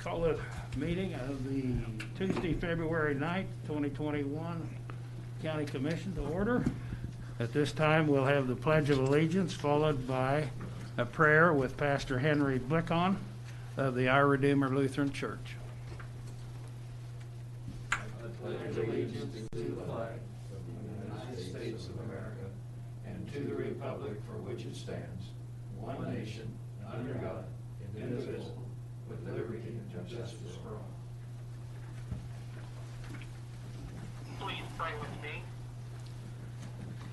Call the meeting of the Tuesday, February 9th, 2021 County Commission to order. At this time, we'll have the Pledge of Allegiance followed by a prayer with Pastor Henry Blickon of the Our Redeemer Lutheran Church. I pledge allegiance to the flag of the United States of America and to the republic for which it stands, one nation, under God, indivisible, with liberty and justice for all. Please pray with me.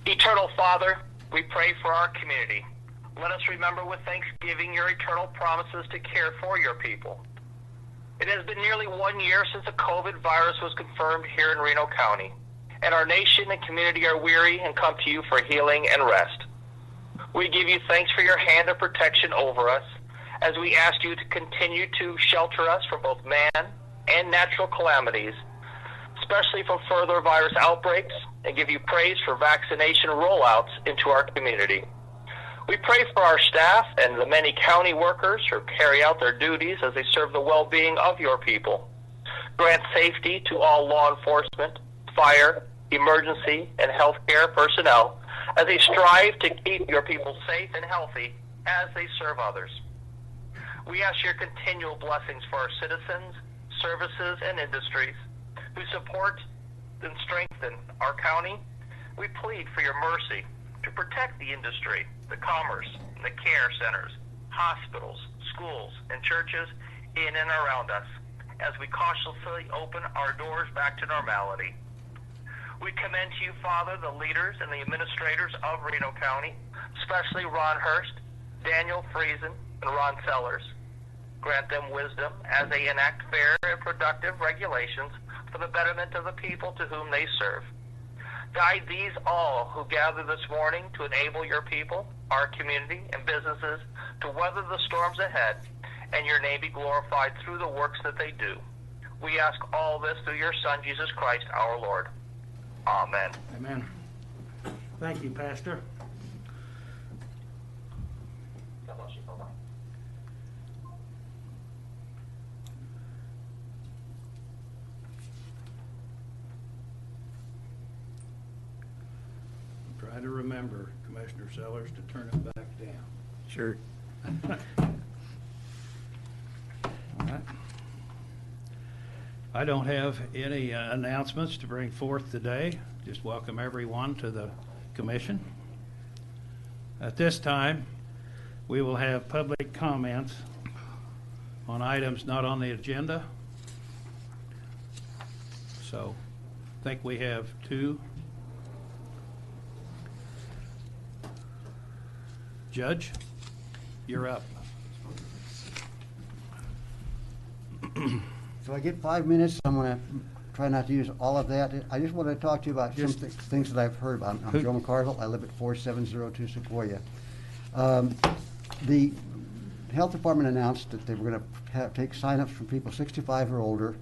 Eternal Father, we pray for our community. Let us remember with thanksgiving your eternal promises to care for your people. It has been nearly 1 year since the COVID virus was confirmed here in Reno County, and our nation and community are weary and come to you for healing and rest. We give you thanks for your hand of protection over us, as we ask you to continue to shelter us from both man and natural calamities, especially from further virus outbreaks, and give you praise for vaccination rollouts into our community. We pray for our staff and the many county workers who carry out their duties as they serve the well-being of your people. Grant safety to all law enforcement, fire, emergency, and healthcare personnel as they strive to keep your people safe and healthy as they serve others. We ask your continual blessings for our citizens, services, and industries who support and strengthen our county. We plead for your mercy to protect the industry, the commerce, the care centers, hospitals, schools, and churches in and around us as we cautiously open our doors back to normality. We commend to you, Father, the leaders and the administrators of Reno County, especially Ron Hurst, Daniel Friesen, and Ron Sellers. Grant them wisdom as they enact fair and productive regulations for the betterment of the people to whom they serve. Guide these all who gather this morning to enable your people, our community, and businesses to weather the storms ahead, and your name be glorified through the works that they do. We ask all this through your Son, Jesus Christ, our Lord. Amen. Amen. Thank you, Pastor. God bless you. Bye-bye. Try to remember, Commissioner Sellers, to turn it back down. Sure. All right. I don't have any announcements to bring forth today. Just welcome everyone to the commission. At this time, we will have public comments on items not on the agenda. So, I think we have two. Judge, you're up. So I get 5 minutes. I'm going to try not to use all of that. I just want to talk to you about some things that I've heard about. I'm Joe McCarville. I live at 4702 Sequoia. The health department announced that they were going to take sign-ups from people 65 or older.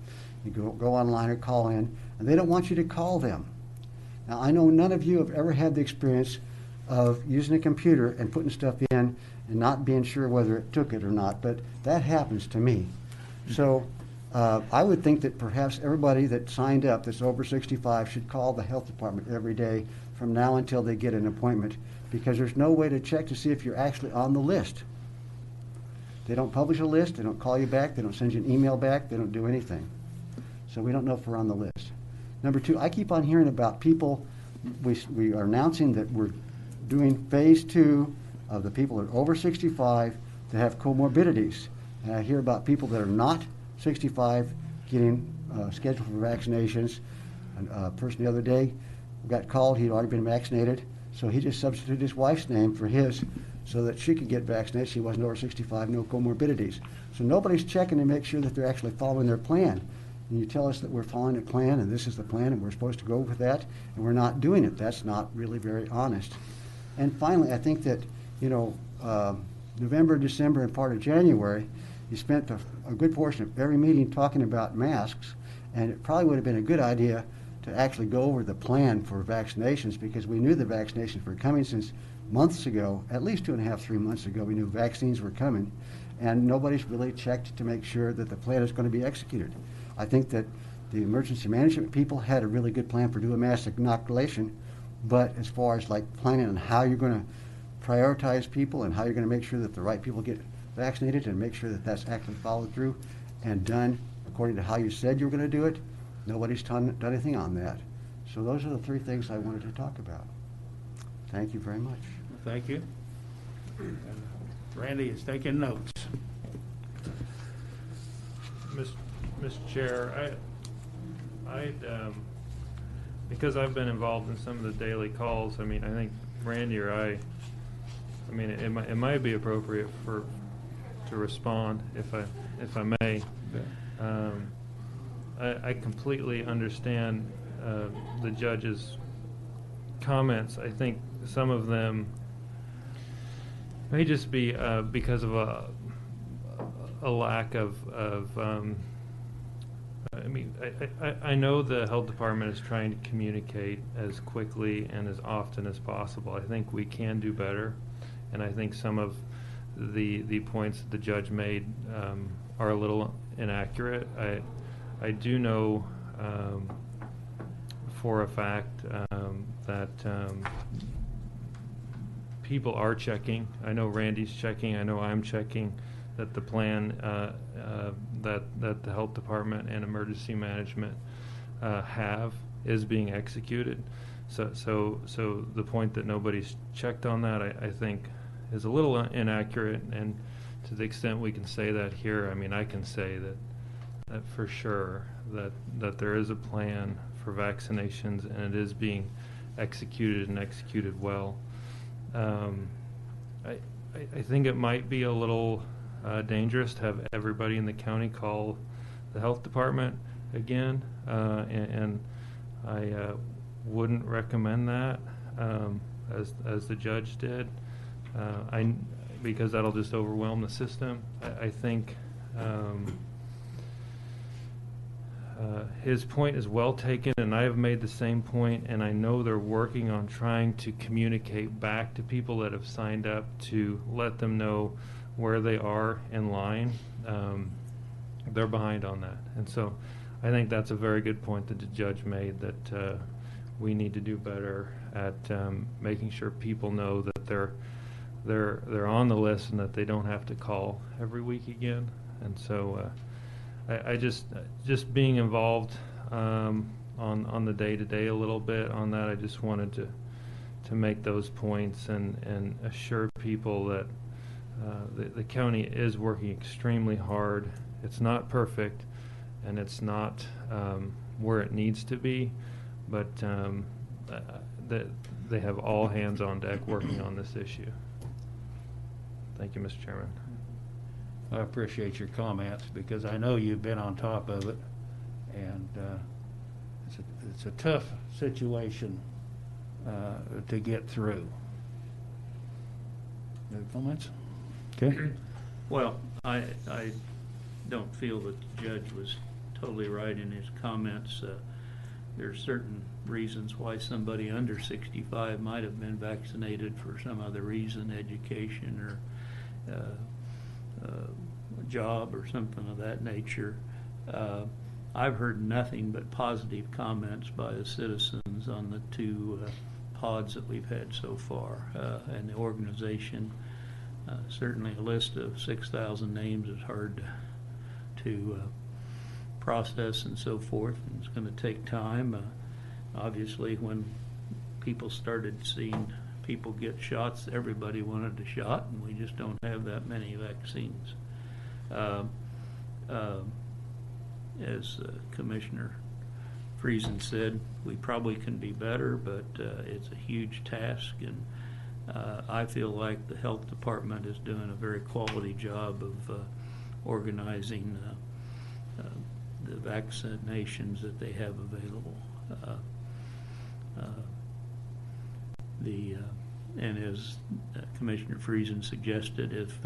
You go online or call in, and they don't want you to call them. Now, I know none of you have ever had the experience of using a computer and putting stuff in and not being sure whether it took it or not, but that happens to me. So I would think that perhaps everybody that signed up that's over 65 should call the health department every day from now until they get an appointment, because there's no way to check to see if you're actually on the list. They don't publish a list, they don't call you back, they don't send you an email back, they don't do anything. So we don't know if we're on the list. Number two, I keep on hearing about people, we are announcing that we're doing phase 2 of the people that are over 65 that have comorbidities. And I hear about people that are not 65 getting scheduled for vaccinations. A person the other day got called, he'd already been vaccinated, so he just substituted his wife's name for his so that she could get vaccinated. She wasn't over 65, no comorbidities. So nobody's checking to make sure that they're actually following their plan. And you tell us that we're following a plan and this is the plan and we're supposed to go with that, and we're not doing it. That's not really very honest. And finally, I think that, November, December, and part of January, you spent a good portion of every meeting talking about masks, and it probably would have been a good idea to actually go over the plan for vaccinations, because we knew the vaccinations were coming since months ago, at least 2.5, 3 months ago. We knew vaccines were coming, and nobody's really checked to make sure that the plan is going to be executed. I think that the emergency management people had a really good plan for doing mass inoculation, but as far as like planning on how you're going to prioritize people and how you're going to make sure that the right people get vaccinated and make sure that that's actually followed through and done according to how you said you were going to do it, nobody's done anything on that. So those are the three things I wanted to talk about. Thank you very much. Thank you. And Randy is taking notes. Mr. Chair, because I've been involved in some of the daily calls, I mean, I think Randy or I mean, it might be appropriate to respond if I may. I completely understand the judge's comments. I think some of them may just be because of a lack of I mean, I know the health department is trying to communicate as quickly and as often as possible. I think we can do better, and I think some of the points that the judge made are a little inaccurate. I do know for a fact that people are checking. I know Randy's checking. I know I'm checking that the plan that the health department and emergency management have is being executed. So the point that nobody's checked on that, I think, is a little inaccurate. And to the extent we can say that here, I mean, I can say that for sure that there is a plan for vaccinations and it is being executed and executed well. I think it might be a little dangerous to have everybody in the county call the health department again, and I wouldn't recommend that as the judge did. Because that'll just overwhelm the system. I think his point is well taken, and I have made the same point, and I know they're working on trying to communicate back to people that have signed up to let them know where they are in line. They're behind on that, and so I think that's a very good point that the judge made, that we need to do better at making sure people know that they're on the list and that they don't have to call every week again. And so I just being involved on the day-to-day a little bit on that, I just wanted to make those points and assure people that the county is working extremely hard. It's not perfect, and it's not where it needs to be, but that they have all hands on deck working on this issue. Thank you, Mr. Chairman. I appreciate your comments because I know you've been on top of it, and it's a tough situation to get through. Any comments? Okay. Well, I don't feel that the judge was totally right in his comments. There's certain reasons why somebody under 65 might have been vaccinated for some other reason, education or a job or something of that nature. I've heard nothing but positive comments by the citizens on the two pods that we've had so far, and the organization. Certainly a list of 6,000 names is hard to process and so forth, and it's going to take time. Obviously, when people started seeing people get shots, everybody wanted a shot, and we just don't have that many vaccines. As Commissioner Friesen said, we probably can be better, but it's a huge task, and I feel like the health department is doing a very quality job of organizing the vaccinations that they have available. And as Commissioner Friesen suggested, if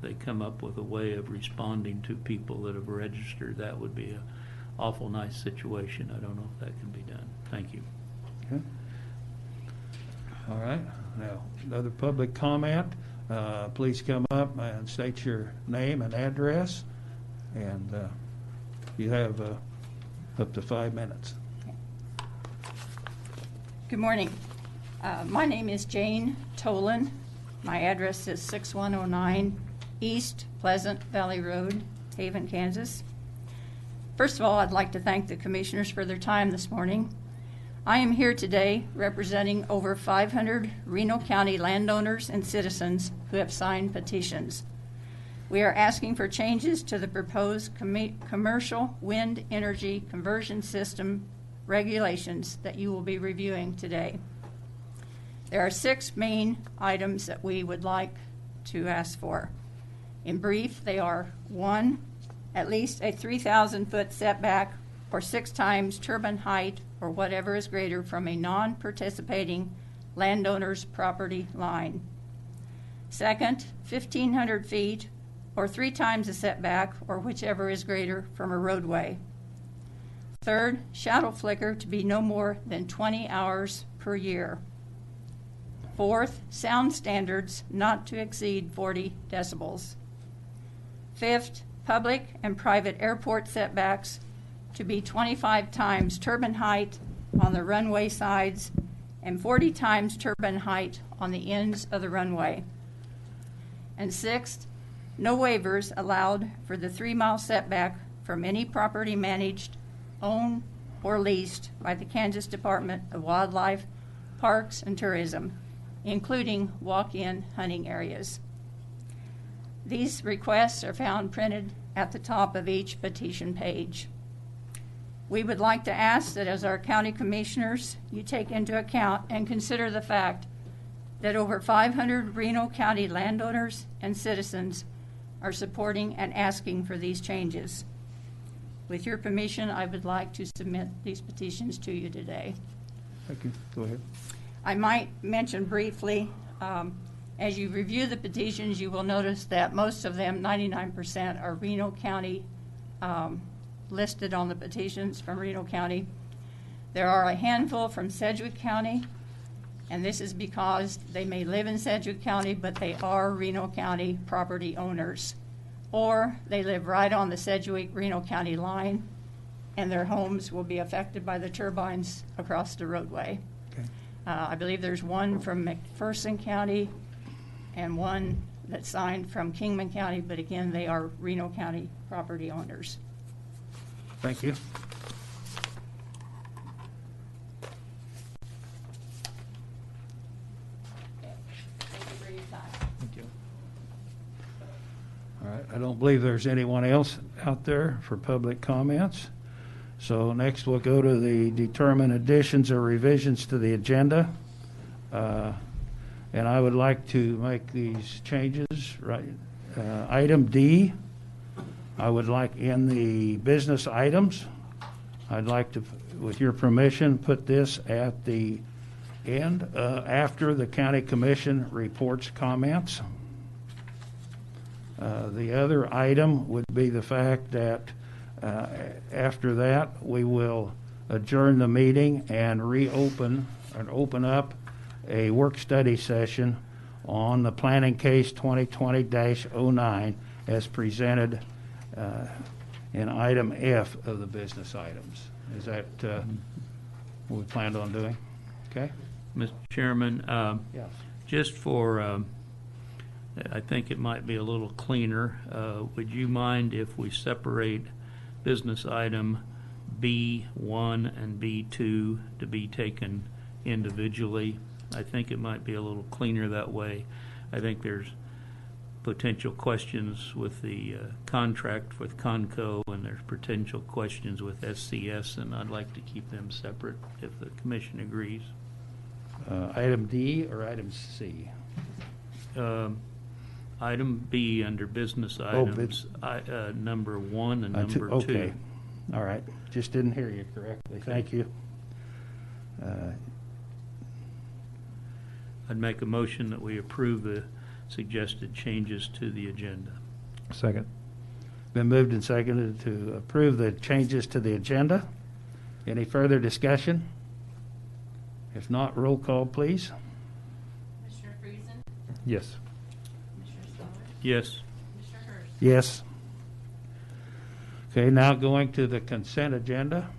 they come up with a way of responding to people that have registered, that would be an awful nice situation. I don't know if that can be done. Thank you. Okay. All right. Now, another public comment. please come up and state your name and address, and you have up to 5 minutes. Good morning. My name is Jane Tolan. My address is 6109 East Pleasant Valley Road, Haven, Kansas. First of all, I'd like to thank the commissioners for their time this morning. I am here today representing over 500 Reno County landowners and citizens who have signed petitions. We are asking for changes to the proposed commercial wind energy conversion system regulations that you will be reviewing today. There are 6 main items that we would like to ask for. In brief, they are: 1, at least a 3,000-foot setback or 6 times turbine height or whatever is greater from a non-participating landowner's property line. Second, 1,500 feet or 3 times the setback or whichever is greater from a roadway. Third, shadow flicker to be no more than 20 hours per year. Fourth, sound standards not to exceed 40 decibels. Fifth, public and private airport setbacks to be 25 times turbine height on the runway sides and 40 times turbine height on the ends of the runway. And sixth, no waivers allowed for the 3-mile setback from any property managed, owned, or leased by the Kansas Department of Wildlife, Parks, and Tourism, including walk-in hunting areas. These requests are found printed at the top of each petition page. We would like to ask that as our county commissioners, you take into account and consider the fact that over 500 Reno County landowners and citizens are supporting and asking for these changes. With your permission, I would like to submit these petitions to you today. Thank you. Go ahead. I might mention briefly, as you review the petitions, you will notice that most of them, 99%, are Reno County listed on the petitions from Reno County. There are a handful from Sedgwick County, and this is because they may live in Sedgwick County, but they are Reno County property owners, or they live right on the Sedgwick-Reno County line, and their homes will be affected by the turbines across the roadway. Okay. I believe there's one from McPherson County and one that's signed from Kingman County, but again, they are Reno County property owners. Thank you. Thank you for your time. Thank you. All right, I don't believe there's anyone else out there for public comments. So next we'll go to the determine additions or revisions to the agenda. And I would like to make these changes, right? Item D, I would like in the business items, I'd like to, with your permission, put this at the end, after the county commission reports comments. The other item would be the fact that after that, we will adjourn the meeting and reopen and open up a work study session on the planning case 2020-09 as presented in item F of the business items. Is that what we planned on doing? Okay? Mr. Chairman, Yes. just for, I think it might be a little cleaner, would you mind if we separate business item B1 and B2 to be taken individually? I think it might be a little cleaner that way. I think there's potential questions with the contract with Conco, and there's potential questions with SCS, and I'd like to keep them separate if the commission agrees. Item D or item C? Item B under business items, number 1 and number 2. Okay. All right. Just didn't hear you correctly. Thank you. I'd make a motion that we approve the suggested changes to the agenda. Second. Been moved and seconded to approve the changes to the agenda. Any further discussion? If not, roll call, please. Commissioner Friesen, Yes. Yes. Yes. Okay, now going to the consent agenda.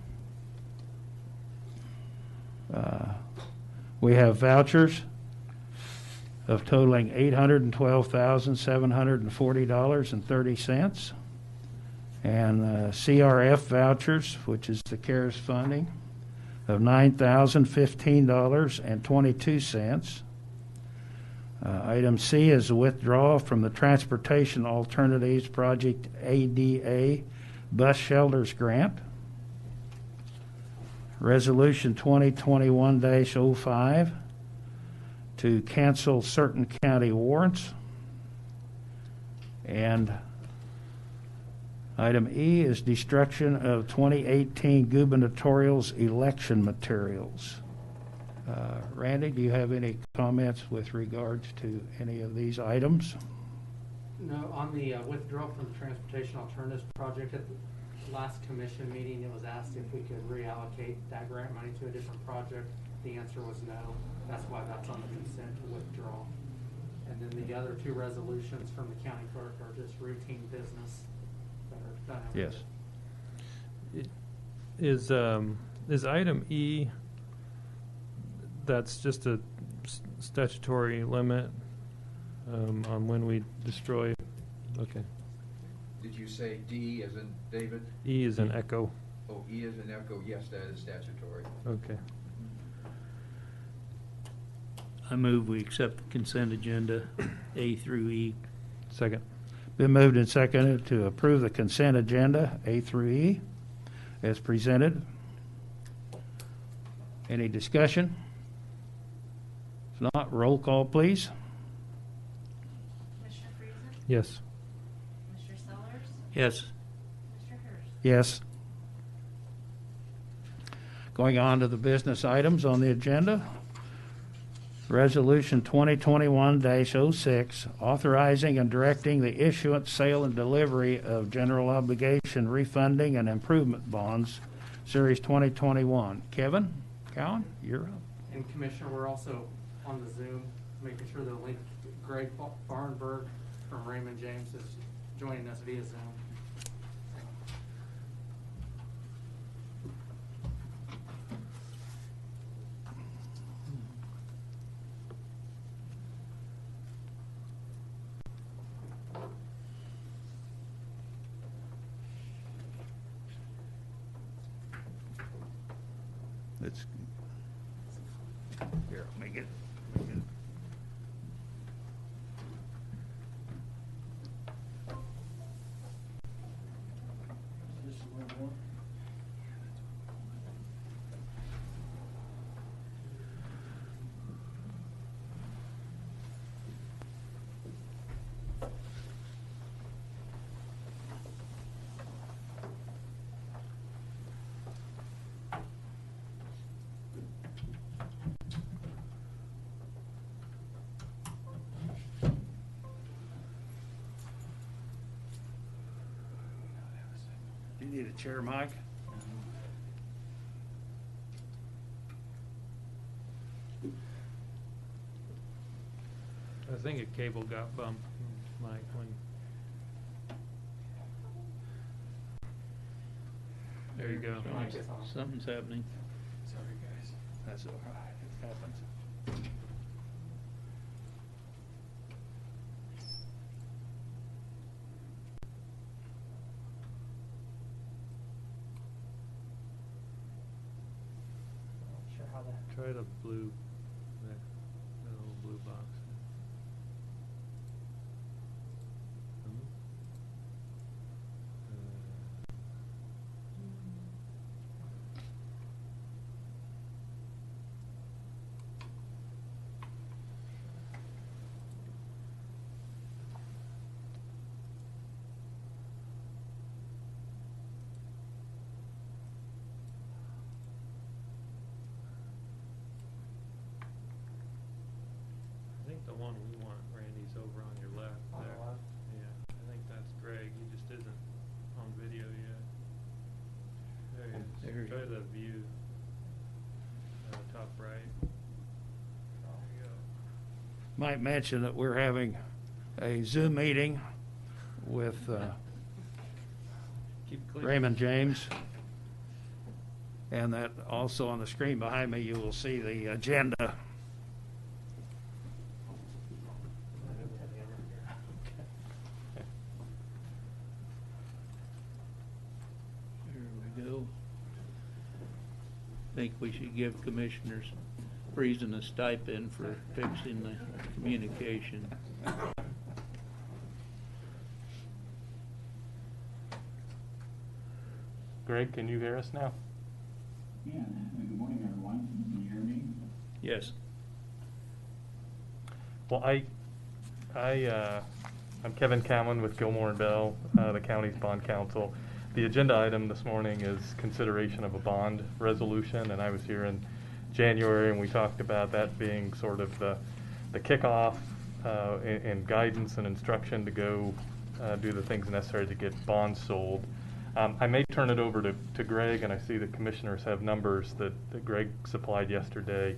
We have vouchers of totaling $812,740.30, and CRF vouchers, which is the CARES funding, of $9,015.22. Item C is a withdrawal from the Transportation Alternatives Project ADA Bus Shelters Grant. Resolution 2021-05 to cancel certain county warrants. And item E is destruction of 2018 gubernatorial's election materials. Randy, do you have any comments with regards to any of these items? No, on the withdrawal from the Transportation Alternatives Project, at the last commission meeting, it was asked if we could reallocate that grant money to a different project. The answer was no. That's why that's on the consent to withdraw. And then the other two resolutions from the county clerk are just routine business that are done every Yes. year. Is item E, that's just a statutory limit on when we destroy? Okay. Did you say D as in David? E is an echo. Oh, E as in echo, yes, that is statutory. Okay. I move we accept the consent agenda, A through E. Second. Been moved and seconded to approve the consent agenda, A through E, as presented. Any discussion? If not, roll call, please. Commissioner Friesen? Yes. Commissioner Sellers? Yes. Commissioner Hurst? Yes. Going on to the business items on the agenda. Resolution 2021-06, authorizing and directing the issuance, sale, and delivery of general obligation refunding and improvement bonds, Series 2021. Kevin Cowan, you're up. And Commissioner, we're also on the Zoom, making sure the link, Greg Barnberg from Raymond James is joining us via Zoom. Let's, here, make it. Do you need a chair, Mike? I think a cable got bumped, Mike, when. There you go. Something's happening. Sorry, guys. That's all right. It happens. Not sure how that. Try the blue, there, the little blue box. I think the one we want, Randy's over on your left On the there. left? Yeah, I think that's Greg. He just isn't on video yet. There he is. There he Try is. the view, top right. There you go. Might mention that we're having a Zoom meeting with Raymond James. And that also on the screen behind me, you will see the agenda. There we go. Think we should give Commissioners Friesen a stipend for fixing the communication. Greg, can you hear us now? Yeah, good morning, everyone. Can you hear me? Yes. Well, I'm Kevin Cowan with Gilmore and Bell, the county's bond counsel. The agenda item this morning is consideration of a bond resolution, and I was here in January, and we talked about that being sort of the kickoff and guidance and instruction to go do the things necessary to get bonds sold. I may turn it over to Greg, and I see the commissioners have numbers that Greg supplied yesterday,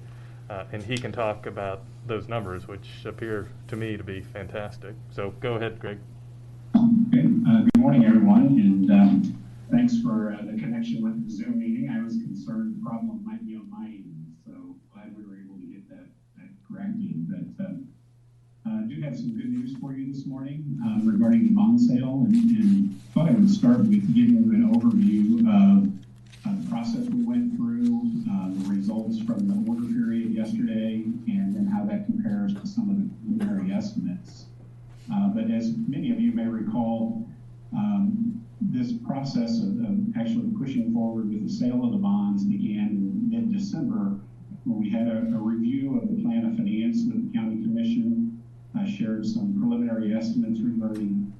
and he can talk about those numbers, which appear to me to be fantastic. So go ahead, Greg. Okay. Good morning, everyone, and thanks for the connection with the Zoom meeting. I was concerned the problem might be on my end, so glad we were able to get that corrected. But I do have some good news for you this morning regarding the bond sale, and thought I would start with giving you an overview of the process we went through, the results from the order period yesterday, and then how that compares to some of the preliminary estimates. But as many of you may recall, this process of actually pushing forward with the sale of the bonds began in mid-December, when we had a review of the plan of finance with the County Commission, shared some preliminary estimates regarding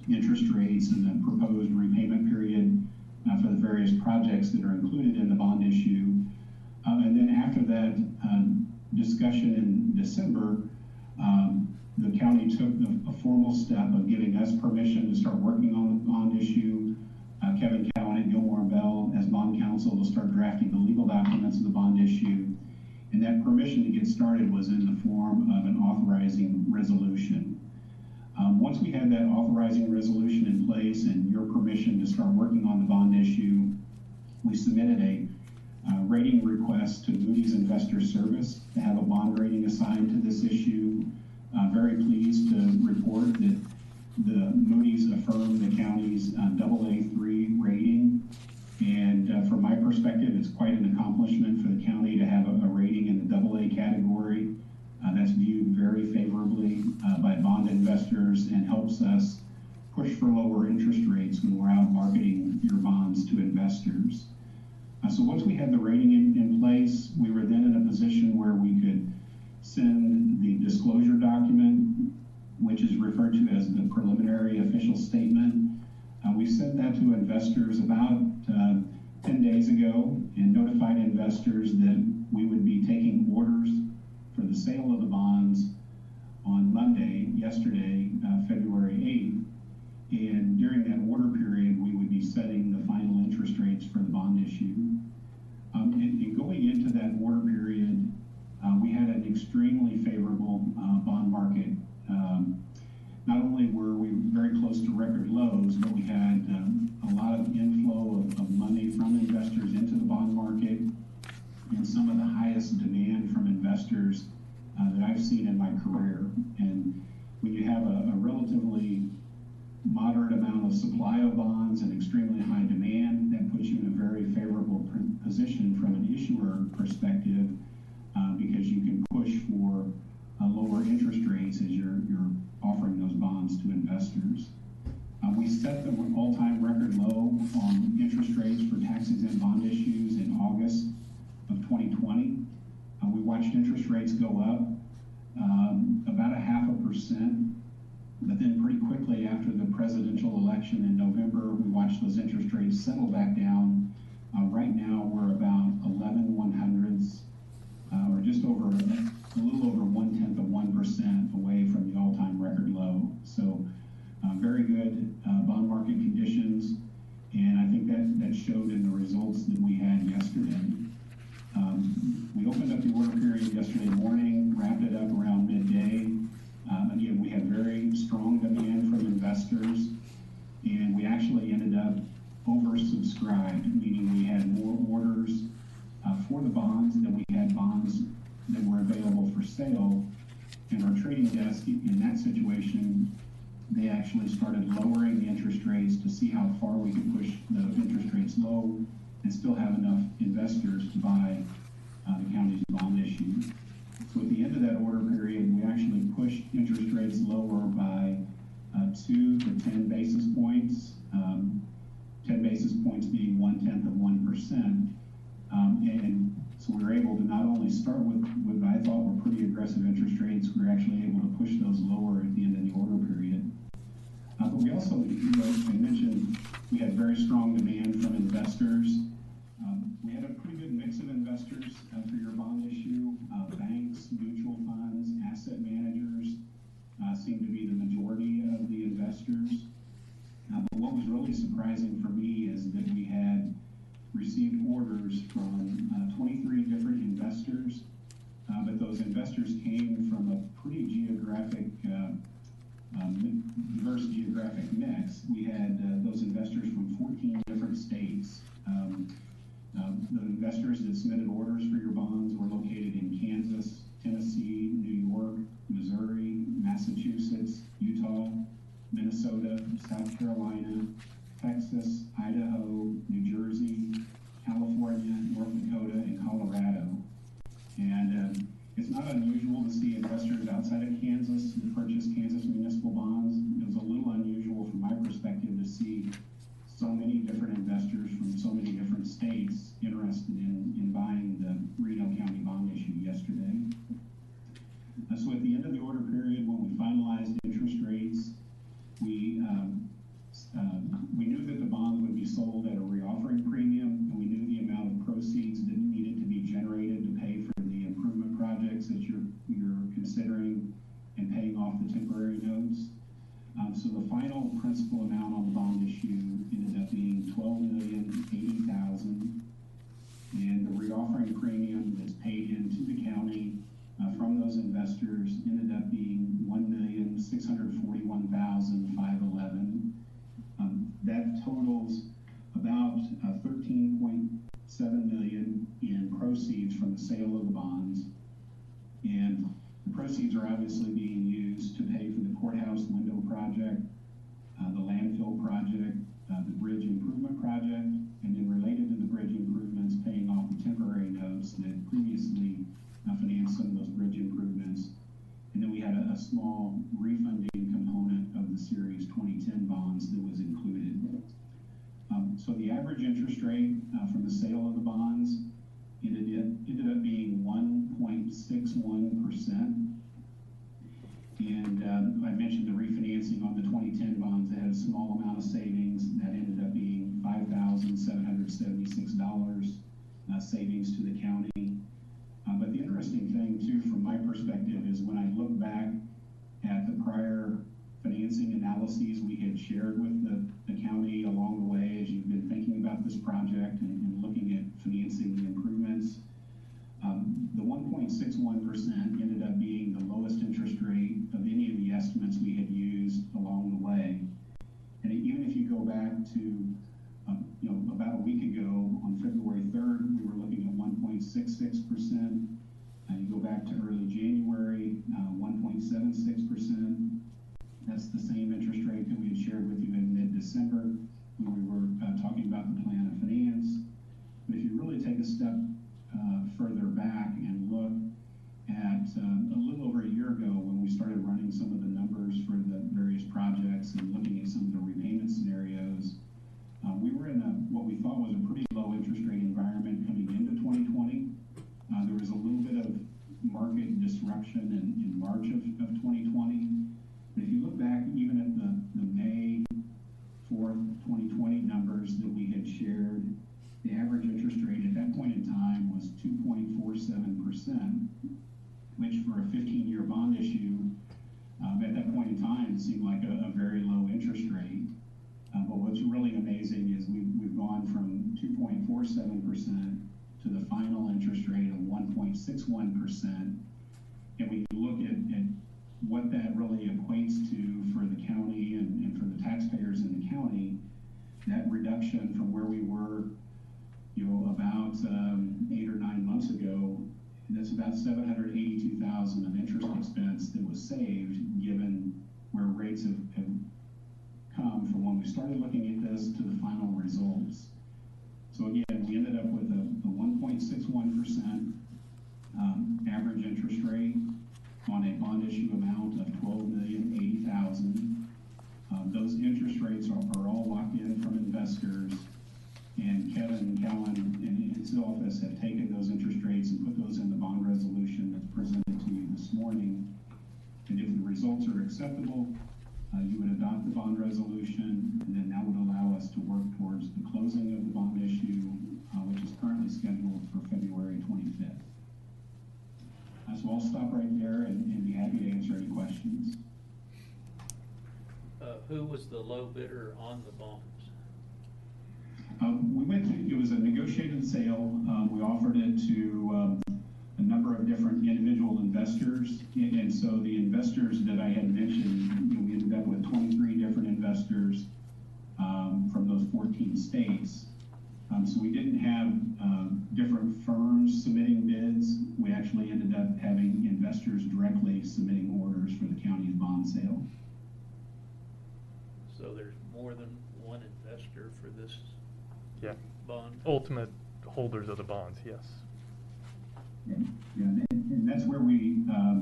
interest rates and the proposed repayment period for the various projects that are included in the bond issue. And then after that discussion in December, the county took a formal step of giving us permission to start working on the bond issue. Kevin Cowan at Gilmore and Bell as bond counsel will start drafting the legal documents of the bond issue. And that permission to get started was in the form of an authorizing resolution. Once we had that authorizing resolution in place and your permission to start working on the bond issue, we submitted a rating request to Moody's Investor Service to have a bond rating assigned to this issue. Very pleased to report that the Moody's affirmed the county's AA3 rating. And from my perspective, it's quite an accomplishment for the county to have a rating in the AA category. That's viewed very favorably by bond investors and helps us push for lower interest rates when we're out marketing your bonds to investors. So once we had the rating in place, we were then in a position where we could send the disclosure document, which is referred to as the preliminary official statement. We sent that to investors about 10 days ago and notified investors that we would be taking orders for the sale of the bonds on Monday, yesterday, February 8th. And during that order period, we would be setting the final interest rates for the bond issue. And going into that order period, we had an extremely favorable bond market. Not only were we very close to record lows, but we had a lot of inflow of money from investors into the bond market, and some of the highest demand from investors that I've seen in my career. And when you have a relatively moderate amount of supply of bonds and extremely high demand, that puts you in a very favorable position from an issuer perspective, because you can push for lower interest rates as you're offering those bonds to investors. We set the all-time record low on interest rates for tax-exempt bond issues in August of 2020. We watched interest rates go up about 0.5%, but then pretty quickly after the presidential election in November, we watched those interest rates settle back down. Right now, we're about 11/100ths, or just over a little over 0.1% away from the all-time record low. So very good bond market conditions, and I think that showed in the results that we had yesterday. We opened up the order period yesterday morning, wrapped it up around midday. Again, we had very and we actually ended up oversubscribed, meaning we had more orders for the bonds than we had bonds that were available for sale. And our trading desk, in that situation, they actually started lowering the interest rates to see how far we could push the interest rates low and still have enough investors to buy the county's bond issue. So at the end of that order period, we actually pushed interest rates lower by 2 to 10 basis points, 10 basis points being 0.1%. And so we were able to not only start with what I thought were pretty aggressive interest rates, we were actually able to push those lower at the end of the order period. But we also, I mentioned, we had very strong demand from investors. We had a pretty good mix of investors for your bond issue. Banks, mutual funds, asset managers seem to be the majority of the investors. But what was really surprising for me is that we had received orders from 23 different investors, but those investors came from a pretty diverse geographic mix. We had those investors from 14 different states. The investors that submitted orders for your bonds were located in Kansas, Tennessee, New York, Missouri, Massachusetts, Utah, Minnesota, South Carolina, Texas, Idaho, New Jersey, California, North Dakota, and Colorado. And it's not unusual to see investors outside of Kansas who purchase Kansas municipal bonds. It was a little unusual from my perspective to see so many different investors from so many different states interested in buying the Reno County bond issue yesterday. So at the end of the order period, when we finalized interest rates, we knew that the bonds would be sold at a reoffering premium, and we knew the amount of proceeds that needed to be generated to pay for the improvement projects that you're considering and paying off the temporary notes. So the final principal amount on the bond issue ended up being $12,080,000, and the reoffering premium that's paid into the county from those investors ended up being $1,641,511. That totals about $13.7 million in proceeds from the sale of the bonds, and the proceeds are obviously being used to pay for the courthouse window project, the landfill project, the bridge improvement project, and then related to the bridge improvements, paying off the temporary notes that previously financed some of those bridge improvements. And then we had a small refunding component of the Series 2010 bonds that was included. So the average interest rate from the sale of the bonds ended up being 1.61%. And I mentioned the refinancing on the 2010 bonds that had a small amount of savings. That ended up being $5,776 savings to the county. But the interesting thing, too, from my perspective, is when I look back at the prior financing analyses we had shared with the county along the way as you've been thinking about this project and looking at financing the improvements, the 1.61% ended up being the lowest interest rate of any of the estimates we had used along the way. And even if you go back to about a week ago on February 3rd, we were looking at 1.66%. You go back to early January, 1.76%. That's the same interest rate that we had shared with you in mid-December when we were talking about the plan of finance. But if you really take a step further back and look at a little over a year ago when we started running some of the numbers for the various projects and looking at some of the repayment scenarios, we were in what we thought was a pretty low interest rate environment coming into 2020. There was a little bit of market disruption in March of 2020. But if you look back even at the May 4th, 2020 numbers that we had shared, the average interest rate at that point in time was 2.47%, which for a 15-year bond issue, at that point in time seemed like a very low interest rate. But what's really amazing is we've gone from 2.47% to the final interest rate of 1.61%. And when you look at what that really equates to for the county and for the taxpayers in the county, that reduction from where we were, about 8 or 9 months ago, that's about $782,000 of interest expense that was saved, given where rates have come from when we started looking at this to the final results. So again, we ended up with a 1.61% average interest rate on a bond issue amount of $12,080,000. Those interest rates are all locked in from investors, and Kevin Callan and his office have taken those interest rates and put those in the bond resolution that's presented to you this morning. And if the results are acceptable, you would adopt the bond resolution, and then that would allow us to work towards the closing of the bond issue, which is currently scheduled for February 25th. So I'll stop right there and be happy to answer any questions. Who was the low bidder on the bonds? We went to, it was a negotiated sale. We offered it to a number of different individual investors. And so the investors that I had mentioned, we ended up with 23 different investors from those 14 states. So we didn't have different firms submitting bids. We actually ended up having investors directly submitting orders for the county's bond sale. So there's more than one investor for this bond? Ultimate holders of the bonds, yes. Yeah, and that's where we had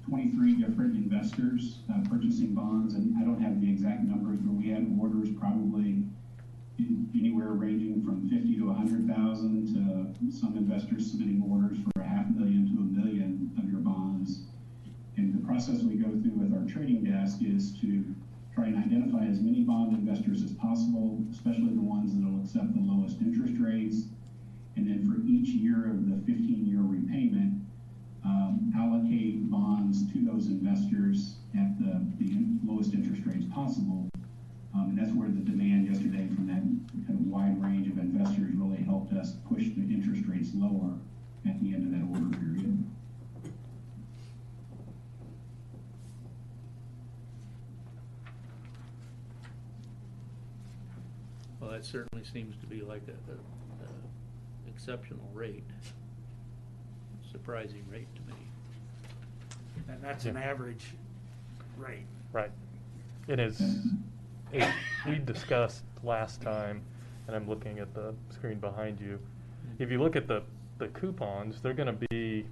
23 different investors purchasing bonds, and I don't have the exact numbers, but we had orders probably anywhere ranging from 50 to 100,000 to some investors submitting orders for $500,000 to $1 million of your bonds. And the process we go through with our trading desk is to try and identify as many bond investors as possible, especially the ones that will accept the lowest interest rates. And then for each year of the 15-year repayment, allocate bonds to those investors at the lowest interest rates possible. And that's where the demand yesterday from that kind of wide range of investors really helped us push the interest rates lower at the end of that order period. Well, that certainly seems to be like a exceptional rate, surprising rate to me. And that's an average rate. Right. It is. We discussed last time, and I'm looking at the screen behind you. If you look at the coupons, they're going to be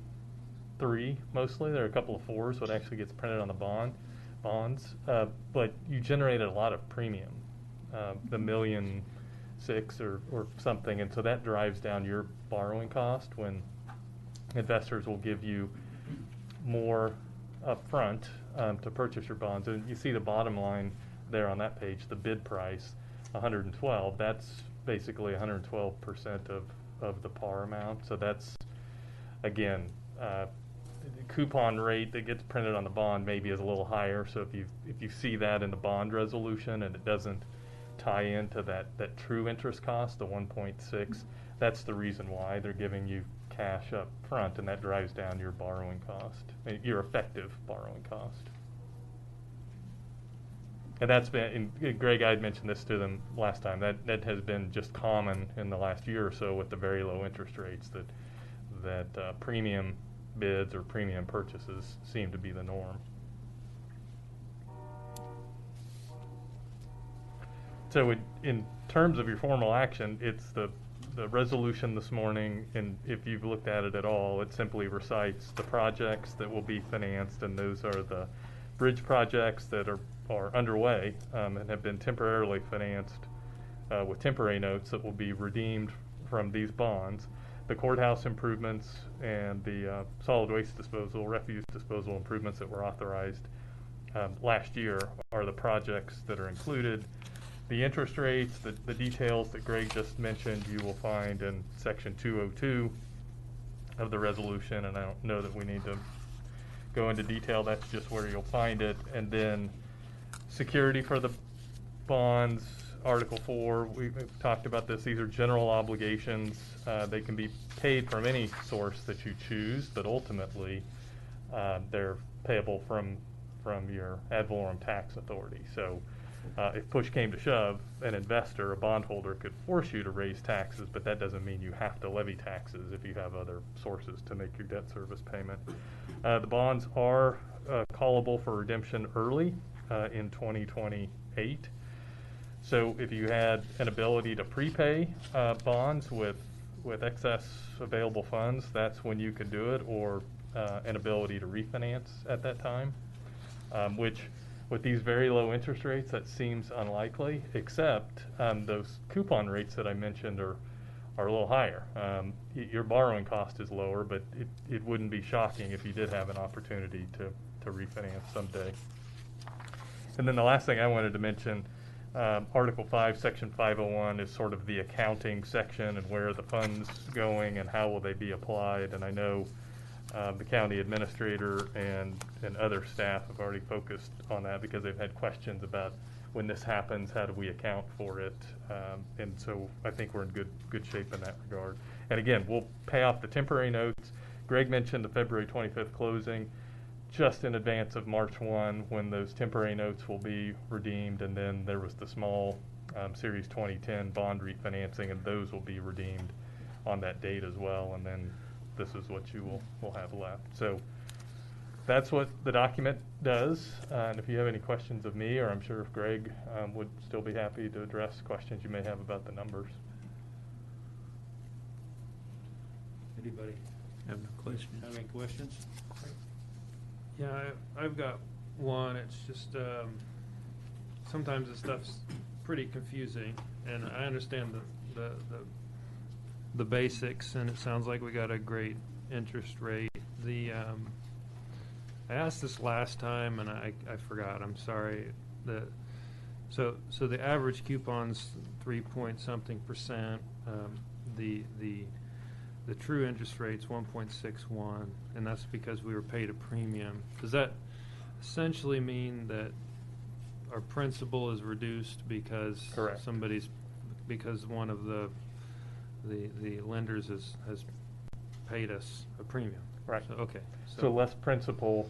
3 mostly. There are a couple of 4s, what actually gets printed on the bonds. But you generated a lot of premium, the $1.6 million or something, and so that drives down your borrowing cost when investors will give you more upfront to purchase your bonds. And you see the bottom line there on that page, the bid price, 112. That's basically 112% of the par amount. So that's, again, the coupon rate that gets printed on the bond maybe is a little higher. So if you see that in the bond resolution and it doesn't tie into that true interest cost, the 1.6, that's the reason why they're giving you cash up front, and that drives down your borrowing cost, your effective borrowing cost. And that's been, and Greg, I had mentioned this to them last time, that has been just common in the last year or so with the very low interest rates, that premium bids or premium purchases seem to be the norm. So in terms of your formal action, it's the resolution this morning, and if you've looked at it at all, it simply recites the projects that will be financed, and those are the bridge projects that are underway and have been temporarily financed with temporary notes that will be redeemed from these bonds. The courthouse improvements and the solid waste disposal, refuse disposal improvements that were authorized last year are the projects that are included. The interest rates, the details that Greg just mentioned, you will find in section 202 of the resolution, and I don't know that we need to go into detail. That's just where you'll find it. And then security for the bonds, Article 4, we've talked about this. These are general obligations. They can be paid from any source that you choose, but ultimately they're payable from your ad valorem tax authority. So if push came to shove, an investor, a bondholder, could force you to raise taxes, but that doesn't mean you have to levy taxes if you have other sources to make your debt service payment. The bonds are callable for redemption early in 2028. So if you had an ability to prepay bonds with excess available funds, that's when you could do it, or an ability to refinance at that time, which with these very low interest rates, that seems unlikely, except those coupon rates that I mentioned are a little higher. Your borrowing cost is lower, but it wouldn't be shocking if you did have an opportunity to refinance someday. And then the last thing I wanted to mention, Article 5, Section 501 is sort of the accounting section and where are the funds going and how will they be applied. And I know the county administrator and other staff have already focused on that because they've had questions about when this happens, how do we account for it? And so I think we're in good shape in that regard. And again, we'll pay off the temporary notes. Greg mentioned the February 25th closing, just in advance of March 1, when those temporary notes will be redeemed, and then there was the small Series 2010 bond refinancing, and those will be redeemed on that date as well, and then this is what you will have left. So that's what the document does, and if you have any questions of me, or I'm sure if Greg would still be happy to address questions you may have about the numbers. Anybody Have no questions. have any questions? Yeah, I've got one. It's just sometimes the stuff's pretty confusing, and I understand the basics, and it sounds like we got a great interest rate. I asked this last time, and I forgot. I'm sorry. So the average coupon's 3-point-something%. The true interest rate's 1.61, and that's because we were paid a premium. Does that essentially mean that our principal is reduced because Correct. because one of the lenders has paid us a premium? Right. So, okay. So less principal,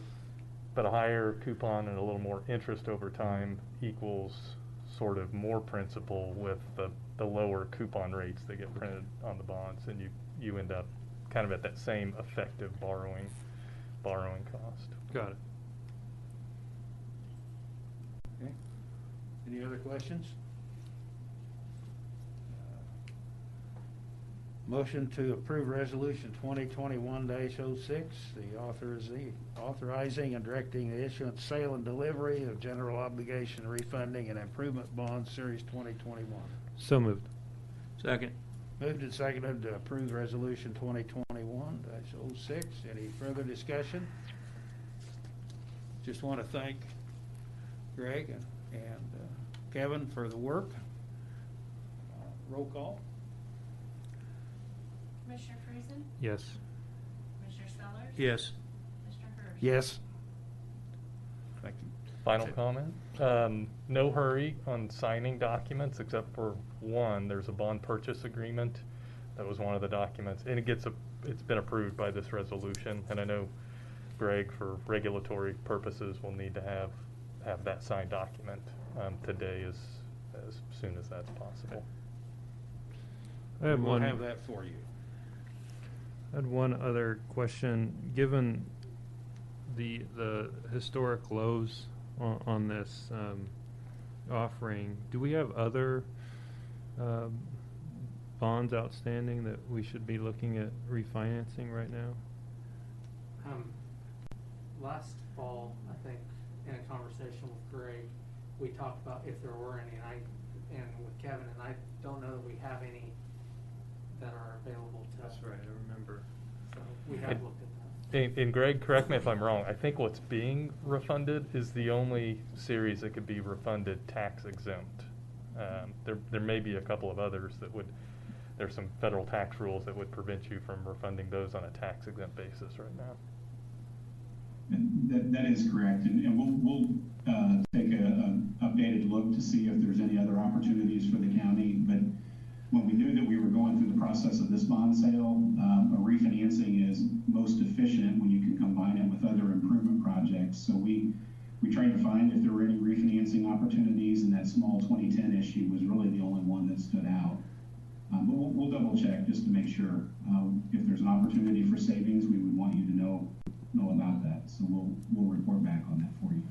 but a higher coupon and a little more interest over time equals sort of more principal with the lower coupon rates that get printed on the bonds, and you end up kind of at that same effective borrowing cost. Got it. Okay. Any other questions? Motion to approve resolution 2021-06, the authorizing and directing the issuance, sale, and delivery of general obligation refunding and improvement bonds, Series 2021. So moved. Second. Moved and seconded to approve resolution 2021-06. Any further discussion? Just want to thank Greg and Kevin for the work. Roll call. Commissioner Friesen? Yes. Commissioner Sellers? Yes. Mr. Hurst? Yes. Thank you. Final comment. No hurry on signing documents except for one. There's a bond purchase agreement. That was one of the documents, and it's been approved by this resolution. And I know Greg, for regulatory purposes, will need to have that signed document today as soon as that's possible. We'll have that for you. I had one other question. Given the historic lows on this offering, do we have other bonds outstanding that we should be looking at refinancing right now? Last fall, I think, in a conversation with Greg, we talked about if there were any, and with Kevin, and I don't know that we have any that are available to us. That's right, I remember. So we have looked at that. And Greg, correct me if I'm wrong, I think what's being refunded is the only series that could be refunded tax exempt. There may be a couple of others that would, there's some federal tax rules that would prevent you from refunding those on a tax exempt basis right now. That is correct, and we'll take an updated look to see if there's any other opportunities when we knew that we were going through the process of this bond sale, a refinancing is most efficient when you can combine it with other improvement projects. So we tried to find if there were any refinancing opportunities, and that small 2010 issue was really the only one that stood out. But we'll double check just to make sure. If there's an opportunity for savings, we would want you to know about that. So we'll report back on that for you.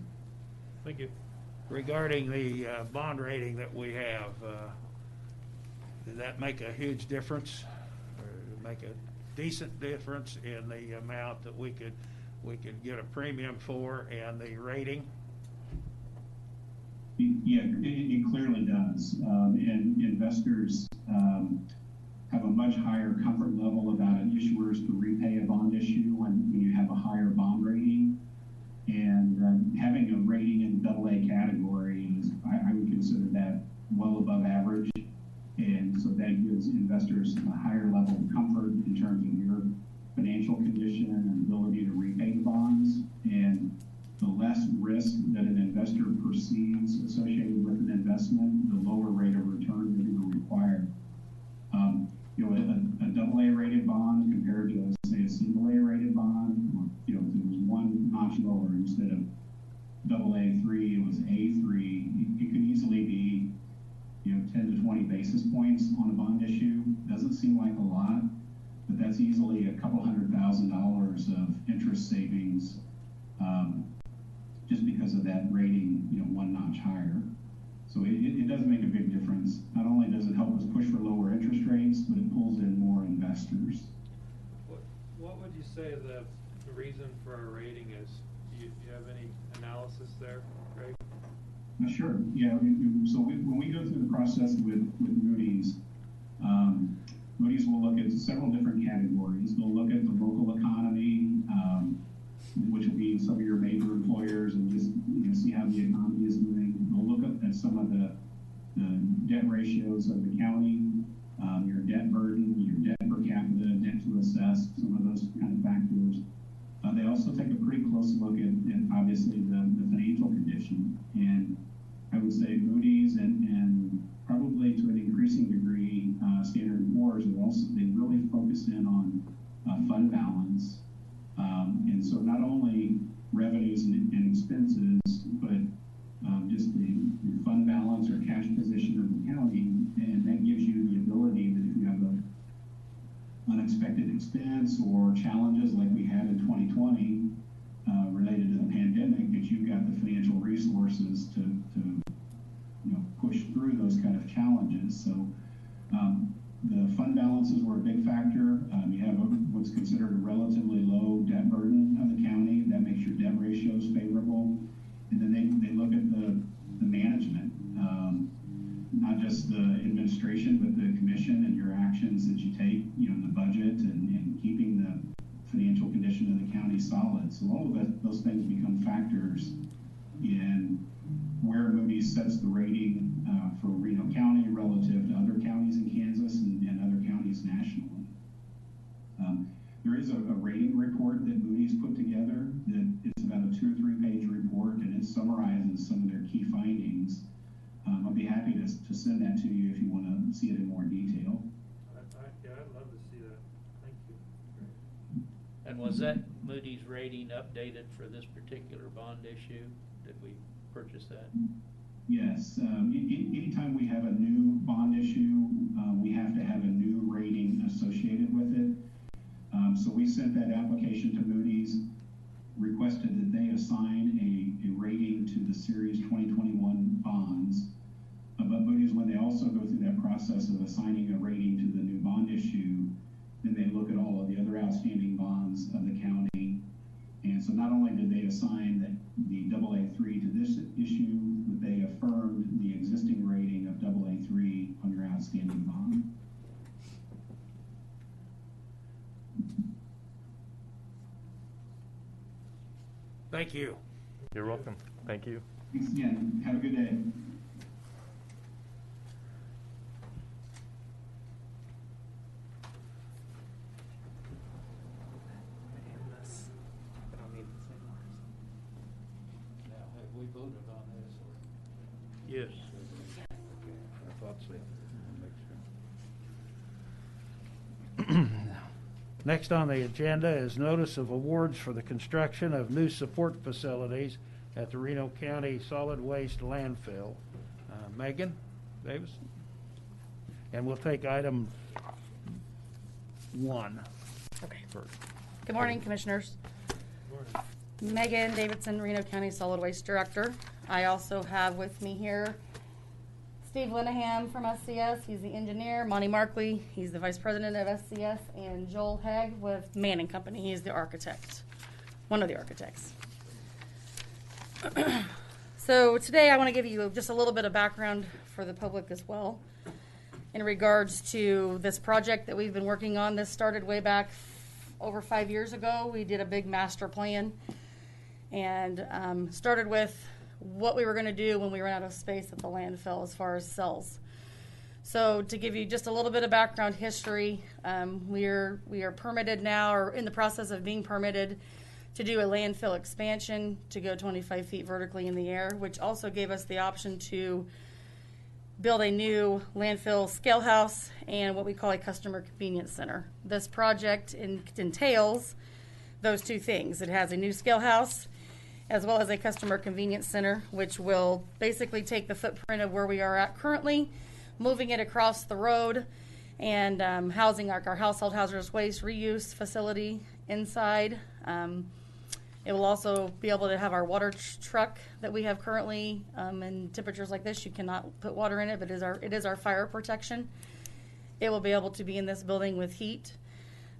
Thank you. Regarding the bond rating that we have, did that make a huge difference, or make a decent difference in the amount that we could get a premium for and the rating? Yeah, it clearly does. And investors have a much higher comfort level about an issuers to repay a bond issue when you have a higher bond rating. And having a rating in the AA category is, I would consider that well above average. And so that gives investors a higher level of comfort in terms of your financial condition and ability to repay the bonds. And the less risk that an investor perceives associated with an investment, the lower rate of return they're going to require. A AA rated bond compared to, say, a single A rated bond, or, if there was one notch lower instead of AA3, it was A3, it could easily be 10 to 20 basis points on a bond issue. Doesn't seem like a lot, but that's easily a couple $100,000 of interest savings just because of that rating, one notch higher. So it does make a big difference. Not only does it help us push for lower interest rates, but it pulls in more investors. What would you say the reason for our rating is? Do you have any analysis there, Greg? Sure. Yeah. So when we go through the process with Moody's, Moody's will look at several different categories. They'll look at the local economy, which will be some of your major employers, and just see how the economy is doing. They'll look at some of the debt ratios of the county, your debt burden, your debt per capita, debt to assess, some of those kind of factors. They also take a pretty close look at obviously the financial condition. And I would say Moody's and probably to an increasing degree Standard & Poor's they really focus in on fund balance. And so not only revenues and expenses, but just the fund balance or cash position of the county, and that gives you the ability that if you have an unexpected expense or challenges like we had in 2020 related to the pandemic, that you've got the financial resources to push through those kind of challenges. So the fund balances were a big factor. You have what's considered a relatively low debt burden of the county. That makes your debt ratios favorable. And then they look at the management, not just the administration, but the commission and your actions that you take, in the budget and keeping the financial condition of the county solid. So all of those things become factors in where Moody's sets the rating for Reno County relative to other counties in Kansas and other counties nationally. There is a rating report that Moody's put together that it's about a 2 or 3 page report, and it summarizes some of their key findings. I'll be happy to send that to you if you want to see it in more detail. Yeah, I'd love to see that. Thank you. And was that Moody's rating updated for this particular bond issue? Did we purchase that? Yes. Anytime we have a new bond issue, we have to have a new rating associated with it. So we sent that application to Moody's, requested that they assign a rating to the Series 2021 bonds. But Moody's, when they also go through that process of assigning a rating to the new bond issue, then they look at all of the other outstanding bonds of the county. And so not only did they assign the AA3 to this issue, but they affirmed the existing rating of AA3 on your outstanding bond. Thank you. You're welcome. Thank you. Thanks again. Have a good day. Now, have we voted on this? Yes. I thought so. I'll make sure. Next on the agenda is notice of awards for the construction of new support facilities at the Reno County Solid Waste Landfill. Megan Davis? And we'll take item 1 Okay. first. Good morning, Commissioners. Megan Davidson, Reno County Solid Waste Director. I also have with me here Steve Linehan from SCS. He's the engineer. Monty Markley, he's the Vice President of SCS. And Joel Hegg with Manning Company. He's the architect, one of the architects. So today I want to give you just a little bit of background for the public as well in regards to this project that we've been working on. This started way back over 5 years ago. We did a big master plan and started with what we were going to do when we ran out of space at the landfill as far as cells. So to give you just a little bit of background history, we are permitted now, or in the process of being permitted, to do a landfill expansion to go 25 feet vertically in the air, which also gave us the option to build a new landfill scale house and what we call a customer convenience center. This project entails those two things. It has a new scale house as well as a customer convenience center, which will basically take the footprint of where we are at currently, moving it across the road and housing our household hazardous waste reuse facility inside. It will also be able to have our water truck that we have currently. In temperatures like this, you cannot put water in it, but it is our fire protection. It will be able to be in this building with heat.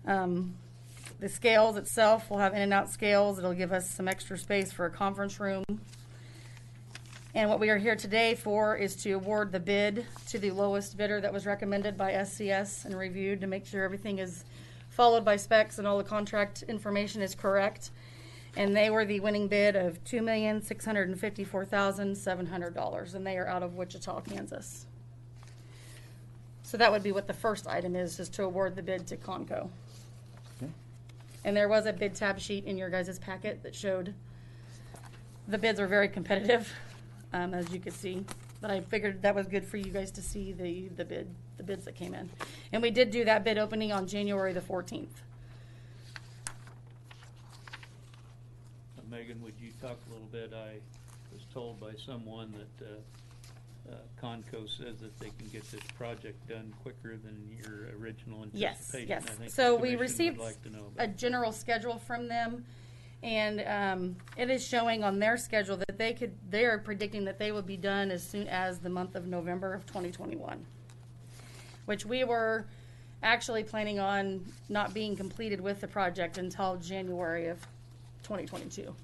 The scales itself will have in and out scales. It'll give us some extra space for a conference room. And what we are here today for is to award the bid to the lowest bidder that was recommended by SCS and reviewed to make sure everything is followed by specs and all the contract information is correct. And they were the winning bid of $2,654,700, and they are out of Wichita, Kansas. So that would be what the first item is to award the bid to Conco. Okay. And there was a bid tab sheet in your guys' packet that showed the bids are very competitive, as you could see. But I figured that was good for you guys to see the bids that came in. And we did do that bid opening on January the 14th. Megan, would you talk a little bit? I was told by someone that Conco says that they can get this project done quicker than your original anticipation. Yes. I think So the we commission received would like to know a about general schedule from them, and it is showing on their schedule that they are predicting that they will be done as soon as the month of November of 2021, which we were actually planning on not being completed with the project until January of 2022.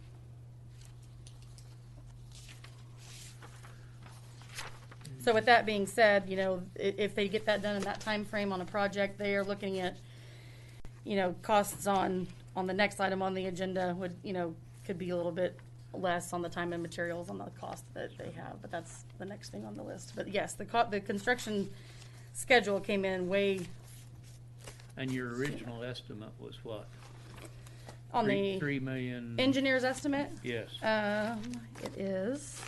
So with that being said, if they get that done in that time frame on a project, they are looking at, costs on the next item on the agenda could be a little bit less on the time and materials on the cost that they have, but that's the next thing on the list. But yes, the construction schedule came in way. And your original estimate was what? On the $3 million. engineer's estimate? Yes. It is.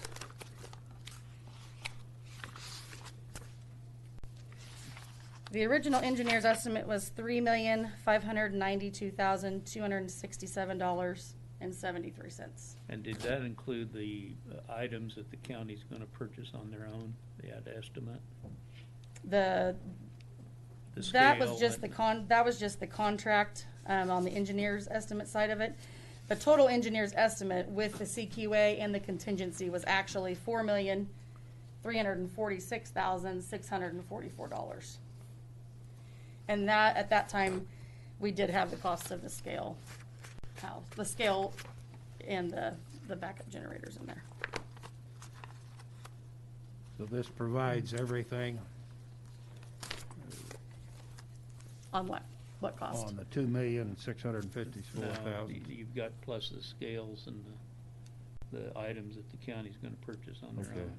The original engineer's estimate was $3,592,267.73. And did that include the items that the county's going to purchase on their own? They had estimate. That was just the contract on the engineer's estimate side of it. The total engineer's estimate with the CQA and the contingency was actually $4,346,644. And that, at that time, we did have the cost of the scale house, the scale and the backup generators in there. So this provides everything On what? What cost? on the $2,654,000. No, you've got plus the scales and the items that the county's going to purchase on their Okay. own.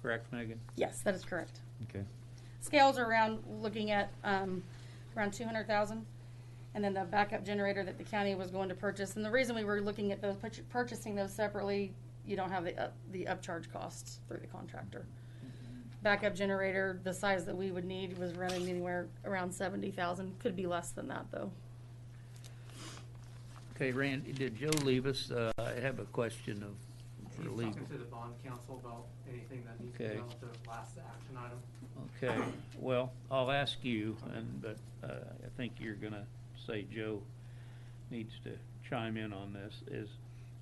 Correct, Megan? Yes, that is correct. Okay. Scales are looking at around 200,000, and then the backup generator that the county was going to purchase. And the reason we were looking at those purchasing those separately, you don't have the upcharge costs through the contractor. backup generator, the size that we would need, was running anywhere around 70,000. Could be less than that though. Okay, Randy, did Joe leave us? I have a question for He's legal. talking to the bond counsel about anything that needs to Okay. be on with the last action item. Okay, well, I'll ask you, but I think you're gonna say Joe needs to chime in on this, is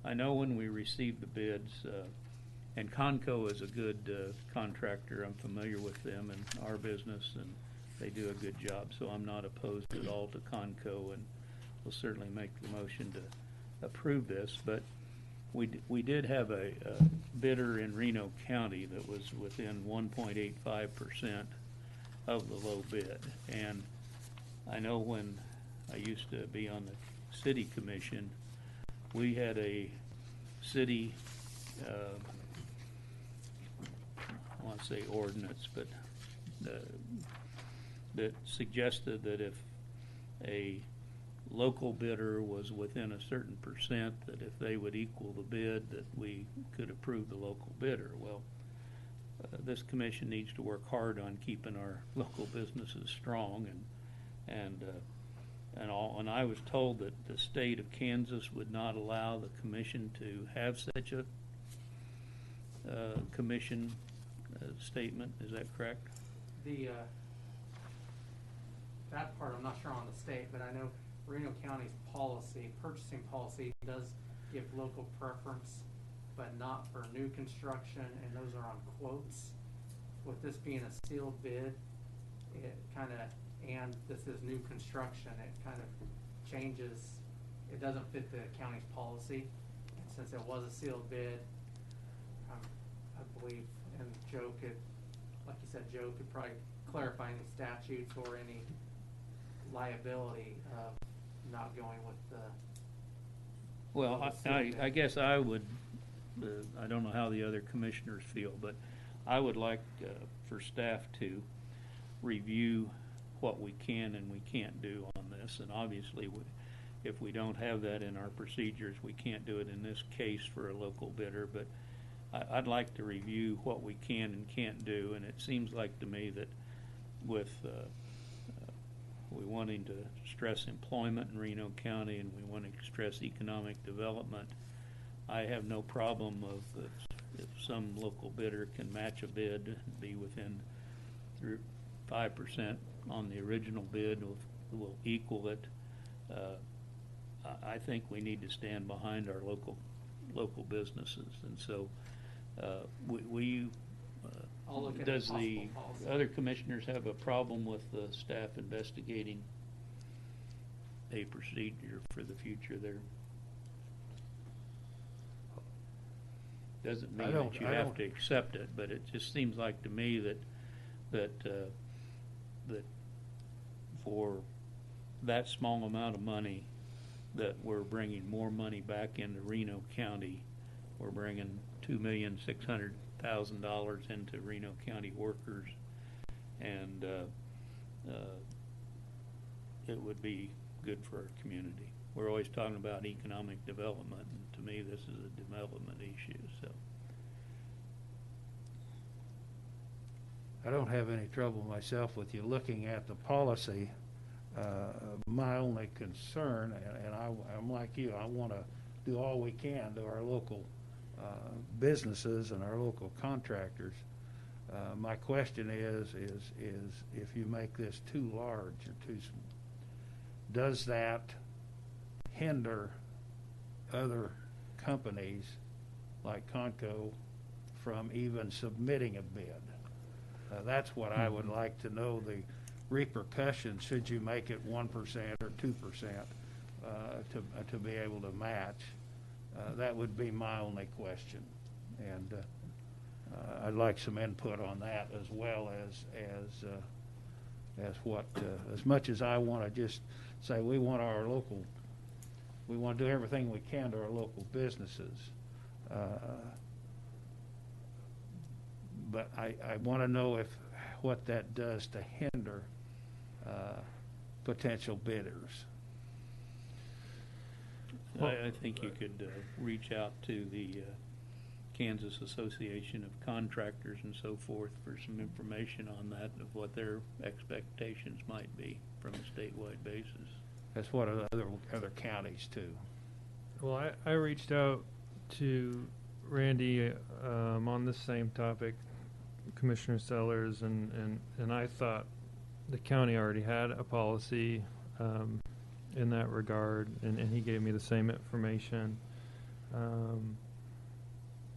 I know when we received the bids, and Conco is a good contractor. I'm familiar with them and our business, and they do a good job, so I'm not opposed at all to Conco, and we'll certainly make the motion to approve this. But we did have a bidder in Reno County that was within 1.85% of the low bid. And I know when I used to be on the city commission, we had a city, I want to say ordinance, but that suggested that if a local bidder was within a certain percent, that if they would equal the bid, that we could approve the local bidder. Well, this commission needs to work hard on keeping our local businesses strong, and I was told that the state of Kansas would not allow the commission to have such a commission statement. Is that correct? The that part I'm not sure on the state, but I know Reno County's purchasing policy does give local preference, but not for new construction, and those are on quotes. With this being a sealed bid, it kind of, and this is new construction, it kind of changes, it doesn't fit the county's policy. And since it was a sealed bid, I believe, and Joe could, like you said, Joe could probably clarify any statutes or any liability of not going with the. Well, I guess I would, I don't know how the other commissioners feel, but I would like for staff to review what we can and we can't do on this. And obviously, if we don't have that in our procedures, we can't do it in this case for a local bidder. But I'd like to review what we can and can't do. And it seems like to me that with we wanting to stress employment in Reno County and we want to stress economic development, I have no problem of if some local bidder can match a bid and be within 5% on the original bid, will equal it. I think we need to stand behind our local businesses, and so I'll look at does the the possible policy. other commissioners have a problem with the staff investigating a procedure for the future there? Doesn't mean that you have to accept it, but it just seems like to me that for that small amount of money, that we're bringing more money back into Reno County. We're bringing $2,600,000 into Reno County workers, and it would be good for our community. We're always talking about economic development, and to me, this is a development issue. So I don't have any trouble myself with you looking at the policy. My only concern, and I'm like you, I want to do all we can to our local businesses and our local contractors. My question is if you make this too large or too small, does that hinder other companies like Conco from even submitting a bid? That's what I would like to know, the repercussions should you make it 1% or 2% to be able to match. That would be my only question, and I'd like some input on that, as well as what as much as I want to just say we want to do everything we can to our local businesses, but I want to know what that does to hinder potential bidders. I think you could reach out to the Kansas Association of Contractors and so forth for some information on that, of what their expectations might be from a statewide basis. That's what other counties too. Well, I reached out to Randy on this same topic, Commissioner Sellers, and I thought the county already had a policy in that regard, and he gave me the same information.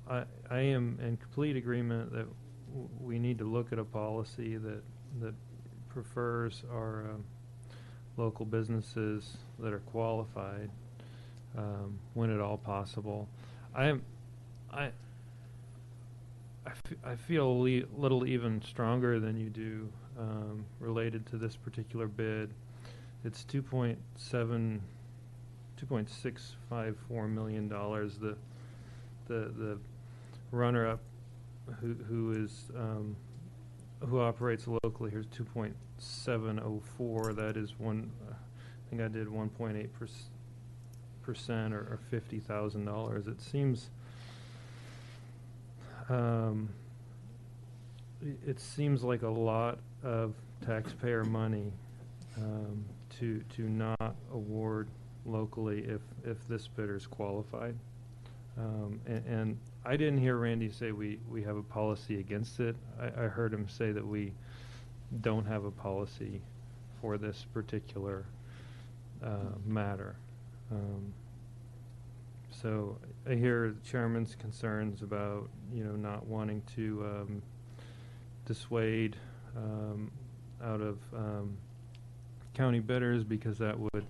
I am in complete agreement that we need to look at a policy that prefers our local businesses that are qualified when at all possible. I feel a little even stronger than you do related to this particular bid. It's $2.654 million. The runner-up who operates locally here is 2.704. That is I think I did 1.8% or $50,000. It seems. It seems like a lot of taxpayer money to not award locally if this bidder is qualified. And I didn't hear Randy say we have a policy against it. I heard him say that we don't have a policy for this particular matter. So I hear the chairman's concerns about not wanting to dissuade out of county bidders because that would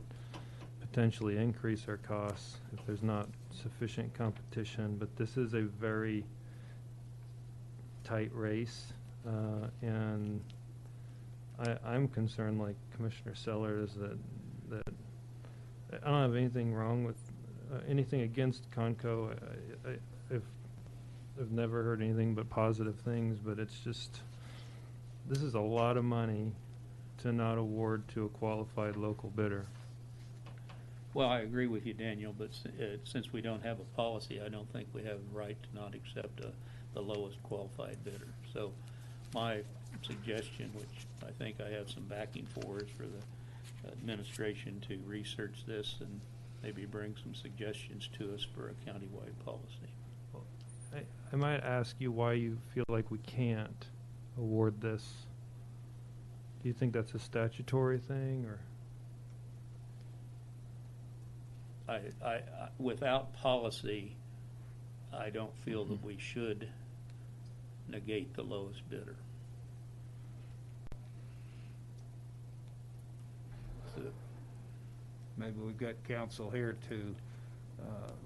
potentially increase our costs if there's not sufficient competition. But this is a very tight race, and I'm concerned, like Commissioner Sellers, that I don't have anything wrong with anything against Conco. I've never heard anything but positive things, but it's just, this is a lot of money to not award to a qualified local bidder. Well, I agree with you, Daniel, but since we don't have a policy, I don't think we have the right to not accept the lowest qualified bidder. So my suggestion, which I think I have some backing for, is for the administration to research this and maybe bring some suggestions to us for a countywide policy. Well, I might ask you why you feel like we can't award this. Do you think that's a statutory thing, or? I without policy, I don't feel that we should negate the lowest bidder. So, Maybe we've got counsel here to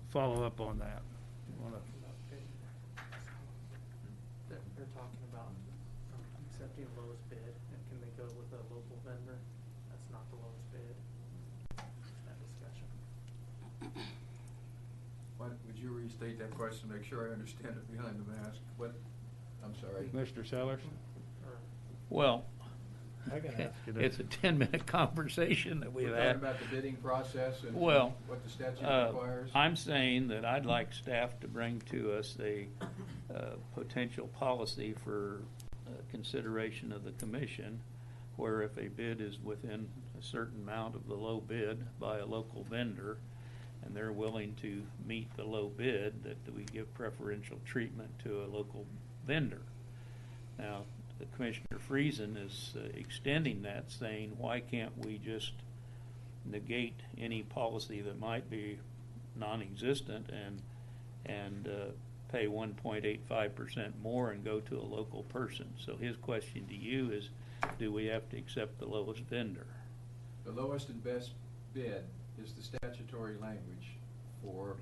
follow up on that. You wanna- They're talking about accepting the lowest bid, and can they go with a local vendor? That's not the lowest bid. That discussion. Would you restate that question, make sure I understand it behind the mask? I'm sorry. Mr. Sellers? well, I gotta ask you that. it's a 10-minute conversation that we've We're had. talking about the bidding process and Well, what the statute requires? I'm saying that I'd like staff to bring to us a potential policy for consideration of the commission, where if a bid is within a certain amount of the low bid by a local vendor, and they're willing to meet the low bid, that we give preferential treatment to a local vendor. Now, the Commissioner Friesen is extending that, saying, why can't we just negate any policy that might be non-existent and pay 1.85% more and go to a local person? So his question to you is, do we have to accept the lowest vendor? The lowest and best bid is the statutory language for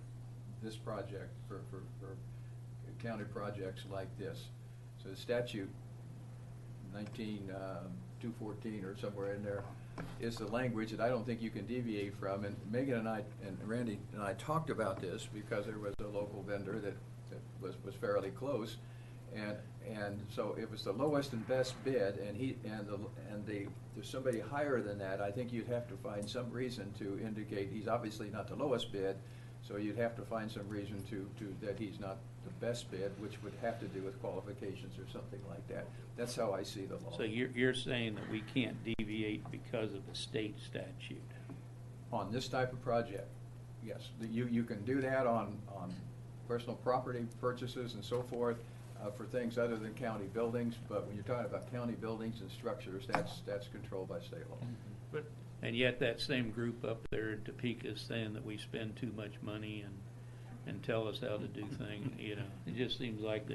this project, for county projects like this. So the statute, 19.214 or somewhere in there, is the language that I don't think you can deviate from. And Megan and I and Randy and I talked about this because there was a local vendor that was fairly close, and so it was the lowest and best bid, and there's somebody higher than that. I think you'd have to find some reason to indicate he's obviously not the lowest bid, So you'd have to find some reason that he's not the best bid, which would have to do with qualifications or something like that. That's how I see the law. So you're saying that we can't deviate because of the state statute? On this type of project, yes. You can do that on personal property purchases and so forth, for things other than county buildings, but when you're talking about county buildings and structures, that's controlled by state law. But And yet that same group up there in Topeka is saying that we spend too much money and tell us how to do things, you know. It just seems like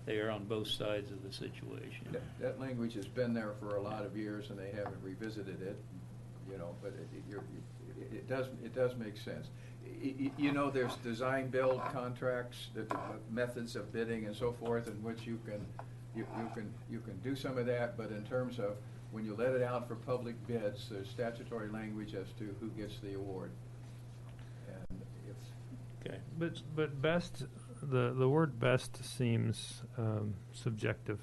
they are on both sides of the situation. That language has been there for a lot of years, and they haven't revisited it, you know, but it does make sense. You know, there's design-build contracts, the methods of bidding and so forth, in which you can do some of that, but in terms of when you let it out for public bids, there's statutory language as to who gets the award. And if Okay. But best, the word best seems subjective,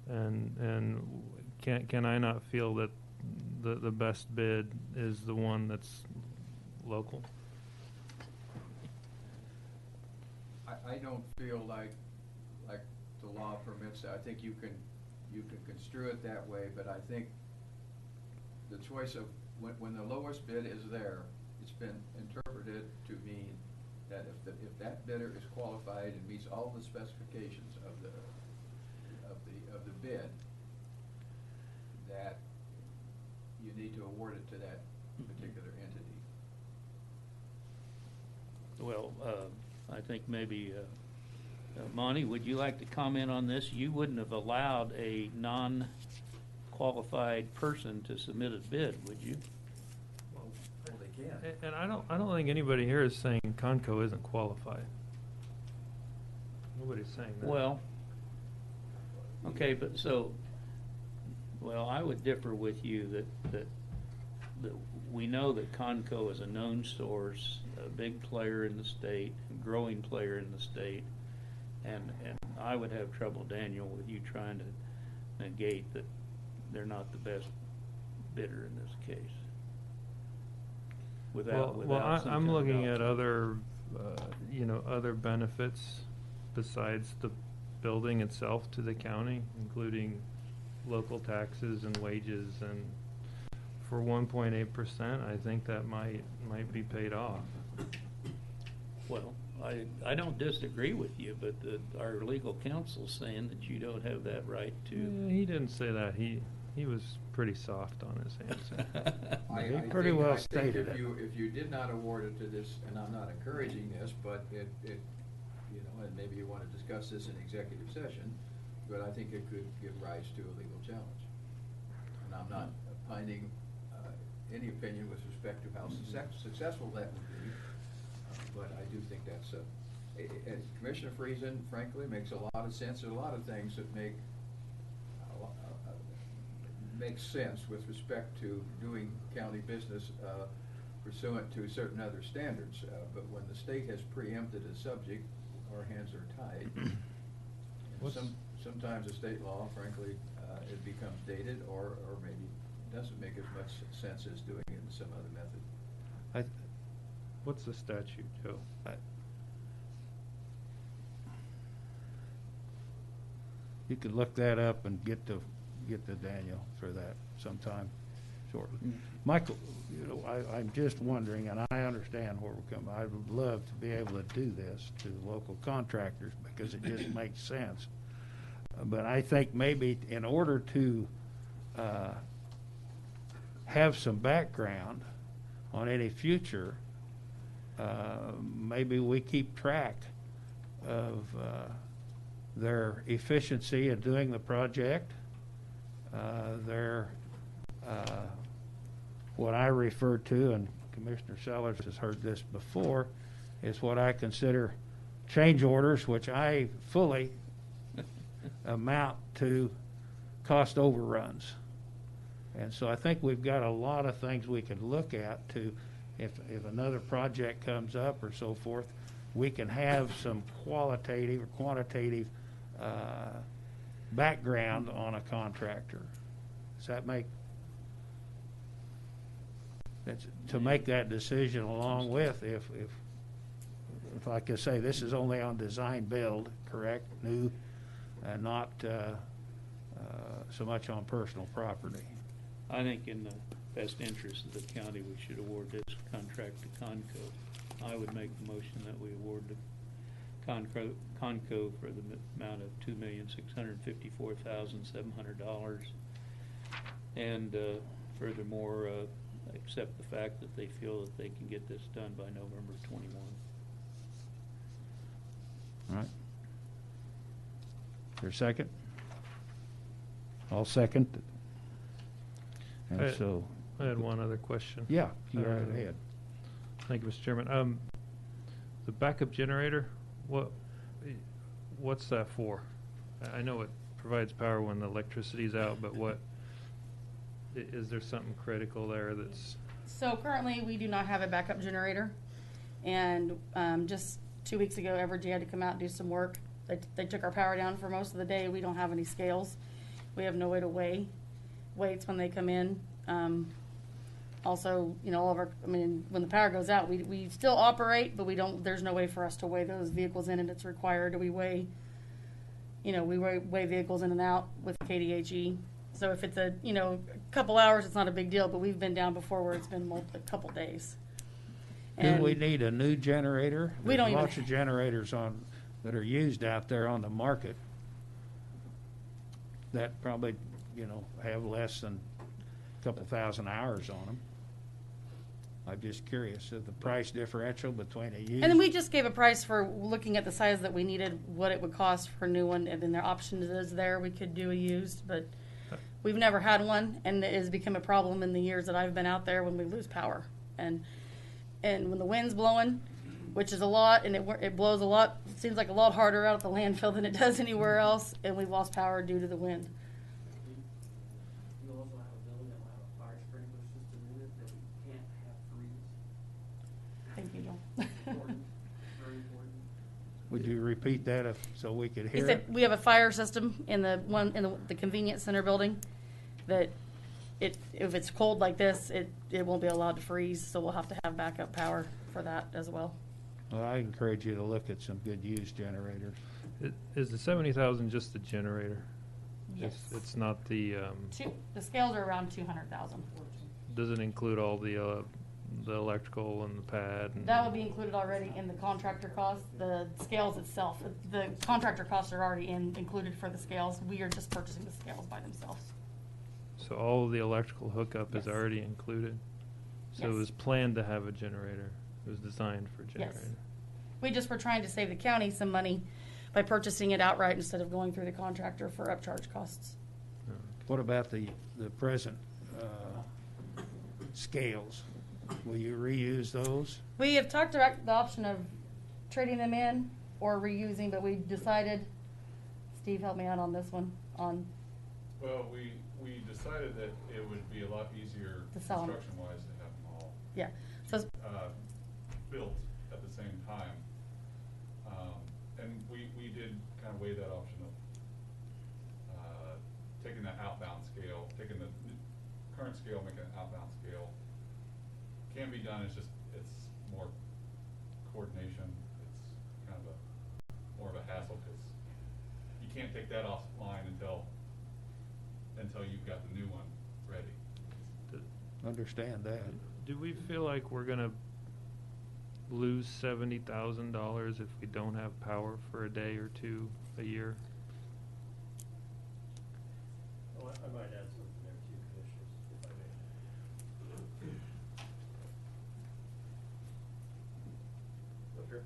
and can I not feel that the best bid is the one that's local? I don't feel like the law permits that. I think you can construe it that way, but I think the choice of when the lowest bid is there, it's been interpreted to mean that if that bidder is qualified and meets all the specifications of the bid, that you need to award it to that particular entity. Well, I think maybe, Monty, would you like to comment on this? You wouldn't have allowed a non-qualified person to submit a bid, would you? Well, they can. And I don't think anybody here is saying Conco isn't qualified. Nobody's saying that. Well, okay, but so, well, I would differ with you that we know that Conco is a known source, a big player in the state, a growing player in the state, and I would have trouble, Daniel, with you trying to negate that they're not the best bidder in this case. Without some I'm kind of looking doubt. at other, other benefits besides the building itself to the county, including local taxes and wages, and for 1.8%, I think that might be paid off. Well, I don't disagree with you, but our legal counsel's saying that you don't have that right to. Yeah, he didn't say that. He was pretty soft on his answer. He pretty well I think stated it. if you did not award it to this, and I'm not encouraging this, but it you know, and maybe you want to discuss this in executive session, but I think it could give rise to a legal challenge. And I'm not opining any opinion with respect to how successful that would be, but I do think that's and Commissioner Friesen, frankly, makes a lot of sense. There are a lot of things that make sense with respect to doing county business pursuant to certain other standards. But when the state has preempted a subject, our hands are tied. And sometimes a state law, frankly, it becomes dated, or maybe doesn't make as much sense as doing it in some other method. What's the statute, Joe? You could look that up and get to Daniel for that sometime shortly. Michael, I'm just wondering, and I understand where we're coming. I would love to be able to do this to local contractors because it just makes sense. But I think maybe in order to have some background on any future, maybe we keep track of their efficiency in doing the project, their what I refer to, and Commissioner Sellers has heard this before, is what I consider change orders, which I fully amount to cost overruns. And so I think we've got a lot of things we can look at to, if another project comes up or so forth, we can have some qualitative or quantitative background on a contractor. Does that make? to make that decision along with, if like I say, this is only on design build, correct, new, and not so much on personal property. I think in the best interest of the county, we should award this contract to Conco. I would make the motion that we award the Conco for the amount of $2,654,700. And furthermore, accept the fact that they feel that they can get this done by November 21. All right. Is there a second? I'll second. And so, I had one other question. yeah, you go right ahead. Thank you, Mr. Chairman. The backup generator, what's that for? I know it provides power when the electricity's out, but is there something critical there that's? So currently, we do not have a backup generator, and just 2 weeks ago, Evergy had to come out and do some work. They took our power down for most of the day. We don't have any scales. We have no way to weigh weights when they come in. Also, all of our, when the power goes out, we still operate, but there's no way for us to weigh those vehicles in, and it's required. We weigh vehicles in and out with KDHE. So if it's a couple hours, it's not a big deal, but we've been down before where it's been a couple days. Do we need a new generator? We don't There's even. lots of generators that are used out there on the market that probably, have less than a couple thousand hours on them. I'm just curious of the price differential between a used. And then we just gave a price for looking at the size that we needed, what it would cost for a new one, and then their option is there. We could do a used, but we've never had one, and it has become a problem in the years that I've been out there when we lose power. And when the wind's blowing, which is a lot, and it blows a lot, it seems like a lot harder out at the landfill than it does anywhere else, and we've lost power due to the wind. You also have a building that will have a fire sprinkler system in it that we can't have freeze. Thank you, Joel. Important, very important. Would you repeat that so we could He hear said it? we have a fire system in the convenience center building that if it's cold like this, it won't be allowed to freeze, so we'll have to have backup power for that as well. Well, I encourage you to look at some good used generators. Is the 70,000 just the generator? Yes. It's not the. The scales are around 200,000. Does it include all the electrical and the pad? And That would be included already in the contractor cost. The scales itself, the contractor costs are already included for the scales. We are just purchasing the scales by themselves. So all of the electrical hookup is Yes. already included? So Yes. it was planned to have a generator? It was designed for a generator? Yes. We just were trying to save the county some money by purchasing it outright instead of going through the contractor for upcharge costs. What about the present scales? Will you reuse those? We have talked about the option of trading them in or reusing, but we decided, Steve, help me out on this one, Well, we decided that it would be a lot easier To sell 'em. construction-wise to have them all yeah. So built at the same time. And we did kind of weigh that option of taking that outbound scale, taking the current scale, making an outbound scale. Can be done, it's more coordination. It's kind of more of a hassle because you can't take that offline until you've got the new one ready. Understand that. Do we feel like we're going to lose $70,000 if we don't have power for a day or two a year? Well, I might add something there too, Commissioners, if I may. Up here?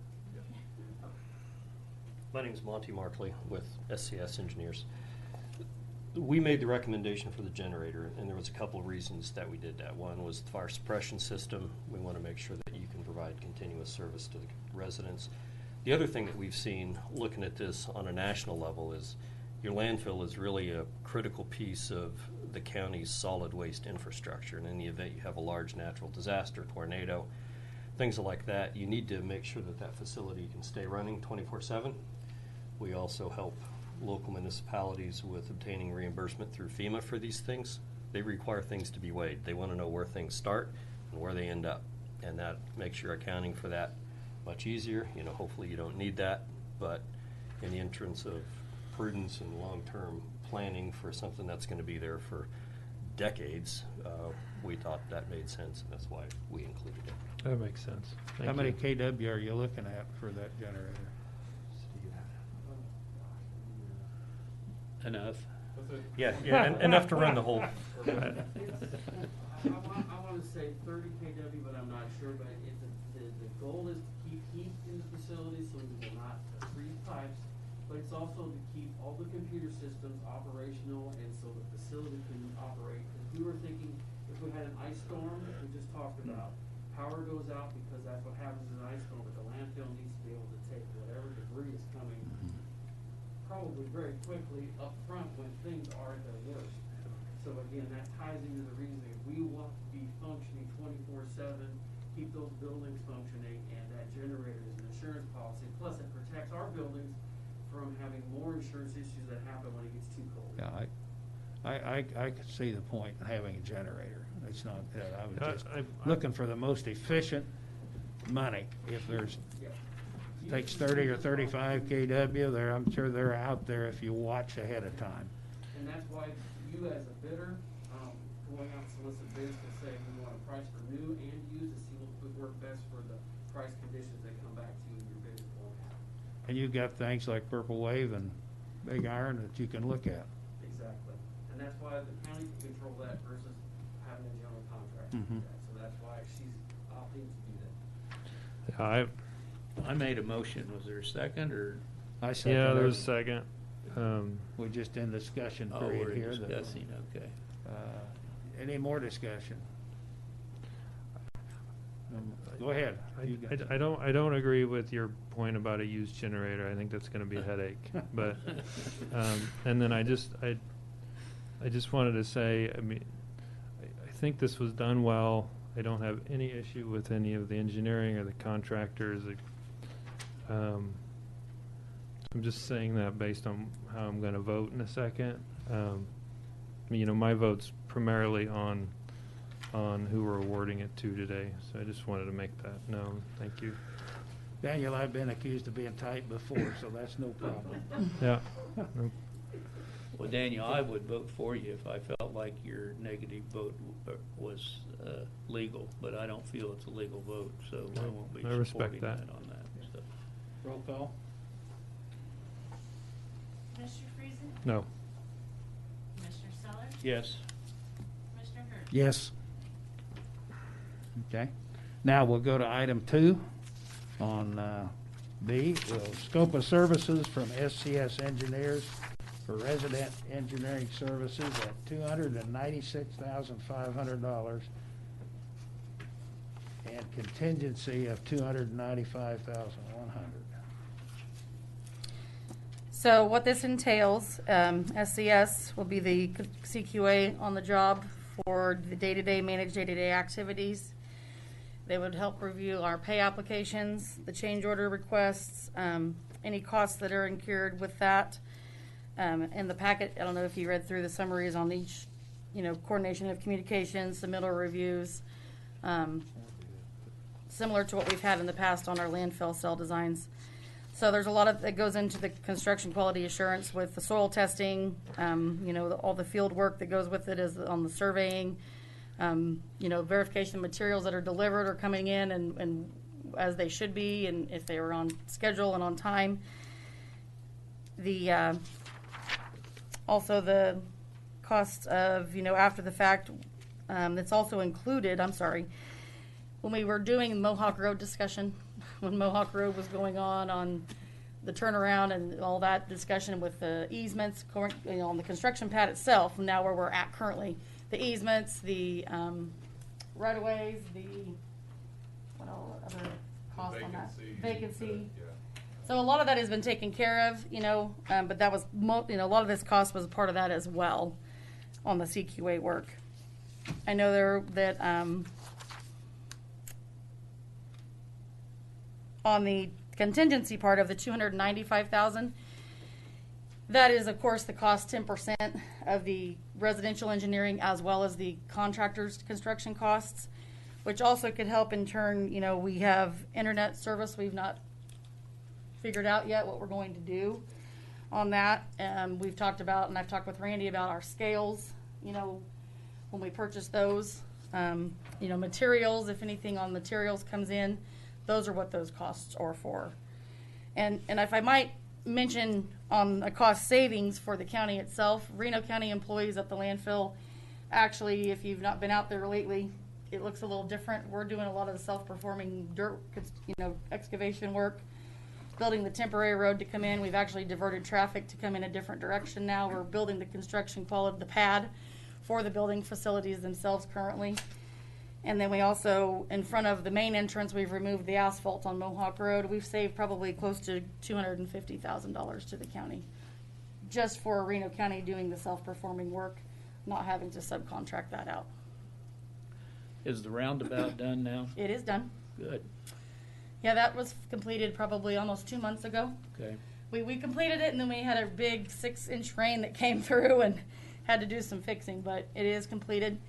My name's Monty Markley with SCS Engineers. We made the recommendation for the generator, and there was a couple of reasons that we did that. One was the fire suppression system. We want to make sure that you can provide continuous service to the residents. The other thing that we've seen, looking at this on a national level, is your landfill is really a critical piece of the county's solid waste infrastructure. And in the event you have a large natural disaster, tornado, things like that, you need to make sure that that facility can stay running 24/7. We also help local municipalities with obtaining reimbursement through FEMA for these things. They require things to be weighed. They want to know where things start and where they end up. And that makes your accounting for that much easier. You know, hopefully you don't need that, but in the interest of prudence and long-term planning for something that's going to be there for decades, we thought that made sense, and that's why we included it. That makes sense. Thank How many you. KW are you looking at for that generator? Enough. Yeah, enough to run the whole. I want to say 30 kW, but I'm not sure. But the goal is to keep heat in the facility so we will not freeze pipes. But it's also to keep all the computer systems operational and so the facility can operate. Because we were thinking if we had an ice storm, we just talked about, power goes out because that's what happens in an ice storm. But the landfill needs to be able to take whatever debris is coming probably very quickly up front when things are at their worst. So again, that ties into the reason that we want to be functioning 24/7, keep those buildings functioning, and that generator is an insurance policy. Plus, it protects our buildings from having more insurance issues that happen when it gets too cold. Yeah, I could see the point in having a generator. It's not, I was just looking for the most efficient money. If there's, takes 30 or 35 kW, there, I'm sure they're out there if you watch ahead of time. And that's why you as a bidder, going out and solicit bids to say we want a price for new and used to see what would work best for the price conditions that come back to you in your bid report. And you've got things like Purple Wave and Big Iron that you can look at. Exactly. And that's why the county can control that versus having a general contractor do that. So that's why she's opting to do that. I made a motion. Was there a second or? I second Yeah, it. there's a second. We're just in discussion Oh, period we're here. discussing, okay. Any more discussion? Go ahead. You got I don't agree with your point about a used generator. I think that's going to be a headache. But and then I just wanted to say, I mean, I think this was done well. I don't have any issue with any of the engineering or the contractors. I'm just saying that based on how I'm going to vote in a second. You know, my vote's primarily on who we're awarding it to today. So I just wanted to make that known. Thank you. Daniel, I've been accused of being tight before, so that's no problem. Yeah. Well, Daniel, I would vote for you if I felt like your negative vote was legal, but I don't feel it's a legal vote, so I won't be I respect supporting that. on that. So. Roll call. Commissioner Friesen? No. Commissioner Sellers? Yes. Commissioner Hurd? Yes. Okay. Now we'll go to item 2 on B, scope of services from SCS Engineers for resident engineering services at $296,500 and contingency of $295,100. So what this entails, SCS will be the CQA on the job for the day-to-day, managed day-to-day activities. They would help review our pay applications, the change order requests, any costs that are incurred with that. In the packet, I don't know if you read through the summaries on each, coordination of communications, submittal reviews, similar to what we've had in the past on our landfill cell designs. So there's a lot that goes into the construction quality assurance with the soil testing, all the field work that goes with it is on the surveying, verification of materials that are delivered or coming in and as they should be, and if they were on schedule and on time. The also the cost of after the fact that's also included. I'm sorry, when we were doing Mohawk Road discussion, when Mohawk Road was going on the turnaround and all that discussion with the easements, on the construction pad itself. Now where we're at currently, the easements, the right-of-ways, what all other costs on that? Vacancy. So a lot of that has been taken care of, but that was, a lot of this cost was part of that as well on the CQA work. I know that on the contingency part of the $295,000, that is, of course, the cost 10% of the residential engineering as well as the contractor's construction costs. which also could help in turn. You know, we have internet service. We've not figured out yet what we're going to do on that. We've talked about, and I've talked with Randy about our scales, you know, when we purchase those. You know, materials, if anything on materials comes in, those are what those costs are for. And if I might mention on the cost savings for the county itself, Reno County employees at the landfill, actually, if you've not been out there lately, it looks a little different. We're doing a lot of the self-performing dirt, you know, excavation work, building the temporary road to come in. We've actually diverted traffic to come in a different direction now. We're building the construction quality, the pad for the building facilities themselves currently. And then we also, in front of the main entrance, we've removed the asphalt on Mohawk Road. We've saved probably close to $250,000 to the county, just for Reno County doing the self-performing work, not having to subcontract that out. Is the roundabout done now? It is done. Good. Yeah, that was completed probably almost 2 months ago. Okay. We completed it, and then we had a big 6-inch rain that came through and had to do some fixing, but it is completed.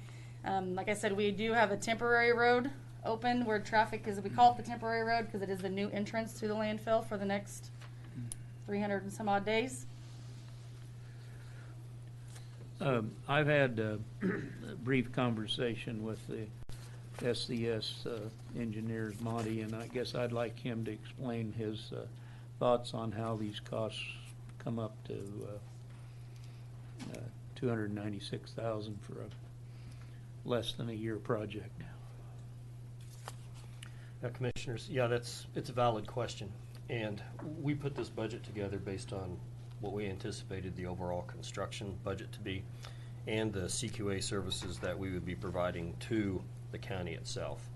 Like I said, we do have a temporary road open where traffic is, we call it the temporary road because it is the new entrance to the landfill for the next 300 and some odd days. I've had a brief conversation with the SCS engineers, Monty, and I guess I'd like him to explain his thoughts on how these costs come up to $296,000 for a less than a year project. Now, Commissioners, yeah, it's a valid question. And we put this budget together based on what we anticipated the overall construction budget to be and the CQA services that we would be providing to the county itself.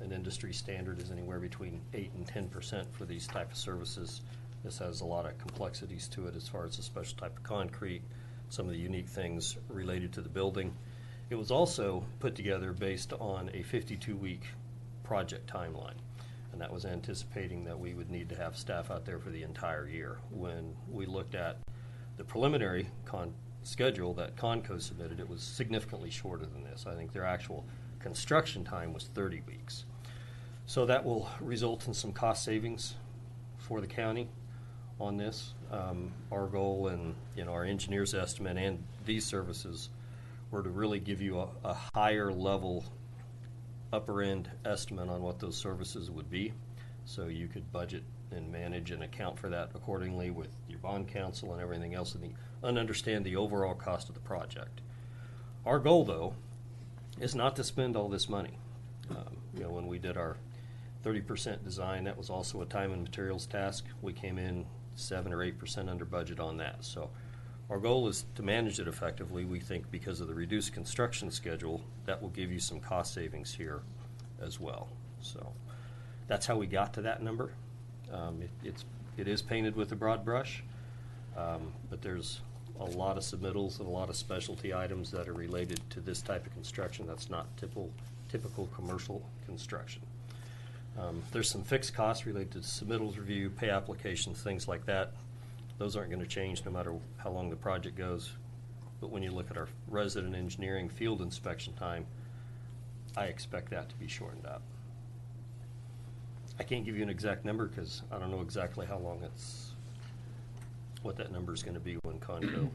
An industry standard is anywhere between 8 and 10% for these type of services. This has a lot of complexities to it as far as a special type of concrete, some of the unique things related to the building. It was also put together based on a 52-week project timeline, and that was anticipating that we would need to have staff out there for the entire year. When we looked at the preliminary schedule that Conco submitted, it was significantly shorter than this. I think their actual construction time was 30 weeks. So that will result in some cost savings for the county on this. Our goal and our engineer's estimate and these services were to really give you a higher level upper end estimate on what those services would be, so you could budget and manage and account for that accordingly with your bond counsel and everything else and understand the overall cost of the project. Our goal, though, is not to spend all this money. When we did our 30% design, that was also a time and materials task. We came in 7 or 8% under budget on that. So our goal is to manage it effectively. We think because of the reduced construction schedule, that will give you some cost savings here as well. So that's how we got to that number. It is painted with a broad brush, but there's a lot of submittals and a lot of specialty items that are related to this type of construction that's not typical commercial construction. There's some fixed costs related to submittals review, pay applications, things like that. Those aren't going to change no matter how long the project goes. But when you look at our resident engineering field inspection time, I expect that to be shortened up. I can't give you an exact number because I don't know exactly how long what that number is going to be when Conco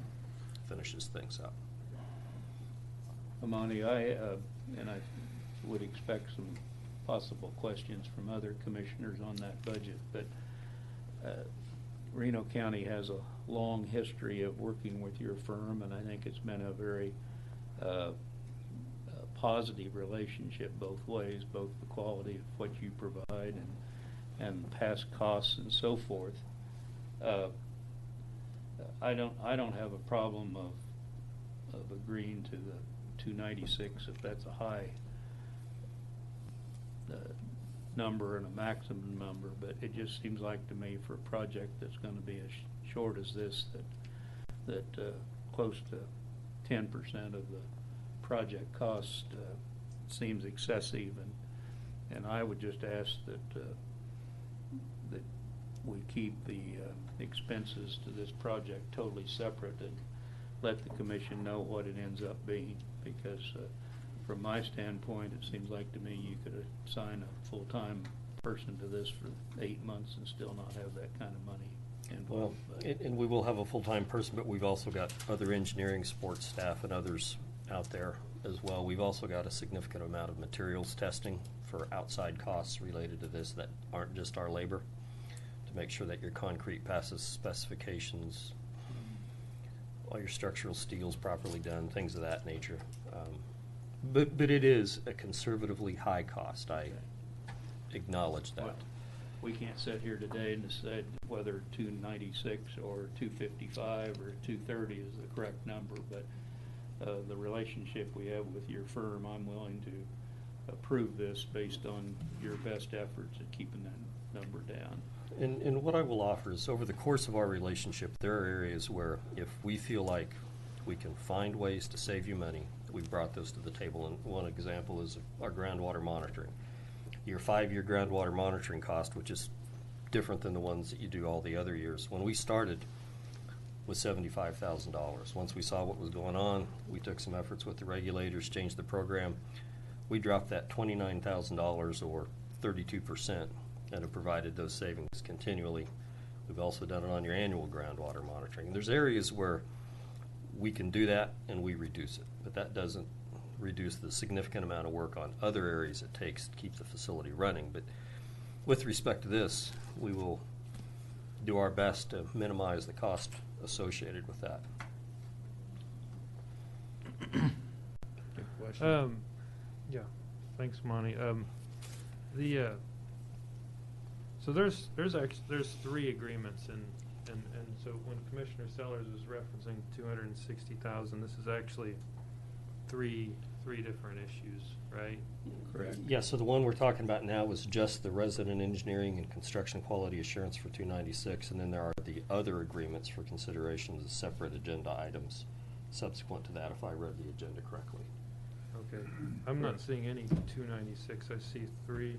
finishes things up. Amani, I would expect some possible questions from other commissioners on that budget, but Reno County has a long history of working with your firm, and I think it's been a very positive relationship both ways, both the quality of what you provide and past costs and so forth. I don't have a problem of agreeing to the 296 if that's a high number and a maximum number, but it just seems like to me for a project that's going to be as short as this that close to 10% of the project cost seems excessive, and I would just ask that we keep the expenses to this project totally separate and let the commission know what it ends up being, because from my standpoint, it seems like to me you could assign a full-time person to this for 8 months and still not have that kind of money Well, involved. and we will have a full-time person, but we've also got other engineering, sports staff, and others out there as well. We've also got a significant amount of materials testing for outside costs related to this that aren't just our labor, to make sure that your concrete passes specifications, all your structural steel's properly done, things of that nature. But it is a conservatively high cost. I acknowledge that. Well, we can't sit here today and decide whether 296 or 255 or 230 is the correct number, but the relationship we have with your firm, I'm willing to approve this based on your best efforts at keeping that number down. And what I will offer is, over the course of our relationship, there are areas where if we feel like we can find ways to save you money, we've brought those to the table. And one example is our groundwater monitoring. Your 5-year groundwater monitoring cost, which is different than the ones that you do all the other years. When we started, was $75,000. Once we saw what was going on, we took some efforts with the regulators, changed the program. We dropped that $29,000 or 32% and have provided those savings continually. We've also done it on your annual groundwater monitoring. And there's areas where we can do that and we reduce it, but that doesn't reduce the significant amount of work on other areas it takes to keep the facility running. But with respect to this, we will do our best to minimize the cost associated with that. Good question. Yeah, thanks, Monty. So there's 3 agreements, and so when Commissioner Sellers was referencing 260,000, this is actually three different issues, right? Correct. Yeah, so the one we're talking about now was just the resident engineering and construction quality assurance for 296, and then there are the other agreements for consideration as separate agenda items subsequent to that, if I read the agenda correctly. Okay, I'm not seeing any 296. I see 3.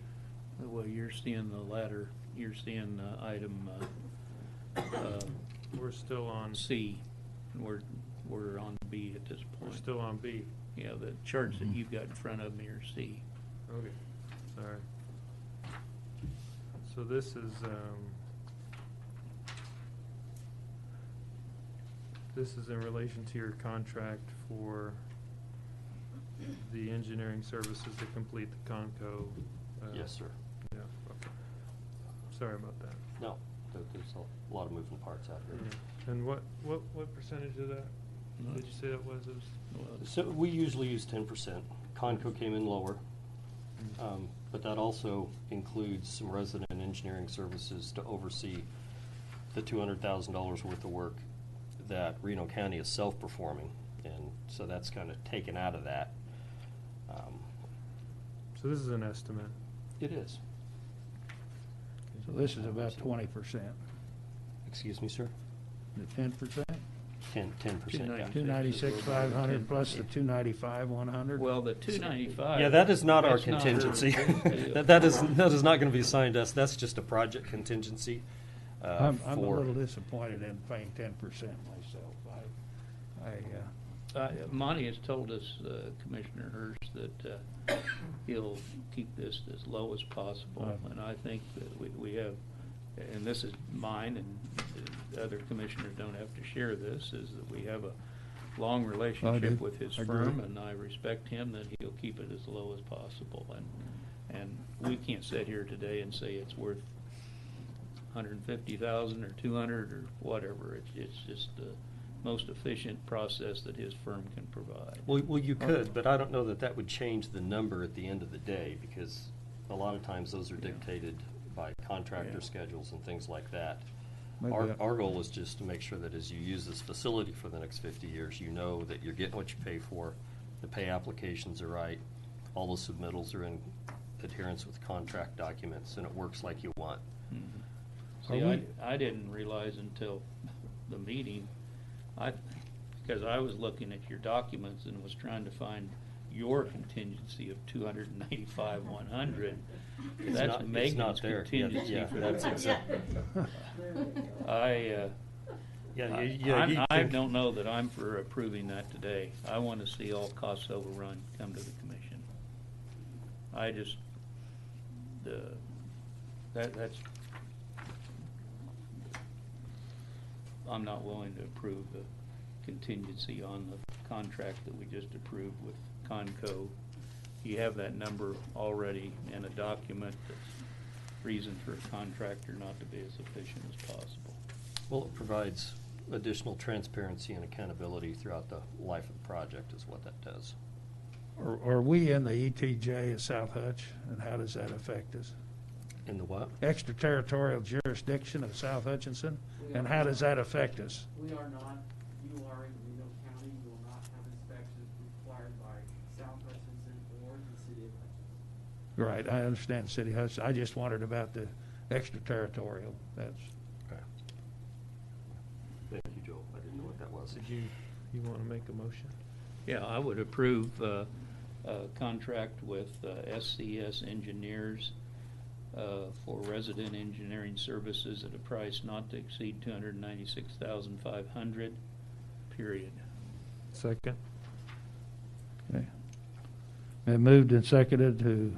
Well, you're seeing the latter. You're seeing item We're still on C. We're on B at this point. We're still on B. Yeah, the charts that you've got in front of me are C. Okay, sorry. So this is in relation to your contract for the engineering services to complete the Conco. Yes, sir. Yeah. Okay. Sorry about that. No, there's a lot of moving parts out here. Yeah. And what percentage of that did you say that was? It was So we usually use 10%. Conco came in lower, but that also includes some resident engineering services to oversee the $200,000 worth of work that Reno County is self-performing, and so that's kind of taken out of that. So this is an estimate. It is. So this is about 20%. Excuse me, sir? The 10%? 10%, yeah. 296, 500 plus the 295, 100? Well, the 295. Yeah, that is not our that's not contingency. our- that is not going to be assigned to us. That's just a project contingency. I'm a for little disappointed in paying 10% myself. Monty has told us, Commissioner Hurst, that he'll keep this as low as possible. And I think that we have, and this is mine, and the other commissioners don't have to share this, is that we have a long relationship with his firm, and I respect him that he'll keep it as low as possible. And we can't sit here today and say it's worth 150,000 or 200 or whatever. It's just the most efficient process that his firm can provide. Well, you could, but I don't know that would change the number at the end of the day, because a lot of times those are dictated by contractor schedules and things like that. Our goal is just to make sure that as you use this facility for the next 50 years, you know that you're getting what you pay for, the pay applications are right, all the submittals are in adherence with contract documents, and it works like you want. See, I didn't realize until the meeting, because I was looking at your documents and was trying to find your contingency of 295, 100. That's Megan's contingency for that's that. exactly. I don't know that I'm for approving that today. I want to see all costs overrun come to the commission. I just, that's, I'm not willing to approve the contingency on the contract that we just approved with Conco. You have that number already in a document that's reason for a contractor not to be as efficient as possible. Well, it provides additional transparency and accountability throughout the life of the project is what that does. Are we in the ETJ at South Hutch, and how does that affect us? In the what? Extraterritorial jurisdiction of South Hutchinson, and how does that affect us? We are not, you are in Reno County, you will not have inspections required by South Hutchinson or the city of Hutchinson. Right, I understand City Hutchinson. I just wondered about the extraterritorial. That's Okay. Thank you, Joel. I didn't know what that was. Did you want to make a motion? Yeah, I would approve a contract with SCS Engineers for resident engineering services at a price not to exceed $296,500, period. Second. okay. Been moved and seconded to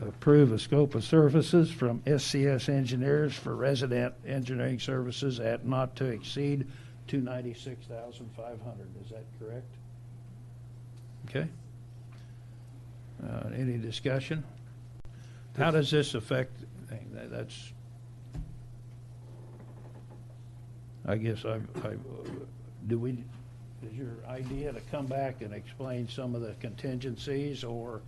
approve a scope of services from SCS Engineers for resident engineering services at not to exceed $296,500. Is that correct? Okay. Any discussion? How does this affect? That's. I guess do we? Is your idea to come back and explain some of the contingencies, or?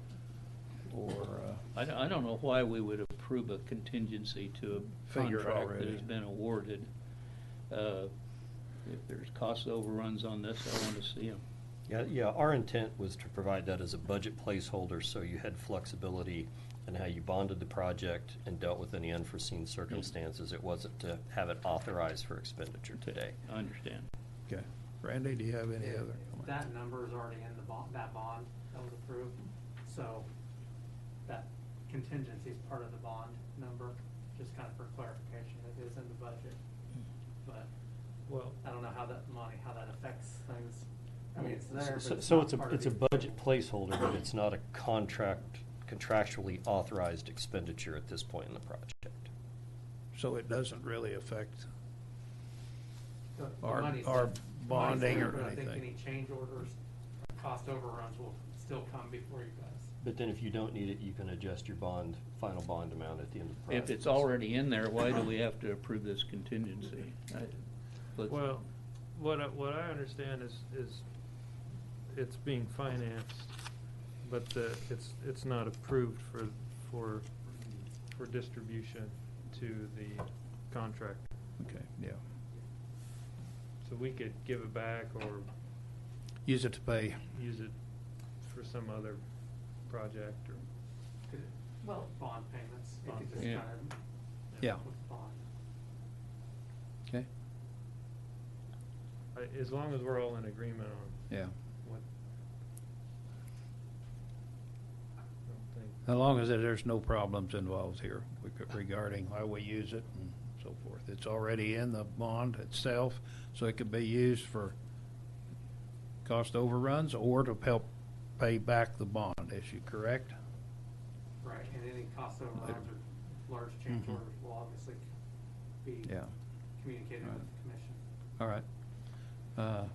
I don't know why we would approve a contingency to a Figure contract already. that has been awarded. If there's cost overruns on this, I want to see them. Yeah, our intent was to provide that as a budget placeholder so you had flexibility in how you bonded the project and dealt with any unforeseen circumstances. It wasn't to have it authorized for expenditure today. I understand. Okay. Randy, do you have any other? That number is already in the bond, that bond that was approved, so that contingency is part of the bond number, just kind of for clarification, it is in the budget. But, well, I don't know how that affects things. I mean, it's there, but So it's not part it's of a the budget placeholder, but it's not a contractually authorized expenditure at this point in the project. So it doesn't really affect The our money's our there. bonding Money's or there, but I think anything. any change orders, cost overruns will still come before you guys. But then if you don't need it, you can adjust your final bond amount at the end of the project. If it's already in there, why do we have to approve this contingency? Well, what I understand is it's being financed, but it's not approved for distribution to the contractor. Okay, yeah. So we could give it back or Use it to pay. use it for some other project or. Well, bond payments, you could just Yeah. kind of. Yeah. With bond. Okay. As long as we're all in agreement on Yeah. what. I don't think. As long as there's no problems involved here regarding how we use it and so forth. It's already in the bond itself, so it could be used for cost overruns or to help pay back the bond issue, correct? Right, and any cost overruns or large change Mhm. orders will obviously be Yeah. communicated Right. with the commission. All right. My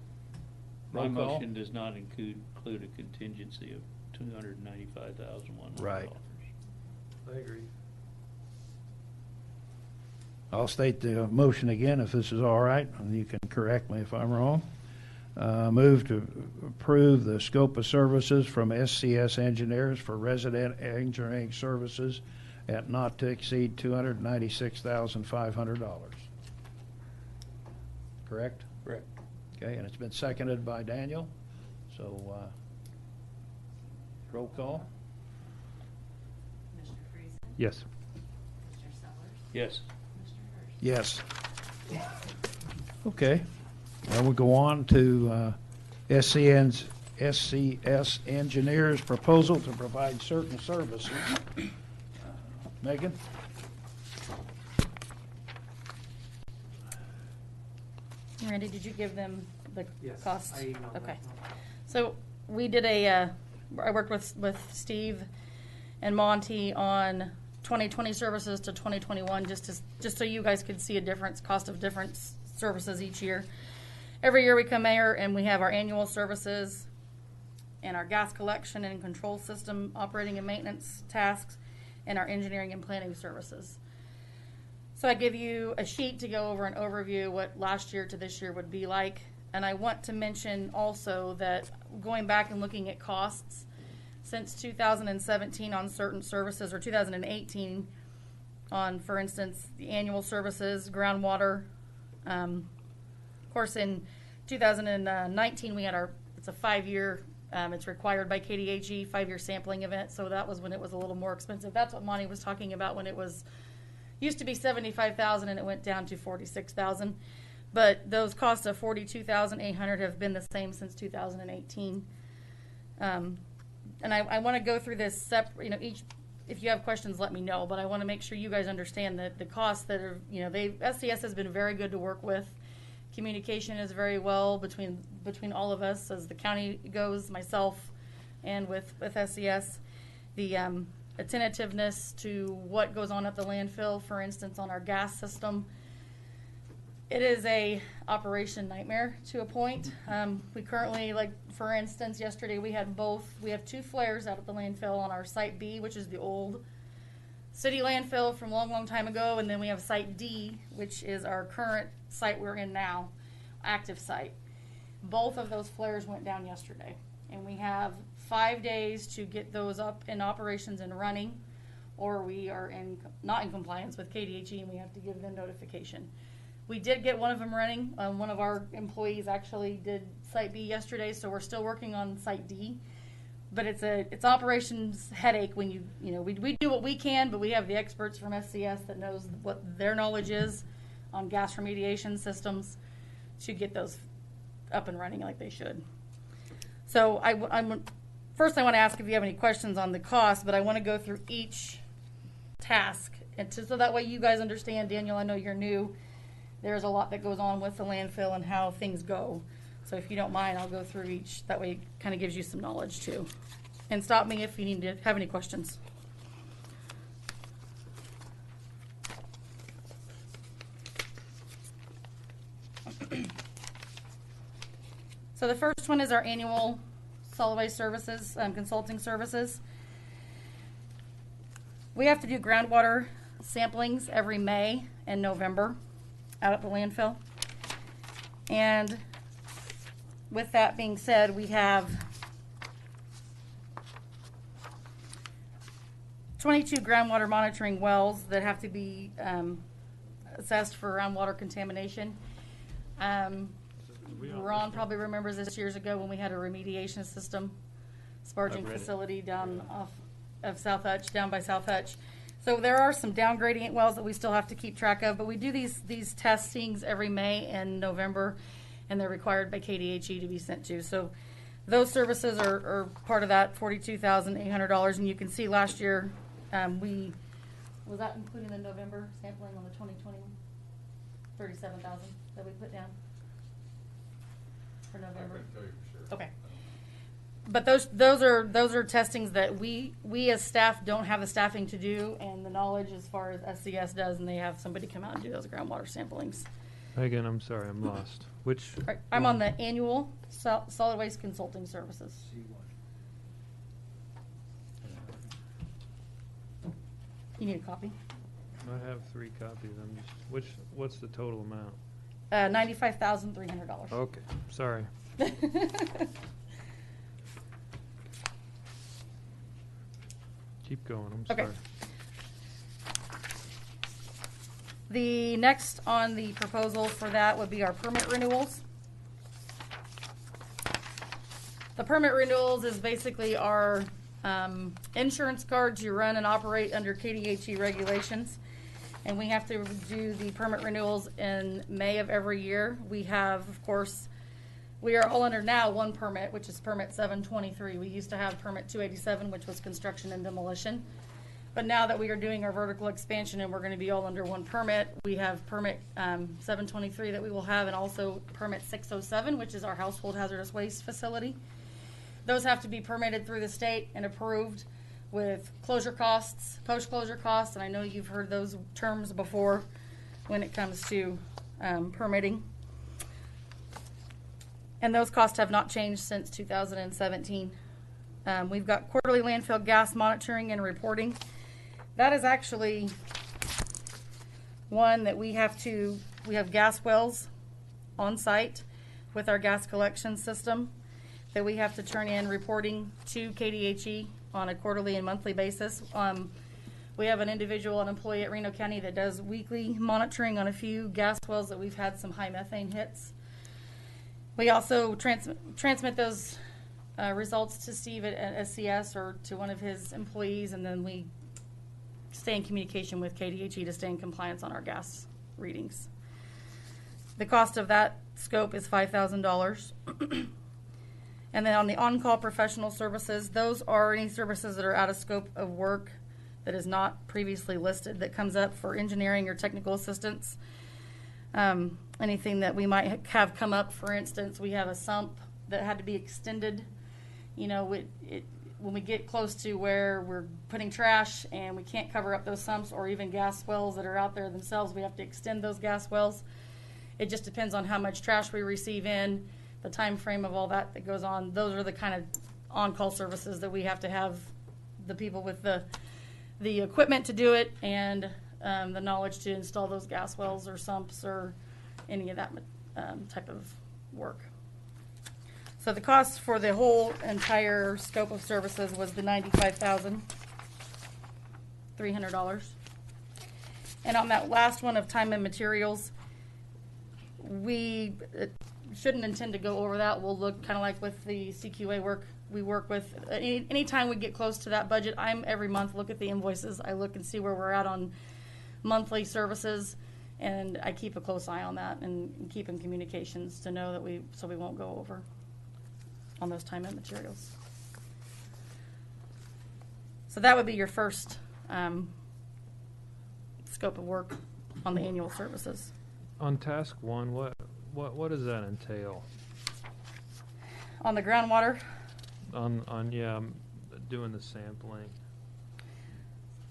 Roll call? motion does not include a contingency of $295,100. Right. I agree. I'll state the motion again if this is all right, and you can correct me if I'm wrong. Move to approve the scope of services from SCS Engineers for resident engineering services at not to exceed $296,500. Correct? Correct. Okay, and it's been seconded by Daniel, so roll call? Commissioner Friesen? Yes. Commissioner Sellers? Yes. Commissioner Hurst? Yes. Okay. Now we'll go on to SCS Engineers' proposal to provide certain services. Megan? Randy, did you give them the Yes, costs? I emailed Okay. them. So we did I worked with Steve and Monty on 2020 services to 2021, just so you guys could see a difference, cost of different services each year. Every year we come here and we have our annual services and our gas collection and control system operating and maintenance tasks and our engineering and planning services. So I give you a sheet to go over an overview what last year to this year would be like. And I want to mention also that going back and looking at costs, since 2017 on certain services, or 2018 on, for instance, the annual services, groundwater. Of course, in 2019 we had it's a 5-year, it's required by KDHE, 5-year sampling event, so that was when it was a little more expensive. That's what Monty was talking about when it used to be $75,000 and it went down to $46,000. But those costs of $42,800 have been the same since 2018. And I want to go through this if you have questions, let me know, but I want to make sure you guys understand that the costs that are, SCS has been very good to work with. Communication is very well between all of us as the county goes, myself, and with SCS. The attentiveness to what goes on at the landfill, for instance, on our gas system. It is a operation nightmare to a point. We currently, for instance, yesterday we have 2 flares out at the landfill on our Site B, which is the old city landfill from a long, long time ago, and then we have Site D, which is our current site we're in now, active site. Both of those flares went down yesterday, and we have 5 days to get those up in operations and running, or we are not in compliance with KDHE and we have to give them notification. We did get one of them running. One of our employees actually did Site B yesterday, so we're still working on Site D. But it's operations headache when we do what we can, but we have the experts from SCS that knows what their knowledge is on gas remediation systems to get those up and running like they should. So first I want to ask if you have any questions on the cost, but I want to go through each task, and so that way you guys understand. Daniel, I know you're new. There's a lot that goes on with the landfill and how things go. So if you don't mind, I'll go through each. That way it kind of gives you some knowledge too. And stop me if you need to have any questions. So the first one is our annual solid waste services, consulting services. We have to do groundwater samplings every May and November out at the landfill. And with that being said, we have 22 groundwater monitoring wells that have to be assessed for groundwater contamination. Ron probably remembers this years ago when we had a remediation system, sparging facility down off of South Hutch, down by South Hutch. So there are some down gradient wells that we still have to keep track of, but we do these testings every May and November, and they're required by KDHE to be sent to. So those services are part of that $42,800, and you can see last year was that including the November sampling on the 2020 $37,000 that we put down for November. I couldn't tell you for sure. Okay. But those are testings that we as staff don't have the staffing to do, and the knowledge as far as SCS does, and they have somebody come out and do those groundwater samplings. Again, I'm sorry, I'm lost. Which? Right, I'm on the annual solid waste consulting services. You need a copy? I have 3 copies. I'm just. What's the total amount? $95,300. Okay, sorry. Keep going. I'm sorry. Okay. The next on the proposal for that would be our permit renewals. The permit renewals is basically our insurance cards you run and operate under KDHE regulations. And we have to do the permit renewals in May of every year. We have, of course, we are all under now one permit, which is permit 723. We used to have permit 287, which was construction and demolition. But now that we are doing our vertical expansion and we're going to be all under one permit, we have permit 723 that we will have, and also permit 607, which is our household hazardous waste facility. Those have to be permitted through the state and approved with closure costs, post-closure costs, and I know you've heard those terms before when it comes to permitting. And those costs have not changed since 2017. We've got quarterly landfill gas monitoring and reporting. That is actually one that we have gas wells on site with our gas collection system that we have to turn in reporting to KDHE on a quarterly and monthly basis. We have an individual, an employee at Reno County that does weekly monitoring on a few gas wells that we've had some high methane hits. We also transmit those results to Steve at SCS or to one of his employees, and then we stay in communication with KDHE to stay in compliance on our gas readings. The cost of that scope is $5,000. And then on the on-call professional services, those are any services that are out of scope of work that is not previously listed that comes up for engineering or technical assistance. Anything that we might have come up, for instance, we have a sump that had to be extended. You know, when we get close to where we're putting trash and we can't cover up those sumps, or even gas wells that are out there themselves, we have to extend those gas wells. It just depends on how much trash we receive in, the time frame of all that goes on. Those are the kind of on-call services that we have to have the people with the equipment to do it, and the knowledge to install those gas wells or sumps or any of that type of work. So the cost for the whole entire scope of services was the $95,300. And on that last one of time and materials, we shouldn't intend to go over that. We'll look kind of like with the CQA work we work with. Anytime we get close to that budget, every month look at the invoices. I look and see where we're at on monthly services, and I keep a close eye on that and keep in communications to know that we won't go over on those time and materials. So that would be your first scope of work on the annual services. On task one, what does that entail? On the groundwater? Doing the sampling.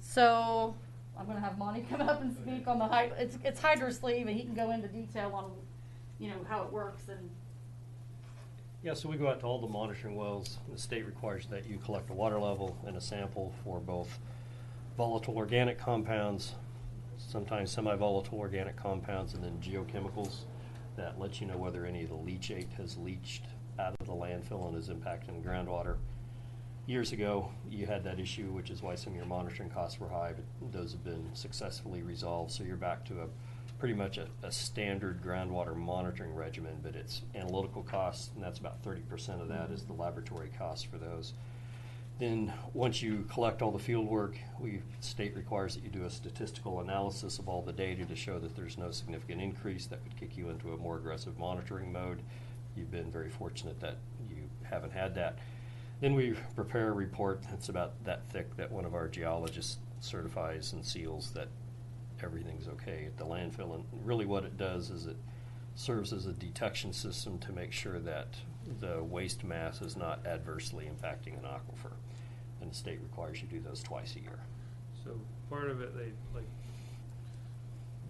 So I'm going to have Monty come up and speak on the it's hydro-sleeve, and he can go into detail on how it works. And yeah, so we go out to all the monitoring wells. The state requires that you collect a water level and a sample for both volatile organic compounds, sometimes semi-volatile organic compounds, and then geochemicals that let you know whether any of the leachate has leached out of the landfill and is impacting groundwater. Years ago, you had that issue, which is why some of your monitoring costs were high, but those have been successfully resolved. So you're back to pretty much a standard groundwater monitoring regimen, but it's analytical costs, and that's about 30% of that is the laboratory costs for those. Then once you collect all the field work, state requires that you do a statistical analysis of all the data to show that there's no significant increase that would kick you into a more aggressive monitoring mode. You've been very fortunate that you haven't had that. Then we prepare a report that's about that thick that one of our geologists certifies and seals that everything's okay at the landfill. And really what it does is it serves as a detection system to make sure that the waste mass is not adversely impacting an aquifer. And the state requires you do those twice a year. So part of it, they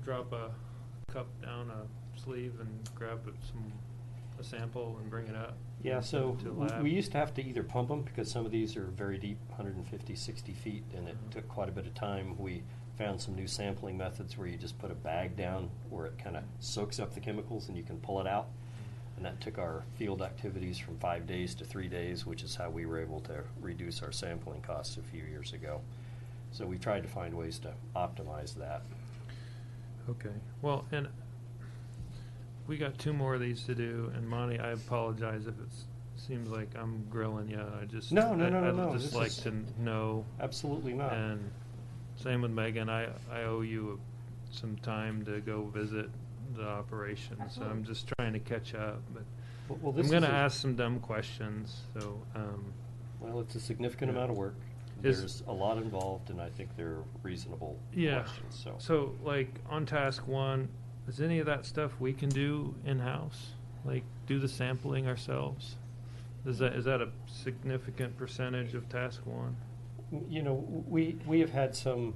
drop a cup down a sleeve and grab a sample and bring it up. Yeah, so to the lab. we used to have to either pump them because some of these are very deep, 150, 60 feet, and it took quite a bit of time. We found some new sampling methods where you just put a bag down where it kind of soaks up the chemicals and you can pull it out. And that took our field activities from 5 days to 3 days, which is how we were able to reduce our sampling costs a few years ago. So we tried to find ways to optimize that. Okay. Well, and we got 2 more of these to do, and Monty, I apologize if it seems like I'm grilling you. I just No. I'd just like to know. Absolutely not. And same with Megan. I owe you some time to go visit the operation, so I'm just trying to catch up. But well, I'm going to ask some dumb questions. So, well, it's a significant amount of work. There's a lot involved, and I think they're reasonable questions. So, like on task 1, is any of that stuff we can do in-house? Like do the sampling ourselves? Is that a significant percentage of task 1? You know, we have had some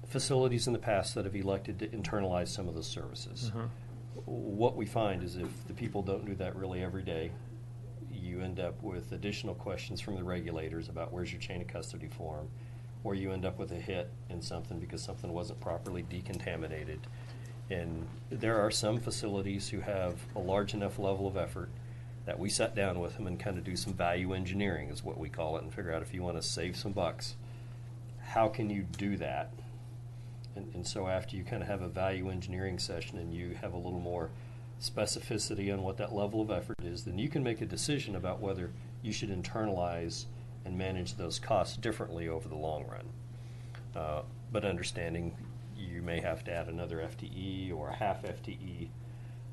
facilities in the past that have elected to internalize some of those services. What we find is if the people don't do that really every day, you end up with additional questions from the regulators about where's your chain of custody form, or you end up with a hit in something because something wasn't properly decontaminated. And there are some facilities who have a large enough level of effort that we sat down with them and kind of do some value engineering is what we call it, and figure out if you want to save some bucks, how can you do that? And so after you kind of have a value engineering session and you have a little more specificity on what that level of effort is, then you can make a decision about whether you should internalize and manage those costs differently over the long run. But understanding you may have to add another FTE or a half FTE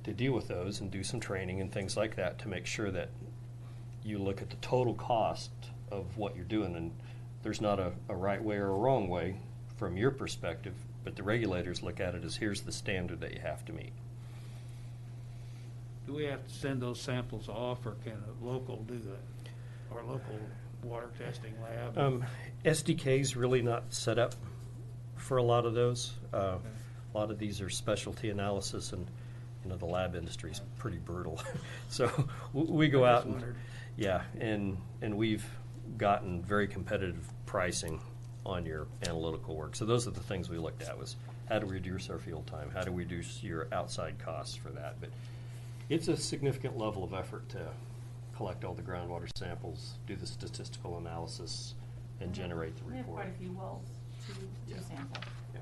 to deal with those and do some training and things like that to make sure that you look at the total cost of what you're doing. And there's not a right way or a wrong way from your perspective, but the regulators look at it as here's the standard that you have to meet. Do we have to send those samples off, or can a local do that? Or a local water testing lab? SDK's really not set up for a lot of those. A lot of these are specialty analysis, and you know the lab industry is pretty brutal. So we go out and we've gotten very competitive pricing on your analytical work. So those are the things we looked at, was how do we reduce our field time? How do we reduce your outside costs for that? But it's a significant level of effort to collect all the groundwater samples, do the statistical analysis, and generate the We have report. quite a few wells to sample. Yeah.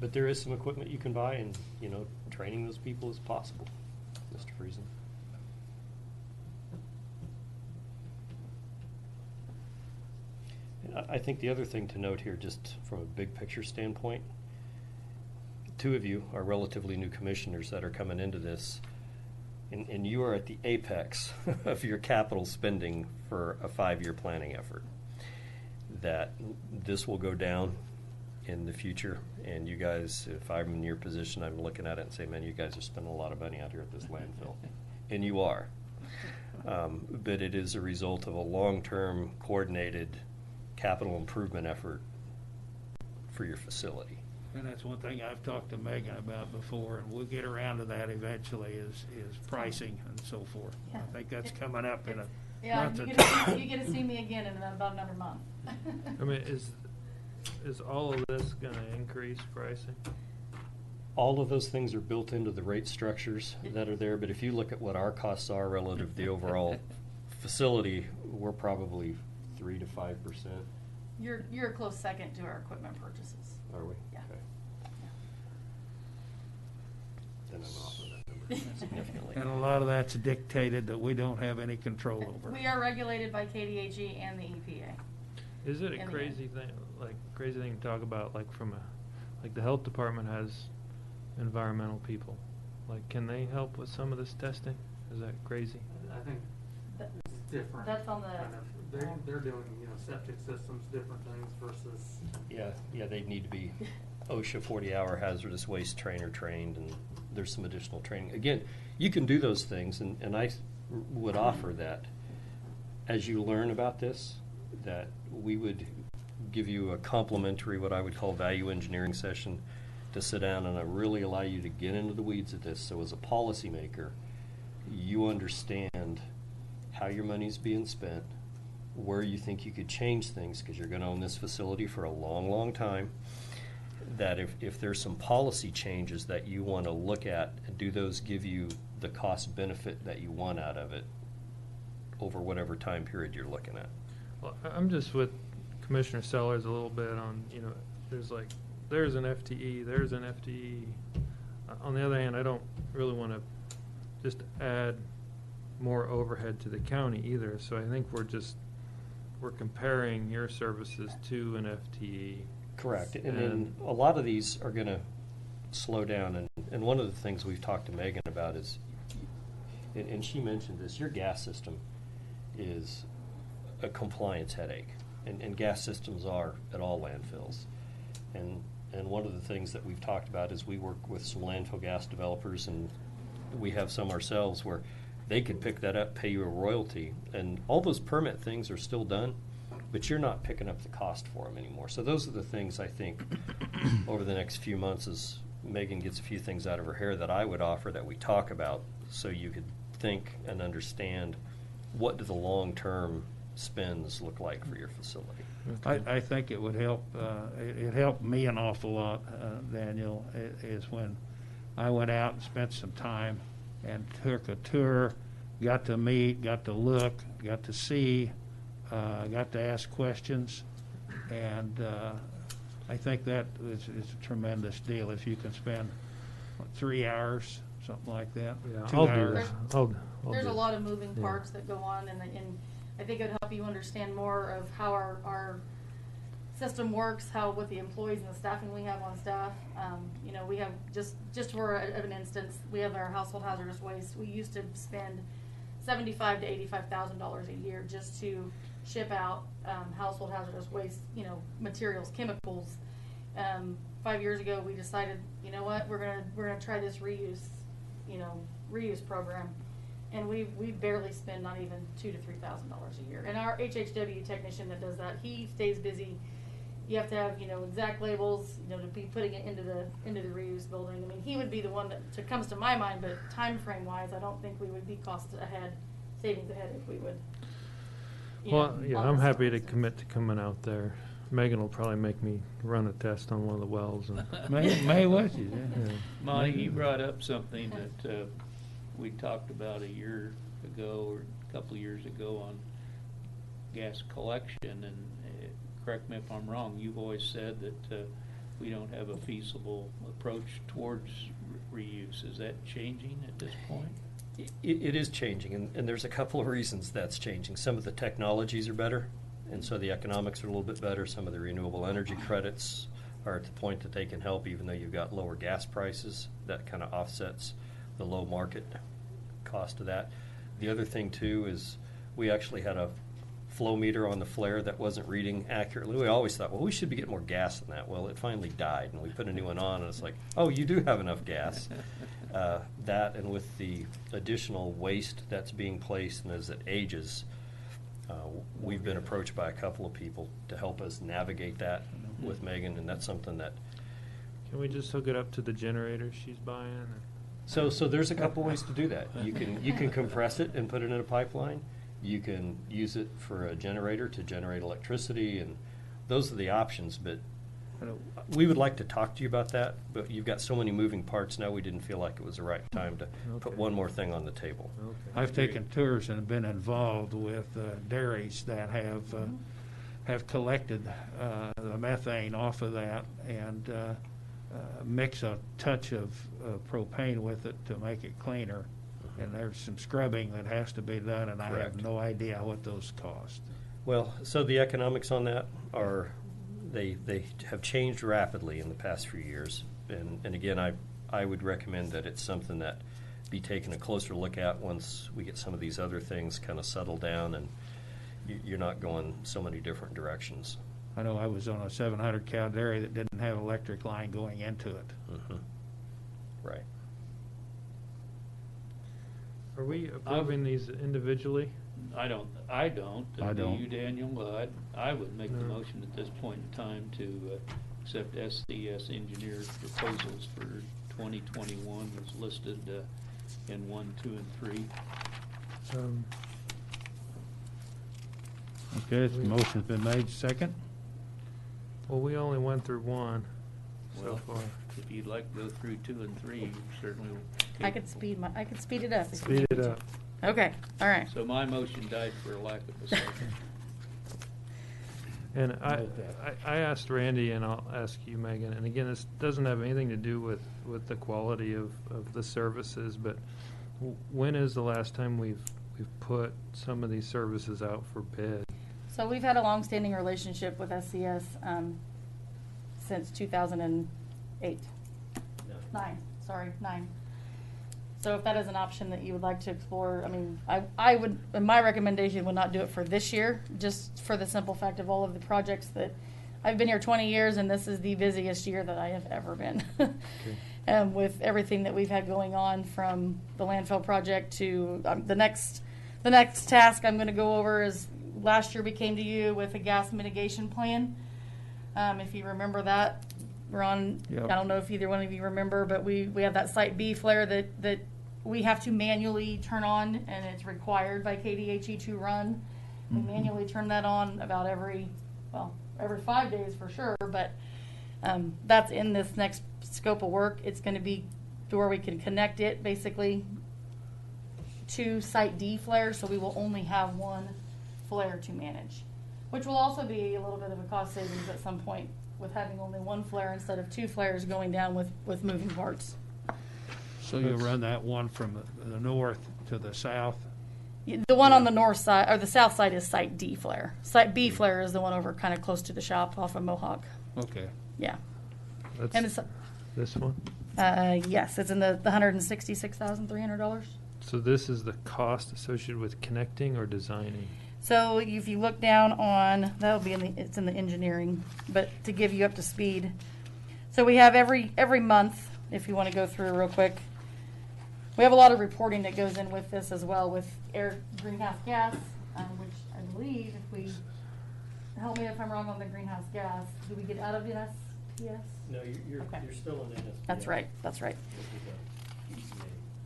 But there is some equipment you can buy, and you know, training those people is possible, Mr. Friesen. I think the other thing to note here, just from a big picture standpoint, two of you are relatively new commissioners that are coming into this, and you are at the apex of your capital spending for a 5-year planning effort. That this will go down in the future, and you guys, if I'm in your position, I'm looking at it and saying, man, you guys are spending a lot of money out here at this landfill. And you are. But it is a result of a long-term coordinated capital improvement effort for your facility. And that's one thing I've talked to Megan about before, and we'll get around to that eventually, is pricing and so forth. Yeah. I think that's coming up in a Yeah, month or you two. get to see me again in about another month. I mean, is all of this going to increase pricing? All of those things are built into the rate structures that are there, but if you look at what our costs are relative to the overall facility, we're probably 3 to 5%. You're a close second to our equipment purchases. Are we? Yeah. Okay. Then I'm off of that number significantly. And a lot of that's dictated that we don't have any control over. We are regulated by KDAG and the EPA. Is it a In the crazy thing, crazy thing to talk about, like the health department has environmental people? Like, can they help with some of this testing? Is that crazy? I think it's different. That's on the. Kind of, they're doing, septic systems, different things versus. Yeah, they need to be OSHA 40-hour hazardous waste trainer trained, and there's some additional training. Again, you can do those things, and I would offer that as you learn about this, that we would give you a complimentary, what I would call value engineering session, to sit down and really allow you to get into the weeds of this. So as a policymaker, you understand how your money's being spent, where you think you could change things, because you're going to own this facility for a long, long time, that if there's some policy changes that you want to look at, do those give you the cost benefit that you want out of it over whatever time period you're looking at? Well, I'm just with Commissioner Sellers a little bit on, there's an FTE, there's an FTE. On the other hand, I don't really want to just add more overhead to the county either. So I think we're comparing your services to an FTE. Correct. And then a lot of these are going to slow down. And one of the things we've talked to Megan about is, and she mentioned this, your gas system is a compliance headache. And gas systems are at all landfills. And one of the things that we've talked about is we work with some landfill gas developers, and we have some ourselves, where they could pick that up, pay you a royalty, and all those permit things are still done, but you're not picking up the cost for them anymore. So those are the things I think over the next few months, as Megan gets a few things out of her hair, that I would offer that we talk about, so you could think and understand what do the long-term spends look like for your facility. I think it would help, it helped me an awful lot, Daniel, is when I went out and spent some time and took a tour, got to meet, got to look, got to see, got to ask questions, and I think that is a tremendous deal if you can spend 3 hours, something like that. Yeah, 2 I'll do hours. that. I'll There's do a it. lot of moving Yeah. parts that go on, and I think it'd help you understand more of how our system works, how with the employees and the staffing we have on staff. You know, we have just for an instance, we have our household hazardous waste. We used to spend $75,000 to $85,000 a year just to ship out household hazardous waste, you know, materials, chemicals. 5 years ago, we decided, you know what, we're gonna try this reuse program, and we barely spend not even $2,000 to $3,000 a year. And our HHW technician that does that, he stays busy. You have to have, you know, exact labels, you know, to be putting it into the reuse building. I mean, he would be the one that comes to my mind, but time frame wise, I don't think we would be savings ahead if we would. Well, yeah, I'm happy to commit to coming out there. Megan will probably make me run a test on one of the wells. And May with you, yeah. Monty, you brought up something that we talked about a year ago or a couple of years ago on gas collection, and correct me if I'm wrong, you've always said that we don't have a feasible approach towards reuse. Is that changing at this point? It is changing, and there's a couple of reasons that's changing. Some of the technologies are better, and so the economics are a little bit better. Some of the renewable energy credits are at the point that they can help, even though you've got lower gas prices. That kind of offsets the low market cost of that. The other thing, too, is we actually had a flow meter on the flare that wasn't reading accurately. We always thought, well, we should be getting more gas than that. Well, it finally died, and we put a new one on, and it's like, oh, you do have enough gas. That, and with the additional waste that's being placed, and as it ages, we've been approached by a couple of people to help us navigate that with Megan, and that's something that. can we just hook it up to the generator she's buying? So there's a couple ways to do that. You can compress it and put it in a pipeline. You can use it for a generator to generate electricity, and those are the options. But we would like to talk to you about that, but you've got so many moving parts now, we didn't feel like it was the right time to put one more thing on the table. Okay. I've taken tours and been involved with dairies that have collected the methane off of that and mix a touch of propane with it to make it cleaner. And there's some scrubbing that has to be done, and I Correct. have no idea what those cost. Well, so the economics on that are, they have changed rapidly in the past few years. And again, I would recommend that it's something that be taken a closer look at once we get some of these other things kind of settled down and you're not going so many different directions. I know I was on a 700 cow dairy that didn't have electric line going into it. Mm-hmm. Right. Are we approving these individually? I don't. I Do don't. you, Daniel? I would make the No. motion at this point in time to accept SCS engineers' proposals for 2021 as listed in 1, 2, and 3. Okay, the motion's been made. Second? Well, we only went through one so Well, far. If you'd like to go through 2 and 3, you certainly. I could speed it up. if you Speed need it me to. up. Okay, all right. So my motion died for lack of a second. And I asked Randy, and I'll ask you, Megan, and again, this doesn't have anything to do with the quality of the services, but when is the last time we've put some of these services out for bid? So we've had a long-standing relationship with SCS since 2008. 9. So if that is an option that you would like to explore, I mean, I would, my recommendation would not do it for this year, just for the simple fact of all of the projects that I've been here 20 years, and this is the busiest year that I have ever been. With everything that we've had going on, from the landfill project to the next task I'm going to go over is, last year we came to you with a gas mitigation plan. If you remember that, Ron, Yep. I don't know if either one of you remember, but we have that Site B flare that we have to manually turn on, and it's required by KDHE to run. We manually turn that on about every 5 days for sure, but that's in this next scope of work. It's going to be to where we can connect it basically to Site D flares, so we will only have one flare to manage, which will also be a little bit of a cost savings at some point, with having only one flare instead of 2 flares going down with moving parts. So you'll run that one from the north to the south? The one on the north side, or the south side, is Site D flare. Site B flare is the one over kind of close to the shop off of Mohawk. Okay. Yeah. That's And it's, this one? yes, it's in the $166,300. So this is the cost associated with connecting or designing? So if you look down on, that'll be it's in the engineering, but to give you up to speed. So we have every month, if you want to go through real quick, we have a lot of reporting that goes in with this as well, with air greenhouse gas, which I believe, if we, help me if I'm wrong on the greenhouse gas, do we get out of NSPS? No, you're still in NSPS. That's right, that's right. This is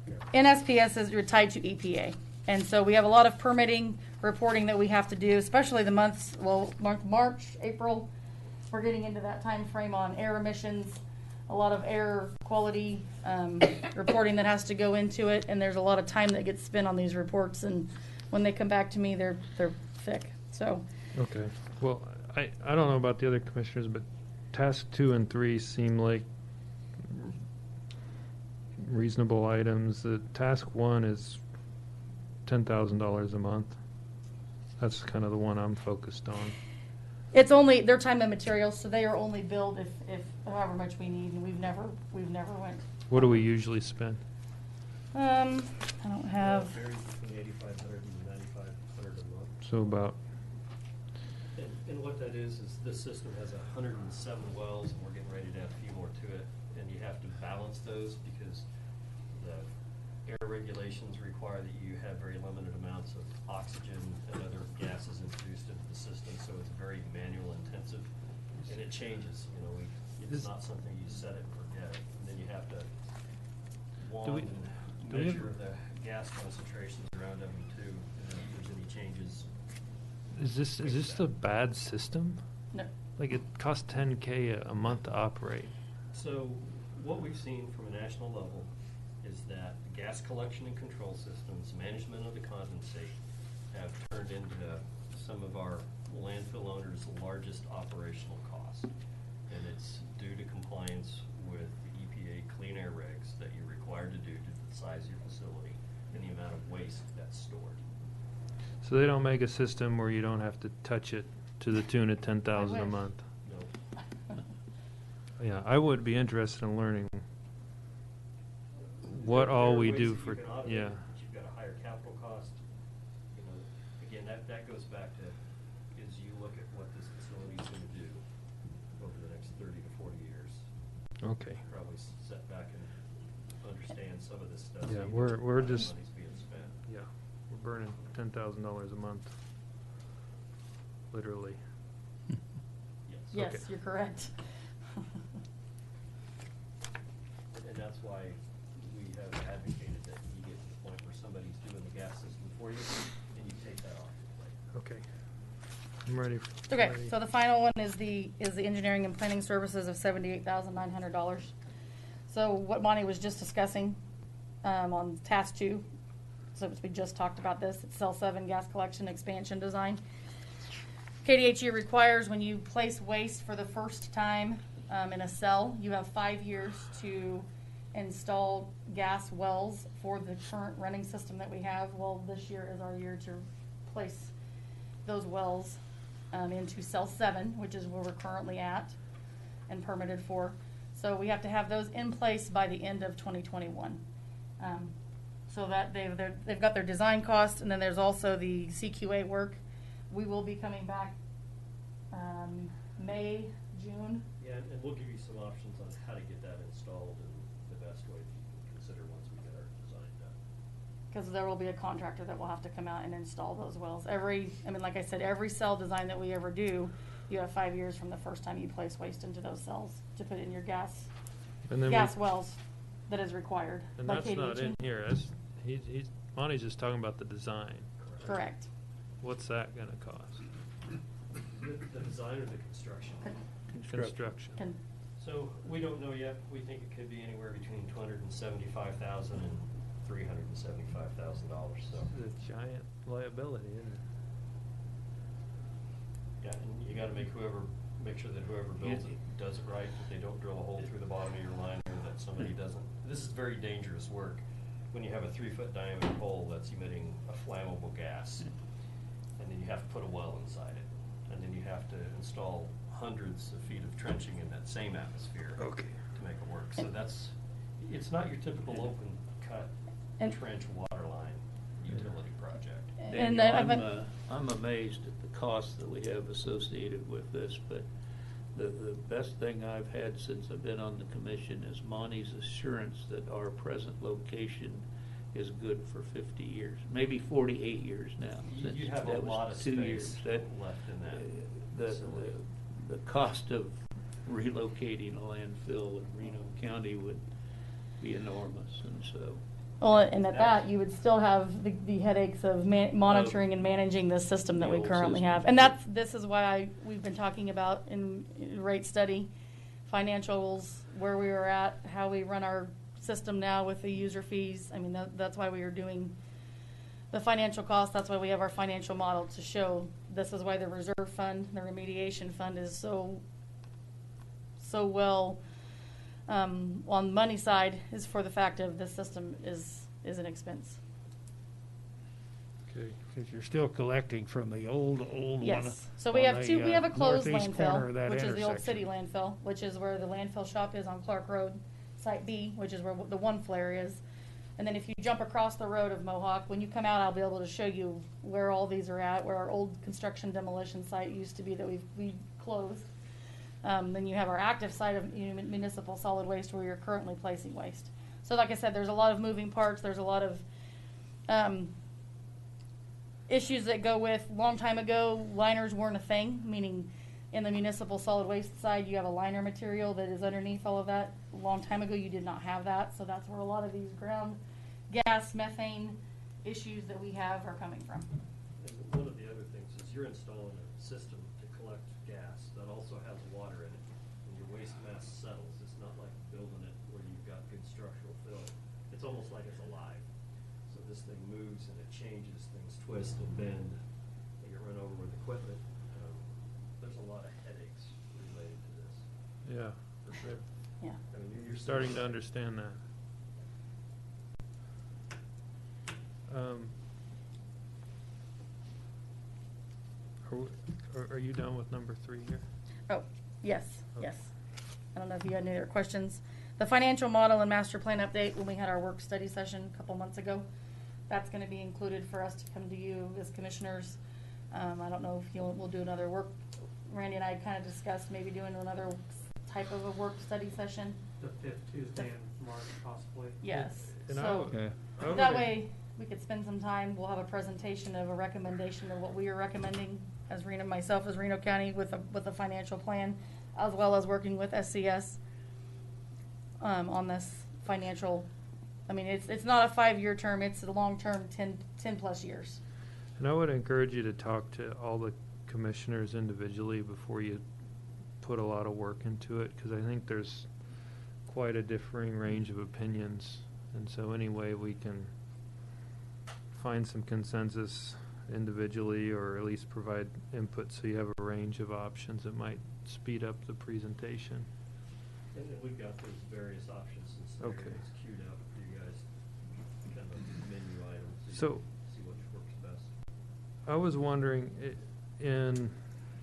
a NSPS is tied to EPA. And so we have a lot of permitting reporting that we have to do, especially the months, March, April. We're getting into that time frame on air emissions, a lot of air quality reporting that has to go into it, and there's a lot of time that gets spent on these reports, and when they come back to me, they're thick. So Okay. Well, I don't know about the other commissioners, but task 2 and 3 seem like reasonable items. The task 1 is $10,000 a month. That's kind of the one I'm focused on. it's only their time and materials, so they are only billed if however much we need, and we've never went. What do we usually spend? I don't have. It varies between 8,500 and 9,500 a month. So about, And what that is this system has 107 wells, and we're getting ready to add a few more to it. And you have to balance those because the air regulations require that you have very limited amounts of oxygen and other gases introduced into the system. So it's very manual intensive, and it changes. You know, it's not something you set it and forget it. And then you have to measure the gas concentrations around M2, and if there's any changes. is this a bad system? No. Like, it costs $10K a month to operate. So what we've seen from a national level is that the gas collection and control systems, management of the condensate, have turned into some of our landfill owners' largest operational costs. And it's due to compliance with the EPA clean air regs that you're required to do to the size of your facility and the amount of waste that's stored. So they don't make a system where you don't have to touch it to the tune of $10,000 a wish. month. No. Yeah, I would be interested in learning what There all are we ways do that you for, can automate yeah. it, but you've got a higher capital cost. You know, again, that goes back to, is you look at what this facility is gonna do over the next 30 to 40 years. Okay. Probably sit back and understand some of this stuff. Yeah, so you we're know how the just- money's being spent. Yeah, we're burning $10,000 a month, literally. Yes, Okay. you're correct. And that's why we have advocated that you get to the point where somebody's doing the gas system for you, and you take that off your plate. Okay. I'm ready. Okay, so the final one is the engineering and planning services of $78,900. So what Bonnie was just discussing on task 2, so we just talked about this, it's cell 7 gas collection expansion design. KDHE requires when you place waste for the first time in a cell, you have 5 years to install gas wells for the current running system that we have. Well, this year is our year to place those wells into cell 7, which is where we're currently at and permitted for. So we have to have those in place by the end of 2021. So that they've got their design costs, and then there's also the CQA work. We will be coming back May, June. Yeah, and we'll give you some options on how to get that installed and the best way that you can consider once we get our design done. Because there will be a contractor that will have to come out and install those wells. Like I said, every cell design that we ever do, you have 5 years from the first time you place waste into those cells to put in your gas wells that is required And by that's not in KDHE. here. Monty's just talking about the design. Correct. What's that gonna cost? The design or the construction? Construction. So we don't know yet. We think it could be anywhere between $275,000 and $375,000. So It's a giant liability, isn't it? yeah, and you got to make sure that whoever builds it does it right. That they don't drill a hole through the bottom of your liner. That somebody doesn't. This is very dangerous work. When you have a 3-foot diameter hole that's emitting a flammable gas, and then you have to put a well inside it, and then you have to install hundreds of feet of trenching in that same atmosphere to make it work. So it's not your typical open cut trench water line utility project. Daniel, I'm amazed at the costs that we have associated with this, but the best thing I've had since I've been on the commission is Monty's assurance that our present location is good for 50 years, maybe 48 years now. You have a lot of space left in that facility. The cost of relocating a landfill in Reno County would be enormous, and so. Well, and at that, you would still have the headaches of monitoring and managing the system that we currently have. And this is why we've been talking about in rate study, financials, where we are at, how we run our system now with the user fees. I mean, that's why we are doing the financial costs. That's why we have our financial model to show. This is why the reserve fund, the remediation fund, is so well on the money side, is for the fact of this system is an expense. Okay, because you're still collecting from the old one. Yes. So we have two. We have a closed northeast corner of landfill, that which is the old city intersection. landfill, which is where the landfill shop is on Clark Road, Site B, which is where the one flare is. And then if you jump across the road of Mohawk, when you come out, I'll be able to show you where all these are at, where our old construction demolition site used to be that we closed. Then you have our active site of municipal solid waste where you're currently placing waste. So like I said, there's a lot of moving parts. There's a lot of issues that go with. Long time ago, liners weren't a thing, meaning in the municipal solid waste side, you have a liner material that is underneath all of that. A long time ago, you did not have that. So that's where a lot of these ground gas, methane issues that we have are coming from. And one of the other things is you're installing a system to collect gas that also has water in it. When your waste mass settles, it's not like building it where you've got good structural fill. It's almost like it's alive. So this thing moves and it changes, things twist and bend. They get run over with equipment. There's a lot of headaches related to this. Yeah, for sure. Yeah. I mean, You're starting to understand that. Are you done with number 3 here? Oh, yes, Okay. yes. I don't know if you had any other questions. The financial model and master plan update, when we had our work study session a couple months ago, that's going to be included for us to come to you as commissioners. I don't know if we'll do another work. Randy and I kind of discussed maybe doing another type of a work study session. The 5th Tuesday in March, possibly. Yes. And So I that would- way we could spend some time. We'll have a presentation of a recommendation of what we are recommending as myself as Reno County with a financial plan, as well as working with SCS on this financial. I mean, it's not a 5-year term. It's a long term, 10 plus years. And I would encourage you to talk to all the commissioners individually before you put a lot of work into it, because I think there's quite a differing range of opinions. And so any way we can find some consensus individually, or at least provide input so you have a range of options, it might speed up the presentation. And we've got those various options and scenarios queued out for you guys, kind of a menu item, so you can see which works best. I was wondering,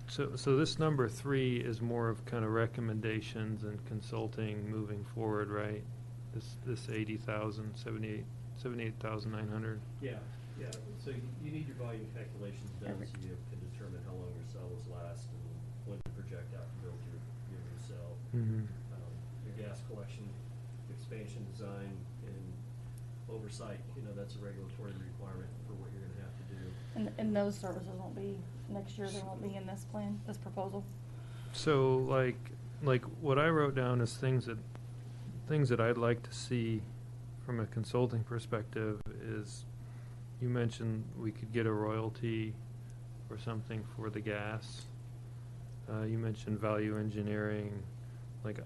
so this number 3 is more of kind of recommendations and consulting moving forward, right? This 80,000, 78,900. Yeah. So you need your volume calculations done so you can determine how long your cells last and when to project out to build your new cell. Mhm. Your gas collection, expansion design, and oversight, that's a regulatory requirement for what you're gonna have to do. And those services won't be, next year, they won't be in this plan, this proposal? So like what I wrote down is things that I'd like to see from a consulting perspective is, you mentioned we could get a royalty or something for the gas. You mentioned value engineering. Like,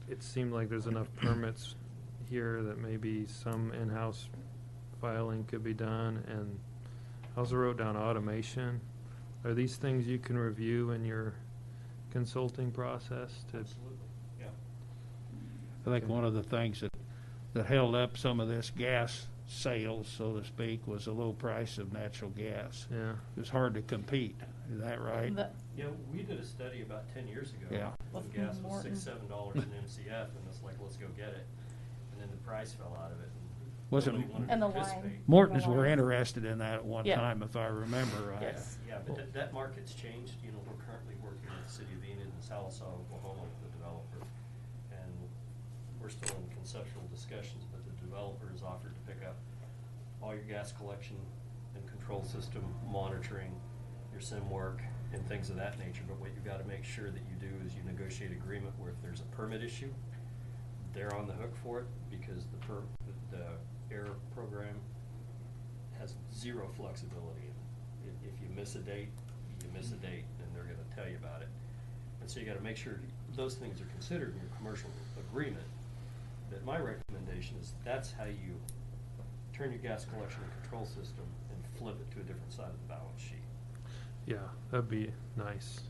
it seemed like there's enough permits here that maybe some in-house filing could be done. And I also wrote down automation. Are these things you can review in your consulting process to? Absolutely, yeah. I think one of the things that held up some of this gas sales, so to speak, was the low price of natural gas. Yeah. It was hard to compete. Is that right? Yeah, we did a study about 10 years ago. Yeah. When With gas was Morton. $6-7 an MCF, and it's like, let's go get it. And then the price fell out of it. Was it- nobody wanted to And the participate. line. Morton's The were line. interested in that at one Yeah. time, if I remember right. Yes. Yeah, but that market's changed. We're currently working with the city of Enid and Sallisaw, Oklahoma, with the developer. And we're still in conceptual discussions, but the developer has offered to pick up all your gas collection and control system monitoring, your sim work, and things of that nature. But what you've got to make sure that you do is you negotiate agreement where if there's a permit issue, they're on the hook for it, because the air program has zero flexibility. If you miss a date, you miss a date, and they're going to tell you about it. And so you got to make sure those things are considered in your commercial agreement. That my recommendation is that's how you turn your gas collection and control system and flip it to a different side of the balance sheet. Yeah, that'd be nice.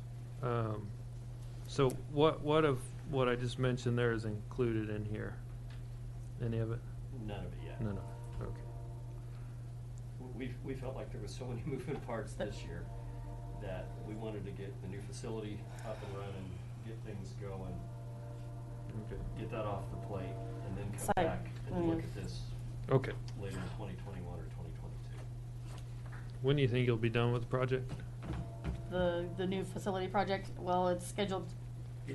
So what of what I just mentioned there is included in here? Any of it? None of it yet. No. Okay. We felt like there was so many moving parts this year that we wanted to get the new facility up and running, get things going, Okay. get that off the plate, and then come Site back and look at this Okay. later in 2021 or 2022. When do you think you'll be done with the project? The new facility project, well, it's scheduled,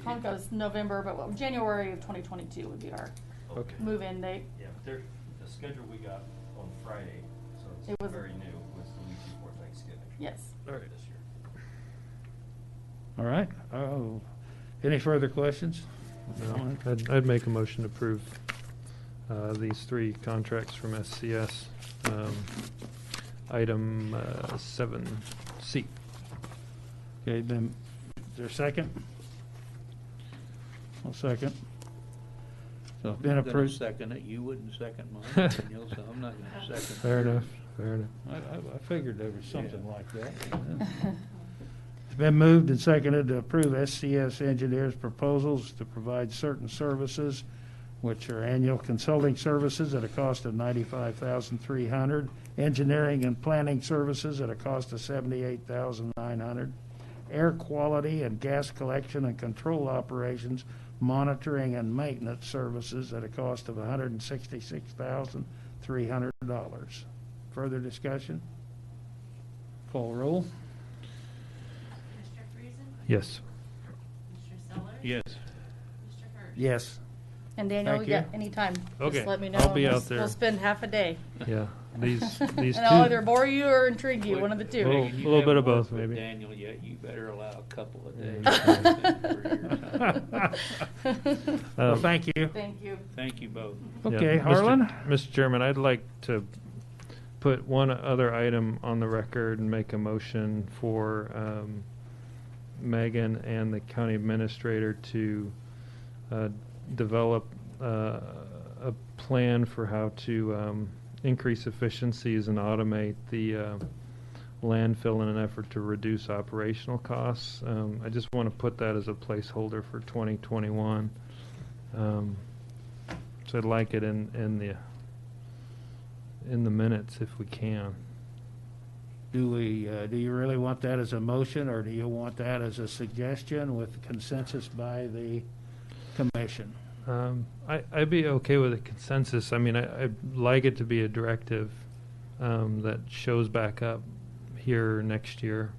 Conco's November, but January of 2022 would be our Okay. move-in date. Yeah, but the schedule we got on Friday, so It it's was- very new, was the week before Thanksgiving. Yes. All right. This year. All right. Oh, any further questions? No. I'd make a motion to approve these three contracts from SCS. Item 7C. Okay, then, is there a second? I'll second. So, been I'm gonna approved. second it. You wouldn't second mine, Daniel, so I'm not gonna second. Fair enough. Fair enough. I figured there was something Yeah. like that. It's been moved and seconded to approve SCS Engineers' proposals to provide certain services, which are annual consulting services at a cost of $95,300, engineering and planning services at a cost of $78,900, air quality and gas collection and control operations, monitoring and maintenance services at a cost of $166,300. Further discussion? Call roll. Mr. Friesen? Yes. Mr. Sellers? Yes. Mr. Hirsch? Yes. And Daniel, Thank you got you. any time, Okay, just let me know. I'll be and out there. We'll spend half a day. Yeah. These And two. I'll either bore you or intrigue you, one of the two. Well, Megan, you little bit haven't of both, worked with maybe. Daniel yet, you better allow a couple of days. Well, thank you. Thank you. Thank you both. Okay, Yeah, Harlan? Mr. Chairman, I'd like to put one other item on the record and make a motion for Megan and the county administrator to develop a plan for how to increase efficiencies and automate the landfill in an effort to reduce operational costs. I just want to put that as a placeholder for 2021. So I'd like it in the minutes if we can. Do you really want that as a motion, or do you want that as a suggestion with consensus by the commission? I'd be okay with a consensus. I mean, I'd like it to be a directive that shows back up here next year.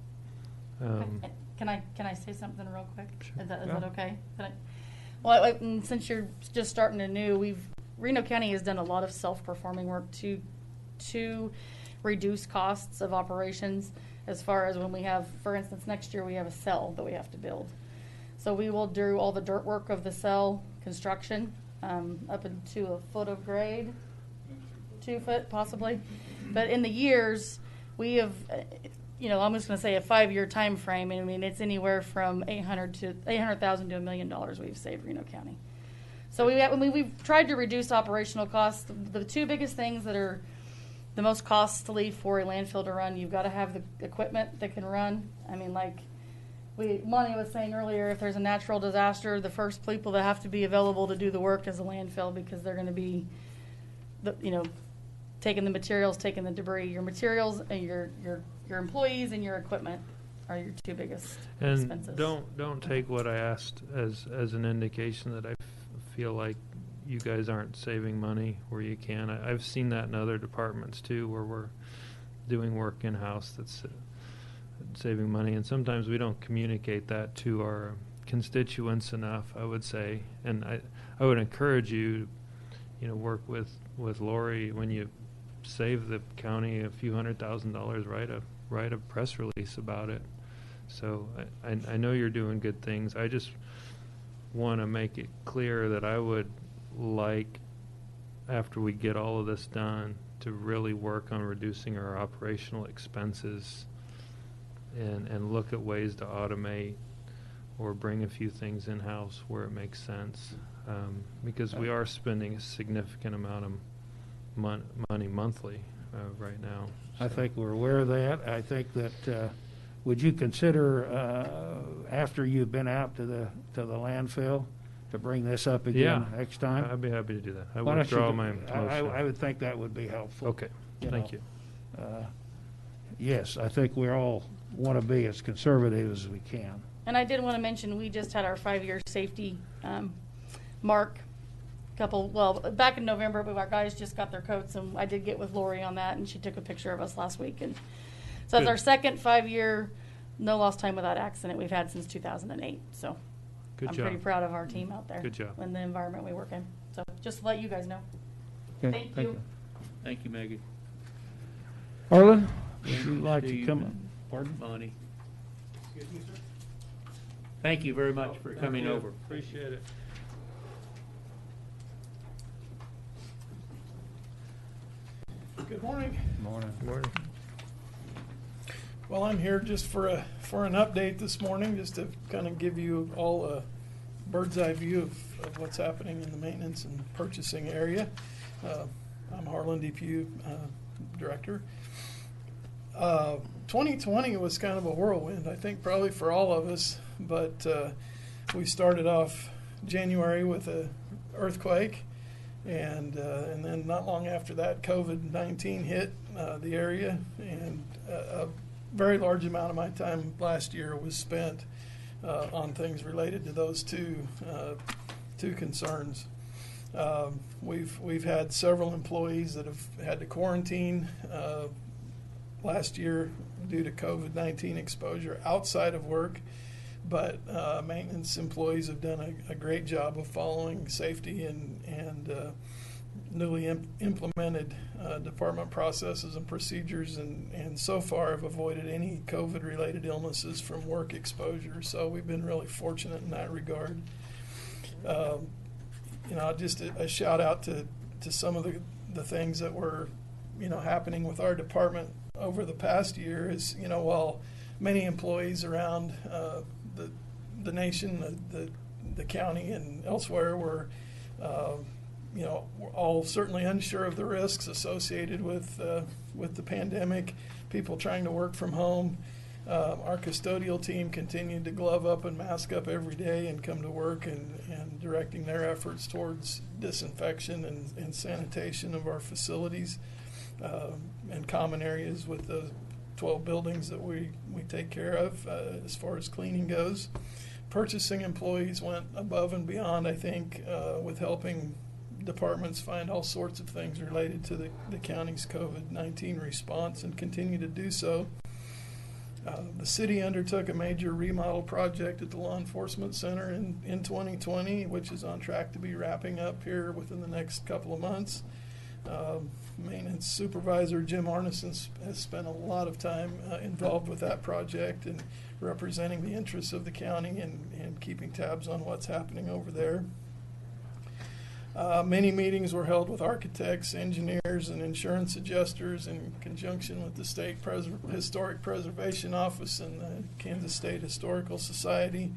Can Can I say something real quick? Sure. Is that Yeah. okay? Well, since you're just starting anew, Reno County has done a lot of self-performing work to reduce costs of operations. As far as when we have, for instance, next year we have a cell that we have to build, so we will do all the dirt work of the cell construction up into a foot of grade, 2 foot possibly. But in the years we have. I'm just going to say a 5-year time frame. I mean, it's anywhere from $800,000 to $1 million we've saved Reno County. So we've tried to reduce operational costs. The two biggest things that are the most costly for a landfill to run, you've got to have the equipment that can run. I mean, like Monty was saying earlier, if there's a natural disaster, the first people that have to be available to do the work is a landfill, because they're going to be, taking the materials, taking the debris. Your materials and your employees and your equipment are your two biggest expenses. And don't take what I asked as an indication that I feel like you guys aren't saving money where you can. I've seen that in other departments too, where we're doing work in-house that's saving money, and sometimes we don't communicate that to our constituents enough, I would say. And I would encourage you, work with Lori when you save the county a few $100,000, write a press release about it. So I know you're doing good things. I just want to make it clear that I would like, after we get all of this done, to really work on reducing our operational expenses and look at ways to automate or bring a few things in-house where it makes sense, because we are spending a significant amount of money monthly right now. I think we're aware of that. I think that, would you consider, after you've been out to the landfill, to bring this up again next time? I'd be happy to do that. I Why don't withdraw you my do- motion. I would think that would be helpful. Okay, thank you. Yes, I think we all want to be as conservative as we can. And I did want to mention, we just had our 5-year safety mark. Back in November, our guys just got their coats, and I did get with Lori on that, and she took a picture of us last week. And so it's Good. our second 5-year no lost time without accident we've had since 2008. So Good I'm job. pretty proud of our team out there. Good job. And the environment we work in. So just to let you guys know. Okay, Thank you. Thank you, Megan. Arlen, would you like to Steve, come? Pardon? Bonnie. Thank you very much for coming over. Appreciate it. Good morning. Morning. Morning. Well, I'm here just for an update this morning, just to kind of give you all a bird's eye view of what's happening in the maintenance and purchasing area. I'm Harlan DPU director. 2020 was kind of a whirlwind, I think, probably for all of us. But we started off January with an earthquake. And then not long after that, COVID-19 hit the area, and a very large amount of my time last year was spent on things related to those two concerns. We've had several employees that have had to quarantine last year due to COVID-19 exposure outside of work. But maintenance employees have done a great job of following safety and newly implemented department processes and procedures, and so far have avoided any COVID-related illnesses from work exposure. So we've been really fortunate in that regard. Just a shout out to some of the things that were happening with our department over the past year. Is while many employees around the nation, the county, and elsewhere were, all certainly unsure of the risks associated with the pandemic. People trying to work from home. Our custodial team continued to glove up and mask up every day and come to work and directing their efforts towards disinfection and sanitation of our facilities and common areas with the 12 buildings that we take care of as far as cleaning goes. Purchasing employees went above and beyond, I think, with helping departments find all sorts of things related to the county's COVID-19 response, and continue to do so. The city undertook a major remodel project at the Law Enforcement Center in 2020, which is on track to be wrapping up here within the next couple of months. Maintenance supervisor Jim Arneson has spent a lot of time involved with that project and representing the interests of the county and keeping tabs on what's happening over there. Many meetings were held with architects, engineers, and insurance adjusters in conjunction with the State Historic Preservation Office and the Kansas State Historical Society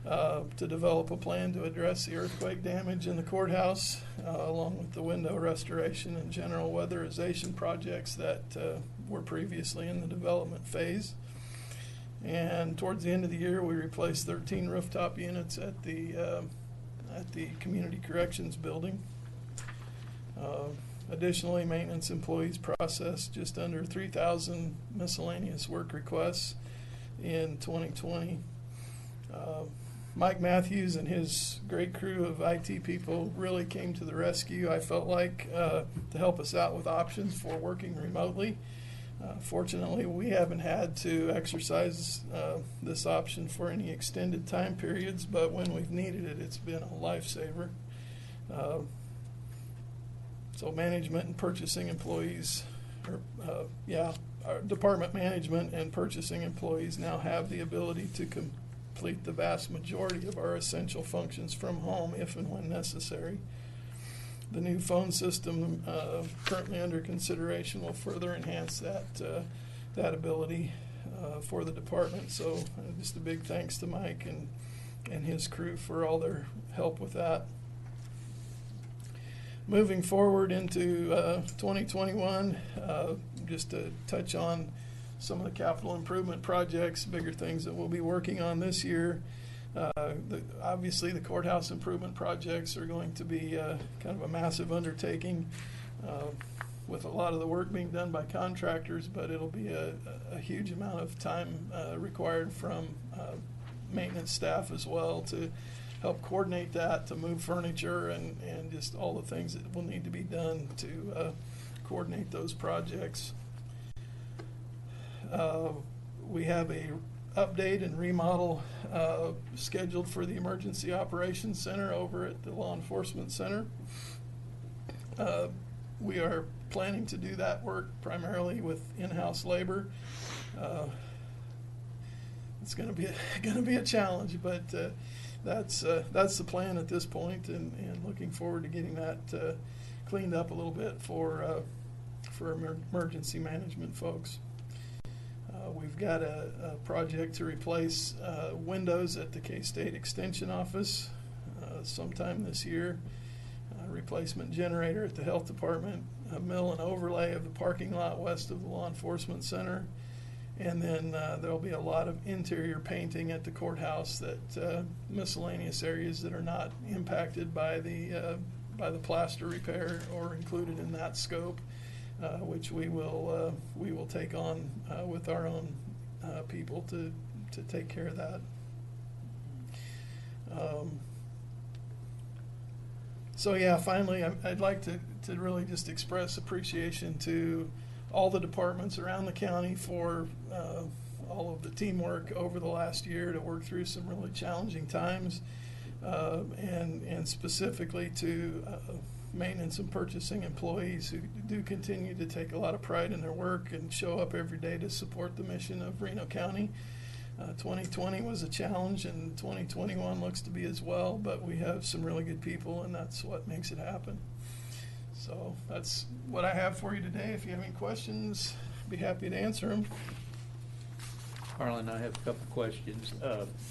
to develop a plan to address the earthquake damage in the courthouse, along with the window restoration and general weatherization projects that were previously in the development phase. And towards the end of the year, we replaced 13 rooftop units at the Community Corrections Building. Additionally, maintenance employees processed just under 3,000 miscellaneous work requests in 2020. Mike Matthews and his great crew of IT people really came to the rescue, I felt like, to help us out with options for working remotely. Fortunately, we haven't had to exercise this option for any extended time periods, but when we've needed it, it's been a lifesaver. So management and purchasing employees, our department management and purchasing employees now have the ability to complete the vast majority of our essential functions from home if and when necessary. The new phone system currently under consideration will further enhance that ability for the department. So just a big thanks to Mike and his crew for all their help with that. Moving forward into 2021, just to touch on some of the capital improvement projects, bigger things that we'll be working on this year. Obviously, the courthouse improvement projects are going to be kind of a massive undertaking with a lot of the work being done by contractors, but it'll be a huge amount of time required from maintenance staff as well to help coordinate that, to move furniture and just all the things that will need to be done to coordinate those projects. We have a update and remodel scheduled for the Emergency Operations Center over at the Law Enforcement Center. We are planning to do that work primarily with in-house labor. It's going to be a challenge, but that's the plan at this point, and looking forward to getting that cleaned up a little bit for emergency management folks. We've got a project to replace windows at the K-State Extension Office sometime this year. Replacement generator at the Health Department, a mill and overlay of the parking lot west of the Law Enforcement Center, and then there'll be a lot of interior painting at the courthouse, that miscellaneous areas that are not impacted by the plaster repair or included in that scope. Which we will take on with our own people to take care of that. So yeah, finally, I'd like to really just express appreciation to all the departments around the county for all of the teamwork over the last year to work through some really challenging times, and specifically to maintenance and purchasing employees who do continue to take a lot of pride in their work and show up every day to support the mission of Reno County. 2020 was a challenge, and 2021 looks to be as well, but we have some really good people, and that's what makes it happen. So that's what I have for you today. If you have any questions, I'd be happy to answer them. Harlan, I have a couple questions.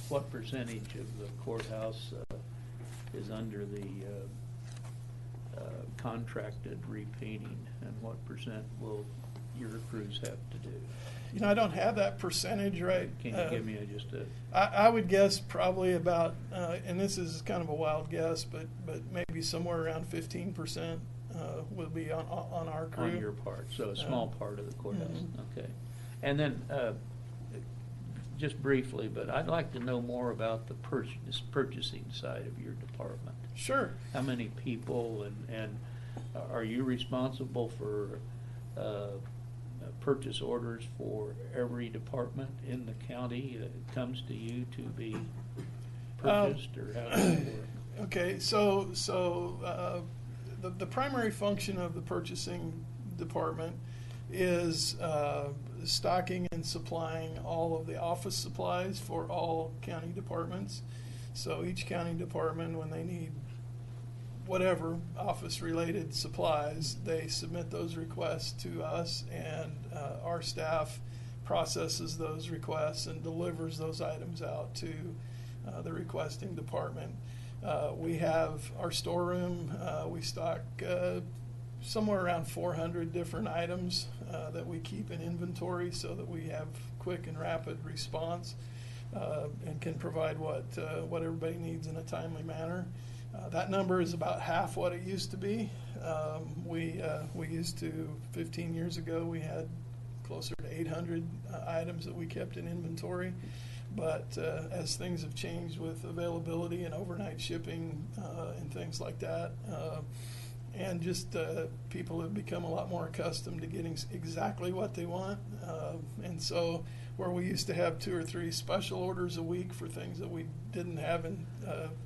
What percentage of the courthouse is under the contracted repainting, and what percent will your crews have to do? You know, I don't have that percentage right. Can you give me just a? I would guess probably about, and this is kind of a wild guess, but maybe somewhere around 15% will be on our crew. On your part, so a small part of the courthouse. Mm-hmm. Okay, and then just briefly, but I'd like to know more about the purchasing side of your department. Sure. How many people, and are you responsible for purchase orders for every department in the county that comes to you to be purchased, or how does it work? Okay, so the primary function of the purchasing department is stocking and supplying all of the office supplies for all county departments. So each county department, when they need whatever office-related supplies, they submit those requests to us, and our staff processes those requests and delivers those items out to the requesting department. We have our storeroom. We stock somewhere around 400 different items that we keep in inventory so that we have quick and rapid response and can provide what everybody needs in a timely manner. That number is about half what it used to be. We used to, 15 years ago, we had closer to 800 items that we kept in inventory. But as things have changed with availability and overnight shipping and things like that, and just people have become a lot more accustomed to getting exactly what they want. And so where we used to have 2 or 3 special orders a week for things that we didn't have and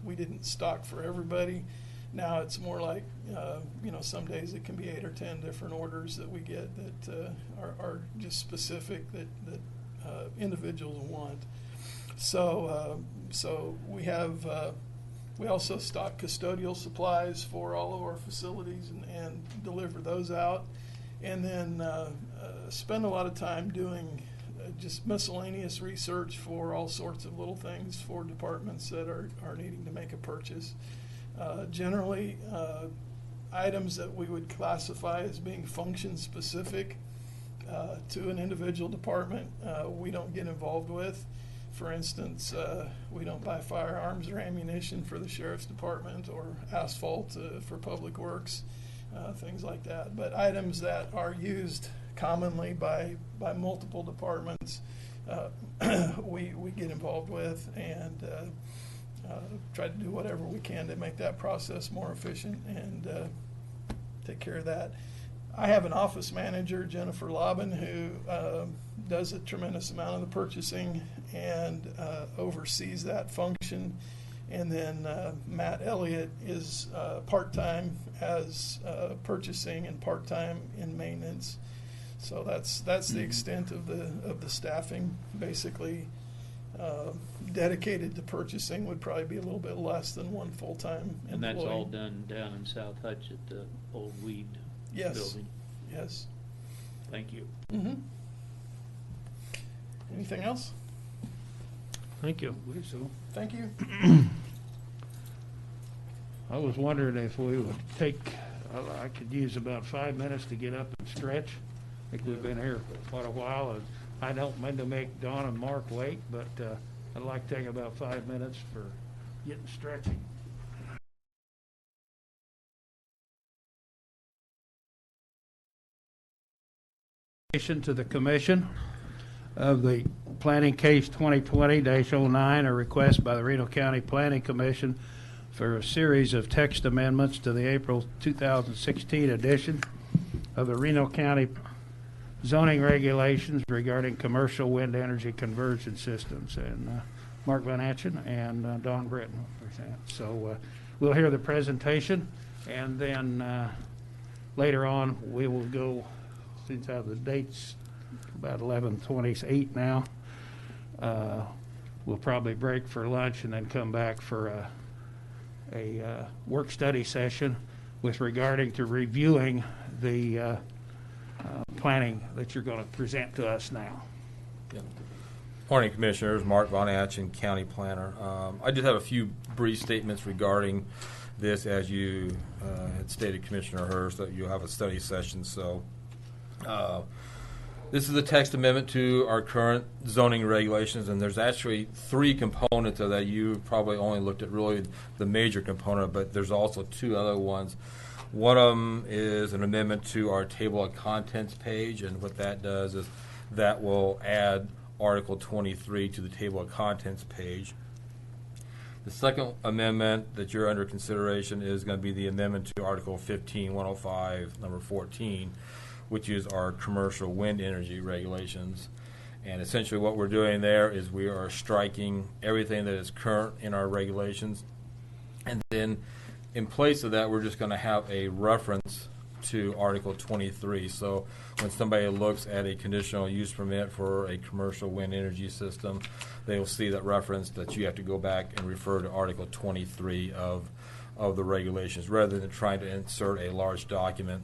we didn't stock for everybody, now it's more like, some days it can be 8 or 10 different orders that we get that are just specific that individuals want. So we have we also stock custodial supplies for all of our facilities and deliver those out, and then spend a lot of time doing just miscellaneous research for all sorts of little things for departments that are needing to make a purchase. Generally, items that we would classify as being function specific to an individual department, we don't get involved with. For instance, we don't buy firearms or ammunition for the sheriff's department or asphalt for public works, things like that. But items that are used commonly by multiple departments, we get involved with and try to do whatever we can to make that process more efficient and take care of that. I have an office manager, Jennifer Lobbin, who does a tremendous amount of the purchasing and oversees that function. And then Matt Elliott is part-time as purchasing and part-time in maintenance. So that's the extent of the staffing. Basically, dedicated to purchasing would probably be a little bit less than one full-time employee. And that's all done down in South Hutch at the old weed building? Yes. Thank you. Mm-hmm. Anything else? Thank you. I believe so. Thank you. I was wondering if we would take, I could use about 5 minutes to get up and stretch. I think we've been here for quite a while, and I don't mean to make Don and Mark wait, but I'd like to take about 5 minutes for getting stretching. To the Commission of the Planning Case 2020-09, a request by the Reno County Planning Commission for a series of text amendments to the April 2016 edition of the Reno County zoning regulations regarding commercial wind energy conversion systems. And Mark Van Atchen and Don Britton present. So we'll hear the presentation, and then later on we will go, since I have the dates about 11:28 now, we'll probably break for lunch and then come back for a work study session with regarding to reviewing the planning that you're going to present to us now. Yep. Morning, Commissioners. Mark Von Atchen, County Planner. I just have a few brief statements regarding this. As you had stated, Commissioner Hurst, that you'll have a study session. So this is a text amendment to our current zoning regulations, and there's actually 3 components of that. You probably only looked at really the major component, but there's also 2 other ones. One of them is an amendment to our table of contents page, and what that does is that will add Article 23 to the table of contents page. The second amendment that you're under consideration is going to be the amendment to Article 15, 105, number 14, which is our commercial wind energy regulations. And essentially what we're doing there is we are striking everything that is current in our regulations. And then in place of that, we're just going to have a reference to Article 23. So when somebody looks at a conditional use permit for a commercial wind energy system, they will see that reference that you have to go back and refer to Article 23 of the regulations, rather than trying to insert a large document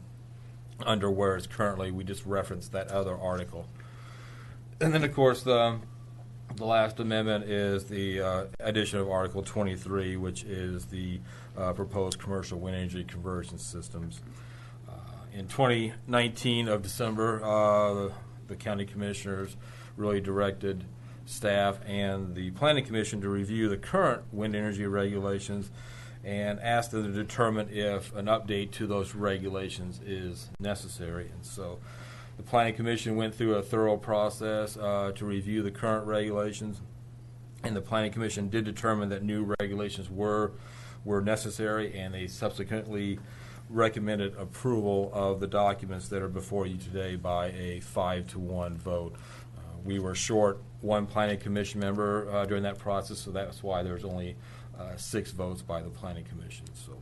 under where it's currently. We just reference that other article. And then, of course, the last amendment is the addition of Article 23, which is the proposed commercial wind energy conversion systems. In 2019 of December, the county commissioners really directed staff and the planning commission to review the current wind energy regulations and asked them to determine if an update to those regulations is necessary. And so the planning commission went through a thorough process to review the current regulations, and the planning commission did determine that new regulations were necessary, and they subsequently recommended approval of the documents that are before you today by a 5-to-1 vote. We were short one planning commission member during that process, so that's why there's only 6 votes by the planning commission. So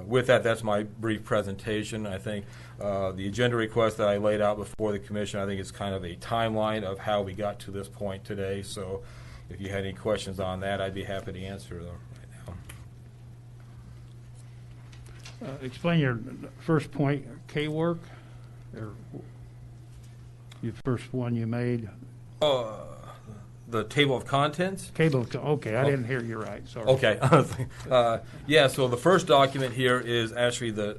with that, that's my brief presentation. I think the agenda request that I laid out before the commission, I think it's kind of a timeline of how we got to this point today. So if you had any questions on that, I'd be happy to answer them right now. Explain your first point, K-work, or your first one you made. The table of contents? Okay, I didn't hear you right, sorry. Okay. Yeah, so the first document here is actually the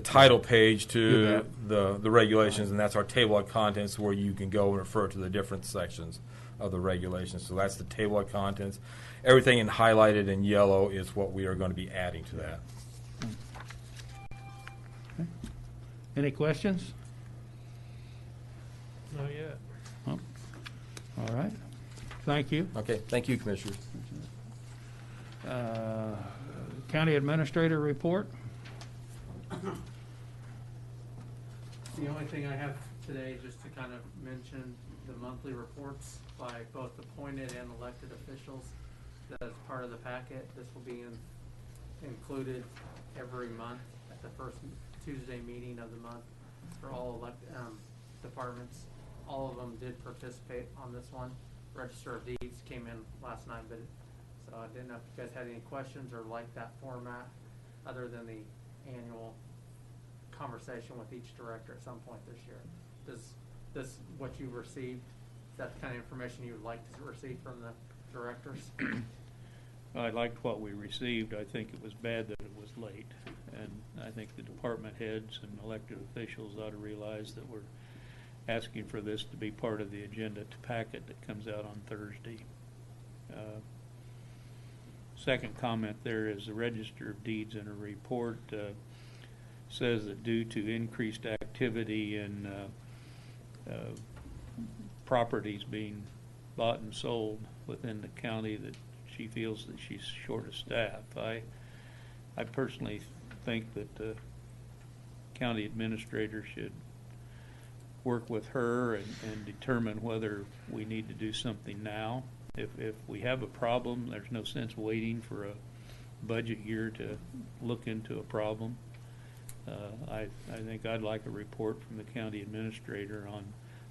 title page to the regulations, and that's our table of contents where you can go and refer to the different sections of the regulations. So that's the table of contents. Everything highlighted in yellow is what we are going to be adding to that. Okay. Any questions? Not yet. Oh. All right. Thank you. Okay. Thank you, Commissioner. County Administrator report. The only thing I have today, just to kind of mention the monthly reports by both appointed and elected officials. That's part of the packet. This will be included every month at the first Tuesday meeting of the month for all departments. All of them did participate on this one. Register of Deeds came in last night, but so I didn't know if you guys had any questions or like that format, other than the annual conversation with each director at some point this year. Does this what you received? Is that the kind of information you would like to receive from the directors? I liked what we received. I think it was bad that it was late, and I think the department heads and elected officials ought to realize that we're asking for this to be part of the agenda to packet that comes out on Thursday. Second comment there is the Register of Deeds in a report says that due to increased activity in properties being bought and sold within the county, that she feels that she's short of staff. I personally think that the county administrator should work with her and determine whether we need to do something now. If we have a problem, there's no sense waiting for a budget year to look into a problem. I think I'd like a report from the county administrator on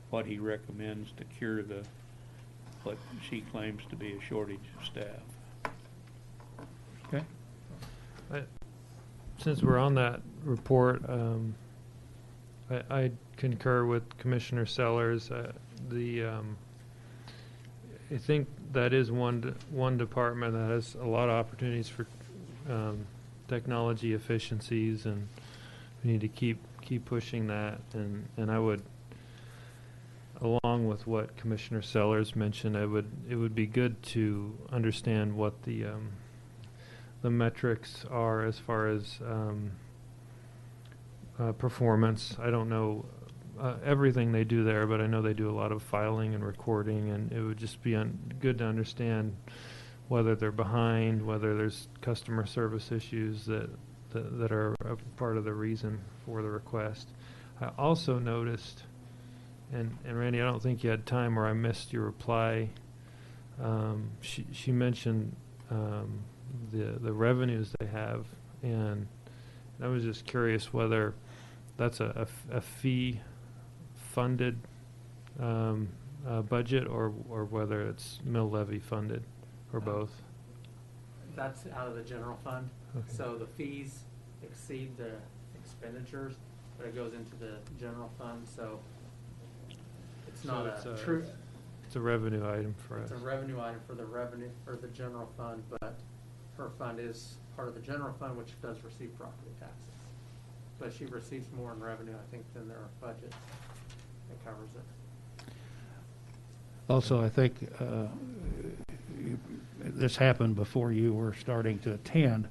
what he recommends to cure what she claims to be a shortage of staff. Okay. Since we're on that report, I concur with Commissioner Sellers. I think that is one department that has a lot of opportunities for technology efficiencies, and we need to keep pushing that. And I would, along with what Commissioner Sellers mentioned, it would be good to understand what the metrics are as far as performance. I don't know everything they do there, but I know they do a lot of filing and recording, and it would just be good to understand whether they're behind, whether there's customer service issues that are a part of the reason for the request. I also noticed, and Randy, I don't think you had time or I missed your reply. She mentioned the revenues they have, and I was just curious whether that's a fee funded budget or whether it's mill levy funded or both. That's out of the general fund. Okay. So the fees exceed the expenditures, but it goes into the general fund. So it's not true. It's a revenue item for us. It's a revenue item for the general fund, but her fund is part of the general fund, which does receive property taxes. But she receives more in revenue, I think, than their budget that covers it. Also, I think this happened before you were starting to attend,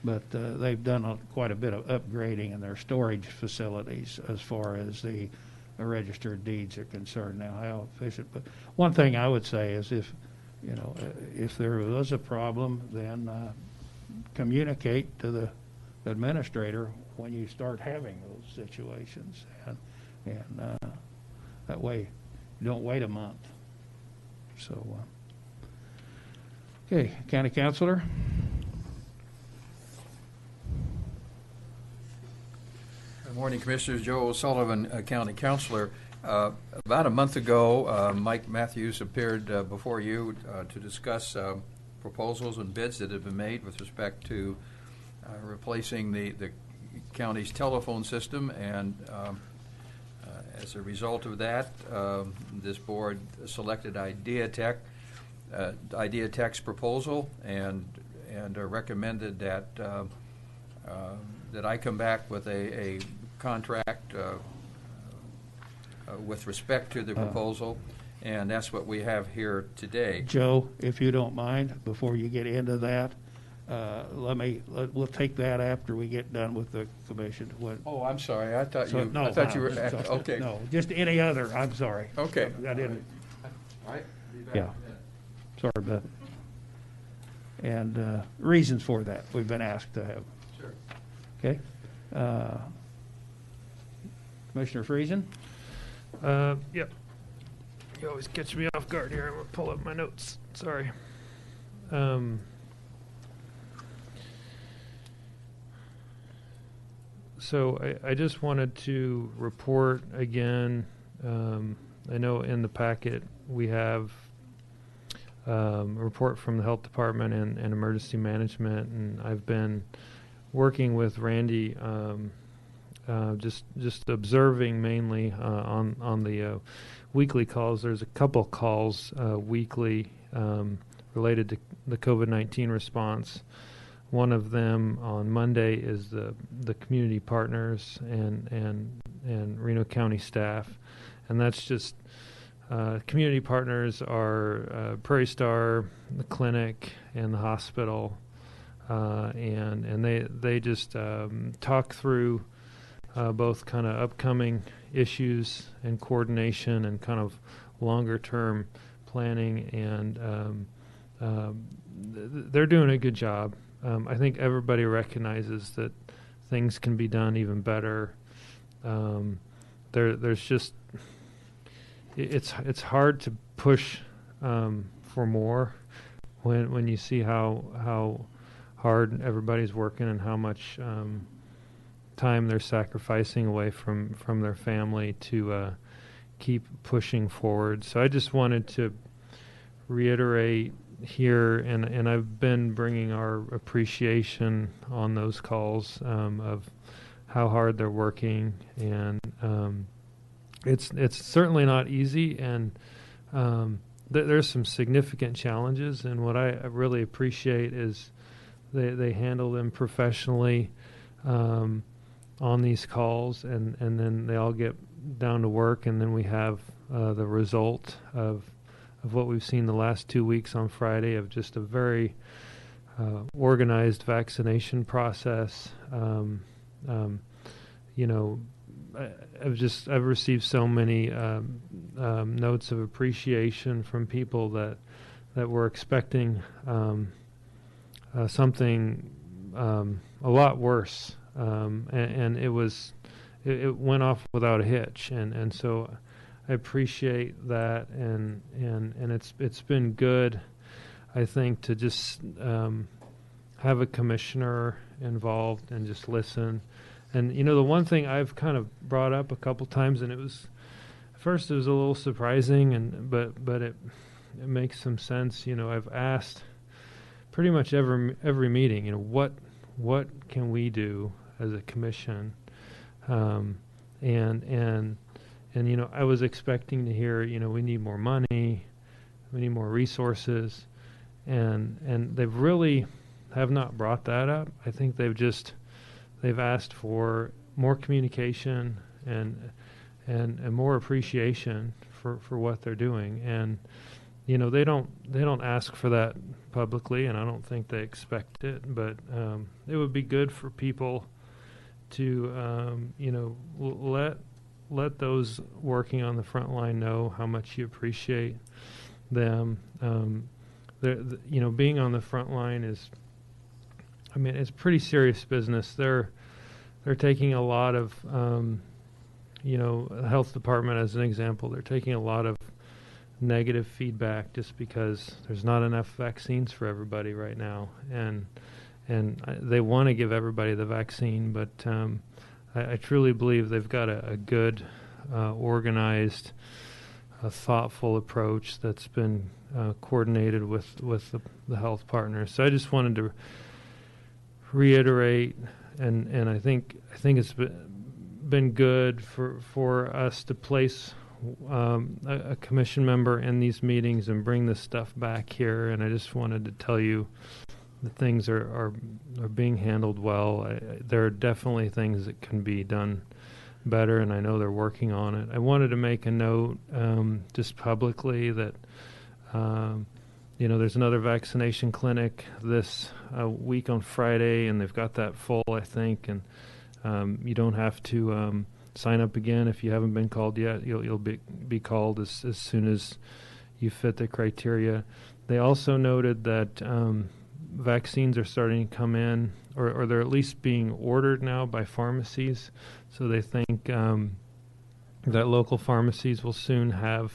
but they've done quite a bit of upgrading in their storage facilities as far as the registered deeds are concerned now, how efficient. But one thing I would say is if there was a problem, then communicate to the administrator when you start having those situations, and that way you don't wait a month. So, okay, County Councilor. Good morning, Commissioners. Joe O'Sullivan, County Councilor. About a month ago, Mike Matthews appeared before you to discuss proposals and bids that have been made with respect to replacing the county's telephone system, and as a result of that, this board selected Idea Tech's proposal and recommended that I come back with a contract with respect to the proposal, and that's what we have here today. Joe, if you don't mind, before you get into that, we'll take that after we get done with the commission. Oh, I'm sorry. I thought you were okay. No, just any other. I'm sorry. Okay. I didn't. All right. Be back. Yeah. Sorry, Beth. And reasons for that we've been asked to have. Sure. Okay. Commissioner Friesen? Yep. You always catch me off guard here. I'm going to pull up my notes. Sorry. So I just wanted to report again. I know in the packet we have a report from the Health Department and Emergency Management, and I've been working with Randy, just observing mainly on the weekly calls. There's a couple calls weekly related to the COVID-19 response. One of them on Monday is the community partners and Reno County staff, and that's just community partners are Prairie Star, the clinic, and the hospital, and they just talk through both kind of upcoming issues and coordination and kind of longer term planning, and they're doing a good job. I think everybody recognizes that things can be done even better. There's just it's hard to push for more when you see how hard everybody's working and how much time they're sacrificing away from their family to keep pushing forward. So I just wanted to reiterate here, and I've been bringing our appreciation on those calls of how hard they're working, and it's certainly not easy, and there's some significant challenges, and what I really appreciate is they handle them professionally on these calls, and then they all get down to work, and then we have the result of what we've seen the last 2 weeks on Friday of just a very organized vaccination process. I've received so many notes of appreciation from people that were expecting something a lot worse, and it was it went off without a hitch, and so I appreciate that, and it's been good, I think, to just have a commissioner involved and just listen. And the one thing I've kind of brought up a couple times, and at first it was a little surprising, but it makes some sense. I've asked pretty much every meeting, what can we do as a commission, and I was expecting to hear, we need more money, we need more resources, and they've really have not brought that up. I think they've asked for more communication and more appreciation for what they're doing, and they don't ask for that publicly, and I don't think they expect it, but it would be good for people to let those working on the front line know how much you appreciate them. Being on the front line is, it's pretty serious business. They're taking a lot of, the health department as an example, they're taking a lot of negative feedback just because there's not enough vaccines for everybody right now, and they want to give everybody the vaccine, but I truly believe they've got a good, organized, thoughtful approach that's been coordinated with the health partners. So I just wanted to reiterate, and I think it's been good for us to place a commission member in these meetings and bring this stuff back here. And I just wanted to tell you the things are being handled well. There are definitely things that can be done better, and I know they're working on it. I wanted to make a note just publicly that there's another vaccination clinic this week on Friday, and they've got that full, I think, and you don't have to sign up again if you haven't been called yet. You'll be called as soon as you fit the criteria. They also noted that vaccines are starting to come in, or they're at least being ordered now by pharmacies. So they think that local pharmacies will soon have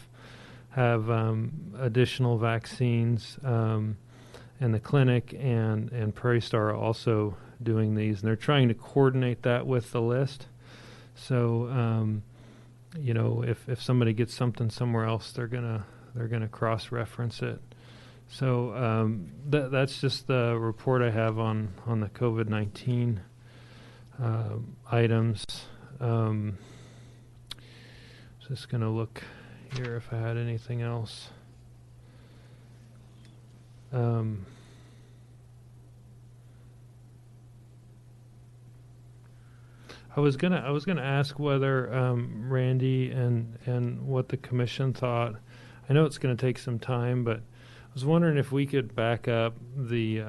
additional vaccines, and the clinic and Prairie Star are also doing these, and they're trying to coordinate that with the list. So if somebody gets something somewhere else, they're gonna cross-reference it. So that's just the report I have on the COVID-19 items. Just going to look here if I had anything else. I was gonna ask whether Randy and what the commission thought. I know it's going to take some time, but I was wondering if we could back up the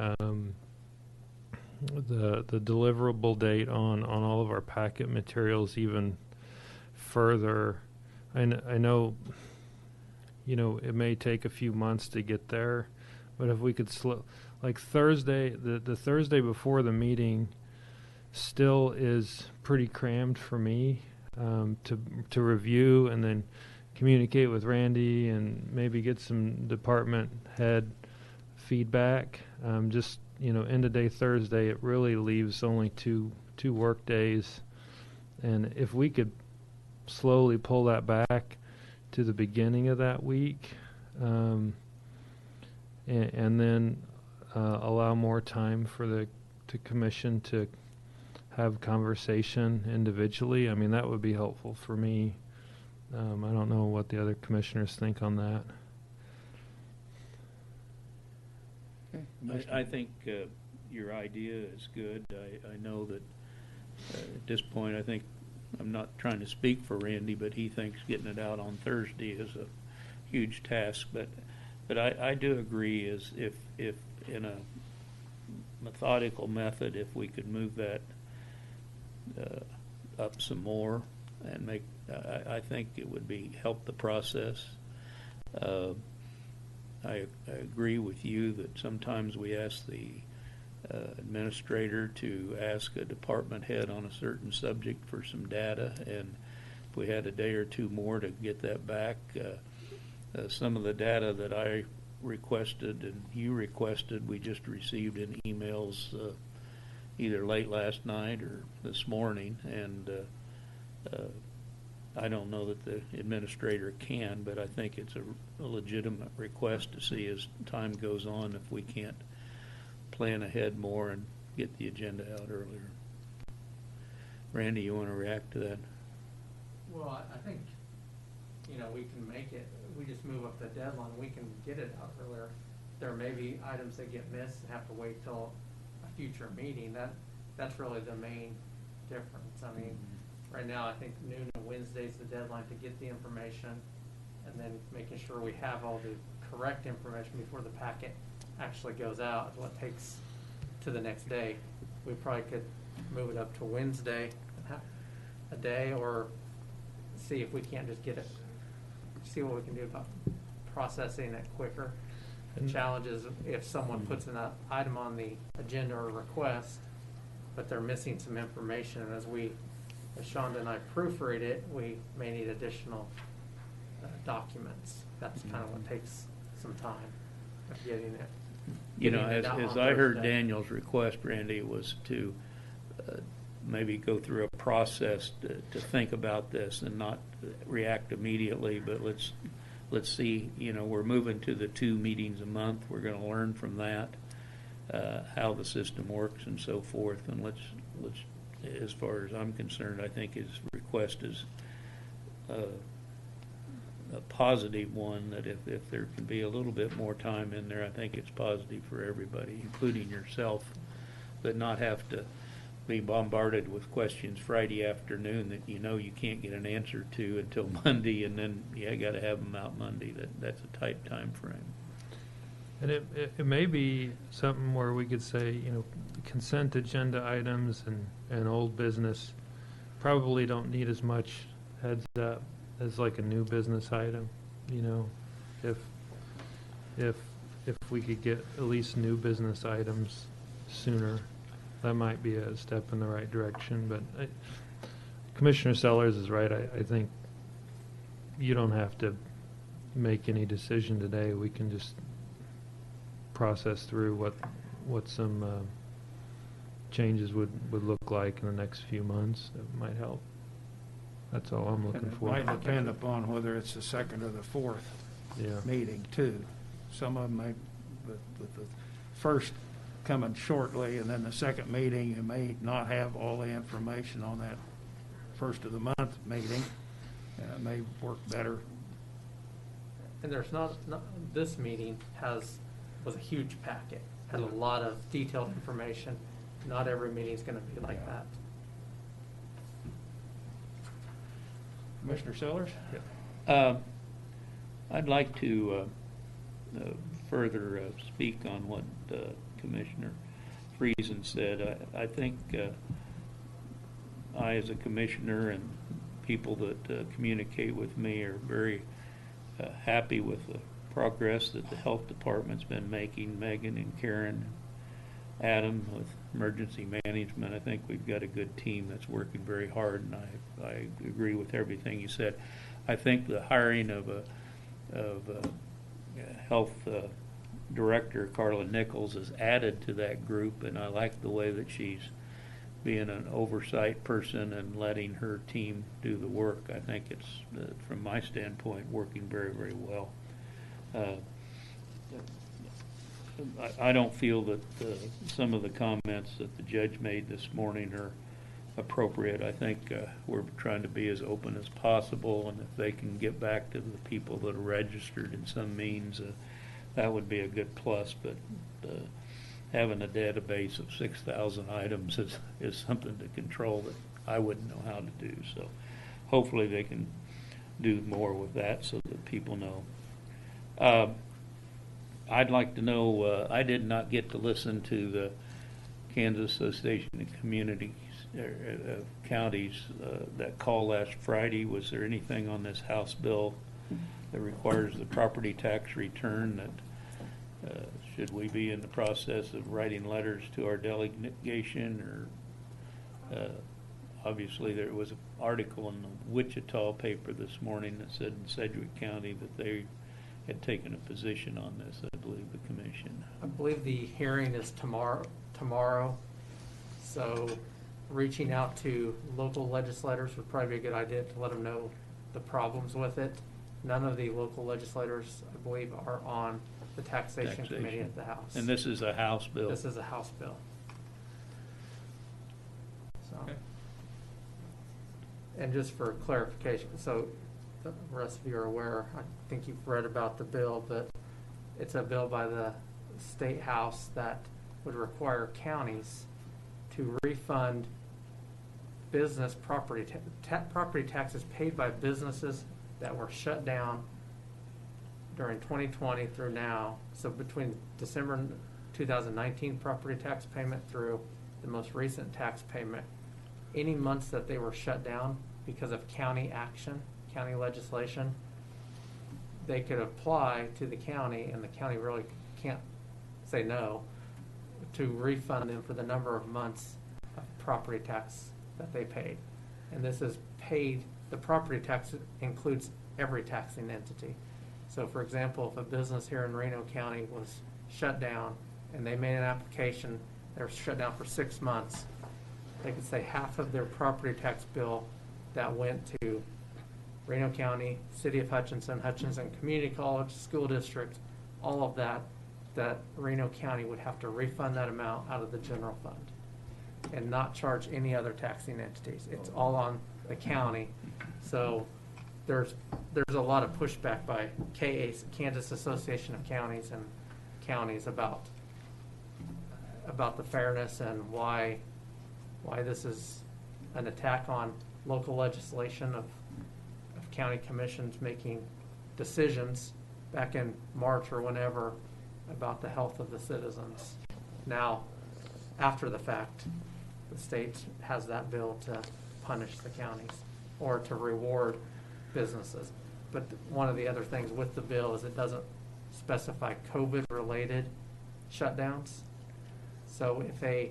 deliverable date on all of our packet materials even further. I know, it may take a few months to get there, but if we could like Thursday, the Thursday before the meeting still is pretty crammed for me to review and then communicate with Randy and maybe get some department head feedback. Just end of day Thursday, it really leaves only two work days, and if we could slowly pull that back to the beginning of that week, and then allow more time for the commission to have conversation individually, that would be helpful for me. I don't know what the other commissioners think on that. I think your idea is good. I know that at this point, I think, I'm not trying to speak for Randy, but he thinks getting it out on Thursday is a huge task. But I do agree is if in a methodical method, if we could move that up some more and make, I think it would help the process. I agree with you that sometimes we ask the administrator to ask a department head on a certain subject for some data, and if we had a day or two more to get that back, some of the data that I requested and you requested, we just received in emails either late last night or this morning, and I don't know that the administrator can, but I think it's a legitimate request to see as time goes on if we can't plan ahead more and get the agenda out earlier. Randy, you want to react to that? Well, I think, we can make it, we just move up the deadline, we can get it out earlier. There may be items that get missed and have to wait till a future meeting. That's really the main difference. I mean, right now, I think noon on Wednesday is the deadline to get the information, and then making sure we have all the correct information before the packet actually goes out is what takes to the next day. We probably could move it up to Wednesday, a day, or see if we can't just get it, see what we can do about processing it quicker. The challenge is if someone puts an item on the agenda or request, but they're missing some information, and as Shonda and I proofread it, we may need additional documents. That's kind of what takes some time of getting it. As I heard Daniel's request, Randy, was to maybe go through a process to think about this and not react immediately, but let's see, we're moving to the 2 meetings a month. We're going to learn from that, how the system works and so forth, and let's as far as I'm concerned, I think his request is a positive one, that if there can be a little bit more time in there, I think it's positive for everybody, including yourself, but not have to be bombarded with questions Friday afternoon that you can't get an answer to until Monday, and then got to have them out Monday. That's a tight time frame. And it may be something where we could say, consent agenda items and old business probably don't need as much heads up as like a new business item. If we could get at least new business items sooner, that might be a step in the right direction. But Commissioner Sellers is right. I think you don't have to make any decision today. We can just process through what some changes would look like in the next few months. That might help. That's all I'm looking for. It might depend upon whether it's the second or the fourth meeting too. Some of them may, with the first coming shortly, and then the second meeting, you may not have all the information on that first of the month meeting. It may work better. And there's not this meeting was a huge packet, has a lot of detailed information. Not every meeting is going to be like that. Commissioner Sellers? I'd like to further speak on what Commissioner Friesen said. I think I, as a commissioner, and people that communicate with me are very happy with the progress that the health department's been making. Megan and Karen, Adam with emergency management. I think we've got a good team that's working very hard, and I agree with everything you said. I think the hiring of a health director, Carla Nichols, is added to that group, and I like the way that she's being an oversight person and letting her team do the work. I think it's, from my standpoint, working very, very well. I don't feel that some of the comments that the judge made this morning are appropriate. I think we're trying to be as open as possible, and if they can get back to the people that are registered in some means, that would be a good plus. But having a database of 6,000 items is something to control that I wouldn't know how to do. So hopefully they can do more with that so that people know. I'd like to know, I did not get to listen to the Kansas Association of Communities, Counties, that call last Friday. Was there anything on this House bill that requires the property tax return Should we be in the process of writing letters to our delegation, or obviously there was an article in the Wichita paper this morning that said in Sedgwick County that they had taken a position on this, I believe, the commission. I believe the hearing is tomorrow. So reaching out to local legislators would probably be a good idea to let them know the problems with it. None of the local legislators, I believe, are on the taxation committee at the House. And this is a House bill? This is a House bill. So, Okay. and just for clarification, so the rest of you are aware, I think you've read about the bill, but it's a bill by the State House that would require counties to refund business property taxes paid by businesses that were shut down during 2020 through now. So between December 2019 property tax payment through the most recent tax payment, any months that they were shut down because of county action, county legislation, they could apply to the county, and the county really can't say no, to refund them for the number of months of property tax that they paid. And this is paid, the property tax includes every taxing entity. So for example, if a business here in Reno County was shut down and they made an application, they were shut down for 6 months, they could say half of their property tax bill that went to Reno County, City of Hutchinson, Hutchinson Community College, School District, all of that, that Reno County would have to refund that amount out of the general fund and not charge any other taxing entities. It's all on the county. So there's a lot of pushback by KA's, Kansas Association of Counties, and counties about the fairness and why this is an attack on local legislation of county commissions making decisions back in March or whenever about the health of the citizens. Now, after the fact, the state has that bill to punish the counties or to reward businesses. But one of the other things with the bill is it doesn't specify COVID-related shutdowns. So if a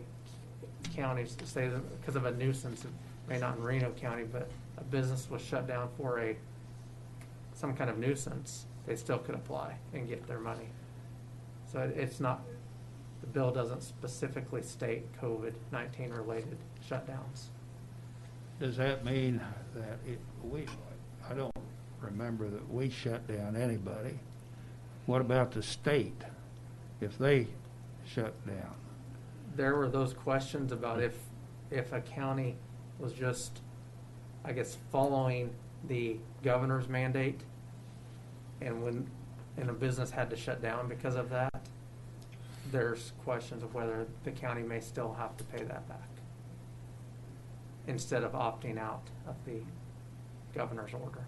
county, say that because of a nuisance, it may not in Reno County, but a business was shut down for some kind of nuisance, they still could apply and get their money. So it's not, the bill doesn't specifically state COVID-19 related shutdowns. Does that mean that I don't remember that we shut down anybody. What about the state, if they shut down? There were those questions about if a county was just, I guess, following the governor's mandate, and a business had to shut down because of that, there's questions of whether the county may still have to pay that back instead of opting out of the governor's order.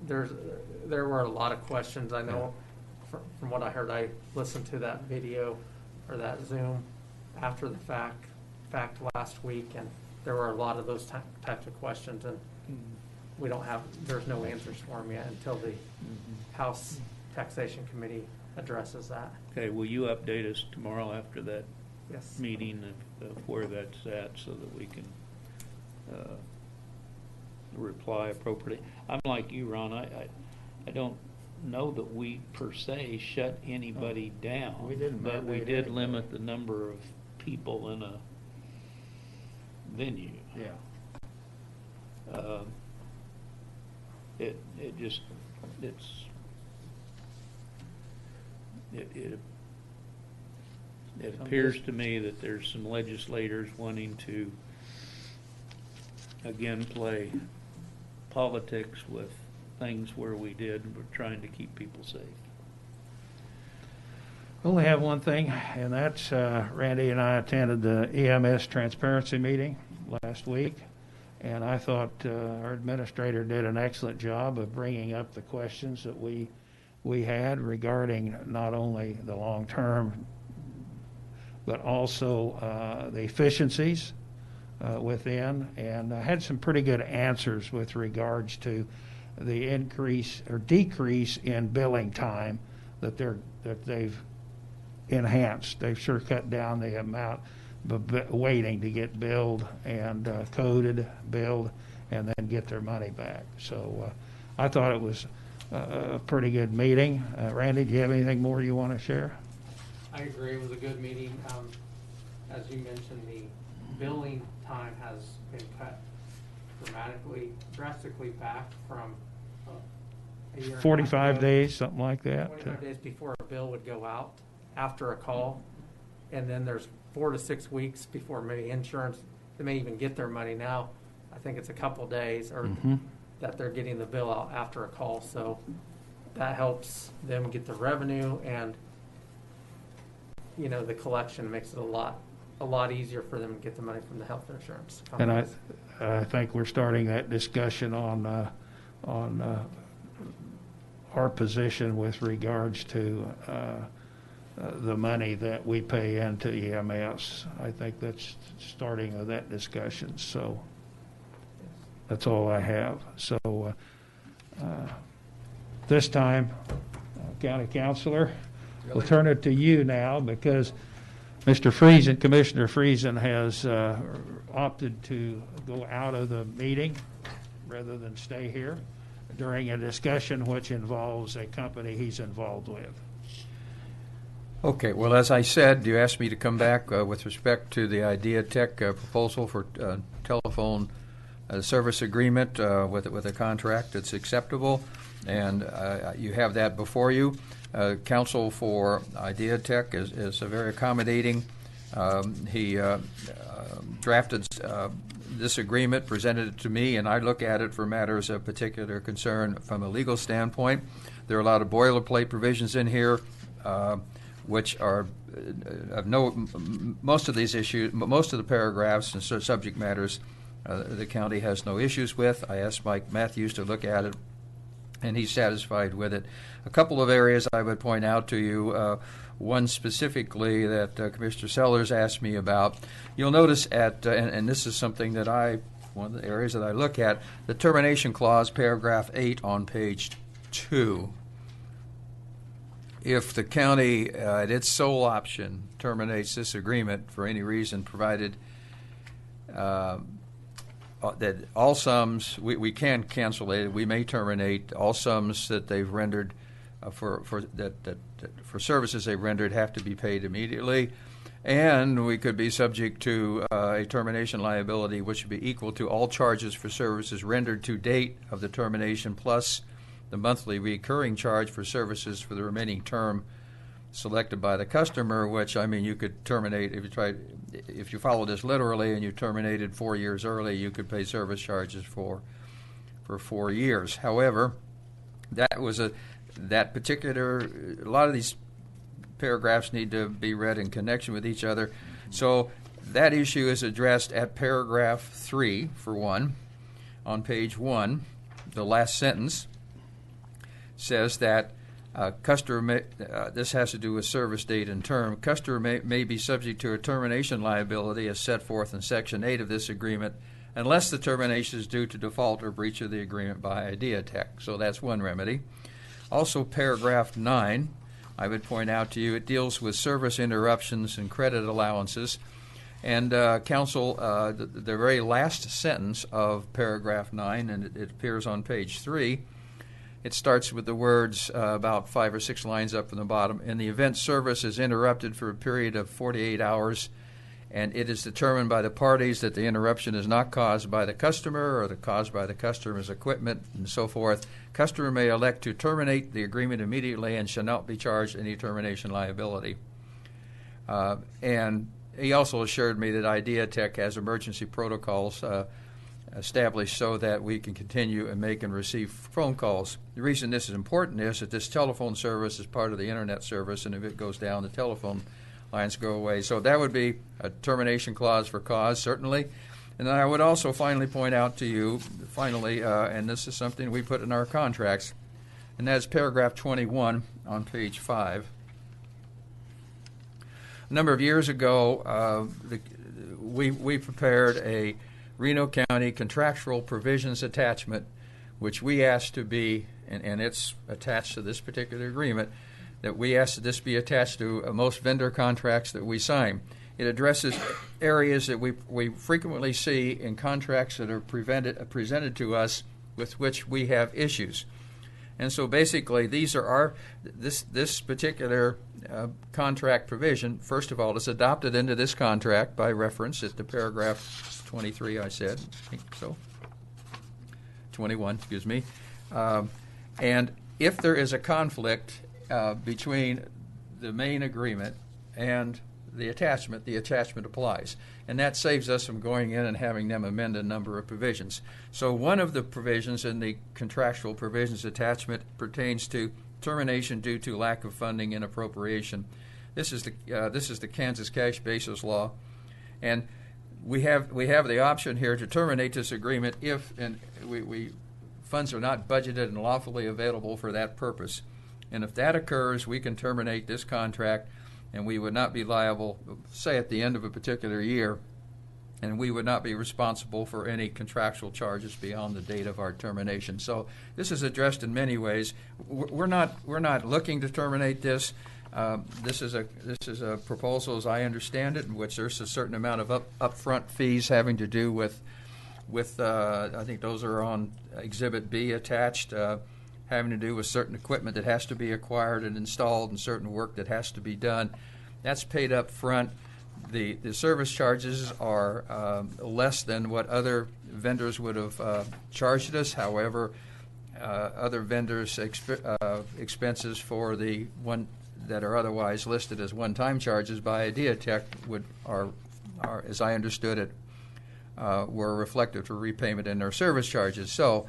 There were a lot of questions. I know from what I heard, I listened to that video or that Zoom after the fact last week, and there were a lot of those types of questions, and there's no answers for them yet until the House Taxation Committee addresses that. Okay, will you update us tomorrow after that Yes. meeting of where that's at so that we can reply appropriately? I'm like you, Ron. I don't know that we per se shut anybody down. We didn't but we mandate did anybody. limit the number of people in a venue. Yeah. It appears to me that there's some legislators wanting to again play politics with things where we're trying to keep people safe. Only have one thing, and that's Randy and I attended the EMS transparency meeting last week, and I thought our administrator did an excellent job of bringing up the questions that we had regarding not only the long term, but also the efficiencies within, and had some pretty good answers with regards to the increase or decrease in billing time that they've enhanced. They've sure cut down the amount of waiting to get billed and coded, billed, and then get their money back. So I thought it was a pretty good meeting. Randy, do you have anything more you want to share? I agree, it was a good meeting. As you mentioned, the billing time has been cut drastically back from a year and a half 45 ago. days, something like that. 45 days before a bill would go out after a call, and then there's 4 to 6 weeks before maybe insurance, they may even get their money now. I think it's a couple days or that they're getting the bill out after a call, so that helps them get the revenue, and the collection makes it a lot easier for them to get the money from the health insurance companies. And I think we're starting that discussion on our position with regards to the money that we pay into EMS. I think that's starting of that discussion. So that's all I have. So this time, County Councilor, we'll turn it to you now because Mr. Friesen, Commissioner Friesen, has opted to go out of the meeting rather than stay here during a discussion which involves a company he's involved with. Okay, well, as I said, you asked me to come back with respect to the Idea Tech proposal for telephone service agreement with a contract that's acceptable, and you have that before you. Counsel for Idea Tech is very accommodating. He drafted this agreement, presented it to me, and I look at it for matters of particular concern from a legal standpoint. There are a lot of boilerplate provisions in here, which are most of these issues, most of the paragraphs and subject matters the county has no issues with. I asked Mike Matthews to look at it, and he's satisfied with it. A couple of areas I would point out to you, one specifically that Commissioner Sellers asked me about. You'll notice and this is something that one of the areas that I look at, the termination clause, paragraph 8 on page 2. If the county, at its sole option, terminates this agreement for any reason, provided that all sums, we can cancel it. We may terminate all sums that they've rendered for services they've rendered have to be paid immediately, and we could be subject to a termination liability which would be equal to all charges for services rendered to date of the termination plus the monthly recurring charge for services for the remaining term selected by the customer, which, I mean, you could terminate if you follow this literally and you terminated 4 years early, you could pay service charges for 4 years. However, that was that particular, a lot of these paragraphs need to be read in connection with each other. So that issue is addressed at paragraph 3, for one, on page 1. The last sentence says that customer this has to do with service date and term. Customer may be subject to a termination liability as set forth in Section 8 of this agreement unless the termination is due to default or breach of the agreement by Idea Tech. So that's one remedy. Also, paragraph 9, I would point out to you, it deals with service interruptions and credit allowances. And counsel, the very last sentence of paragraph 9, and it appears on page 3, it starts with the words about 5 or 6 lines up from the bottom. In the event service is interrupted for a period of 48 hours, and it is determined by the parties that the interruption is not caused by the customer or caused by the customer's equipment and so forth, customer may elect to terminate the agreement immediately and shall not be charged any termination liability. And he also assured me that Idea Tech has emergency protocols established so that we can continue and make and receive phone calls. The reason this is important is that this telephone service is part of the internet service, and if it goes down, the telephone lines go away. So that would be a termination clause for cause, certainly. And I would also finally point out to you, and this is something we put in our contracts, and that's paragraph 21 on page 5. A number of years ago, we prepared a Reno County contractual provisions attachment, which we asked to be, and it's attached to this particular agreement, that we asked that this be attached to most vendor contracts that we sign. It addresses areas that we frequently see in contracts that are presented to us with which we have issues. And so basically, these are this particular contract provision, first of all, is adopted into this contract by reference at the paragraph 23, I said. I think so. 21, excuse me. And if there is a conflict between the main agreement and the attachment applies. And that saves us from going in and having them amend a number of provisions. So one of the provisions in the contractual provisions attachment pertains to termination due to lack of funding and appropriation. This is the Kansas cash basis law. And we have the option here to terminate this agreement if funds are not budgeted and lawfully available for that purpose. And if that occurs, we can terminate this contract, and we would not be liable, say, at the end of a particular year, and we would not be responsible for any contractual charges beyond the date of our termination. So this is addressed in many ways. We're not looking to terminate this. This is a proposal, as I understand it, in which there's a certain amount of upfront fees having to do with I think those are on Exhibit B attached, having to do with certain equipment that has to be acquired and installed and certain work that has to be done. That's paid up front. The service charges are less than what other vendors would have charged us. However, other vendors' expenses for the one that are otherwise listed as one-time charges by Ideatech are, as I understood it, were reflected for repayment in their service charges. So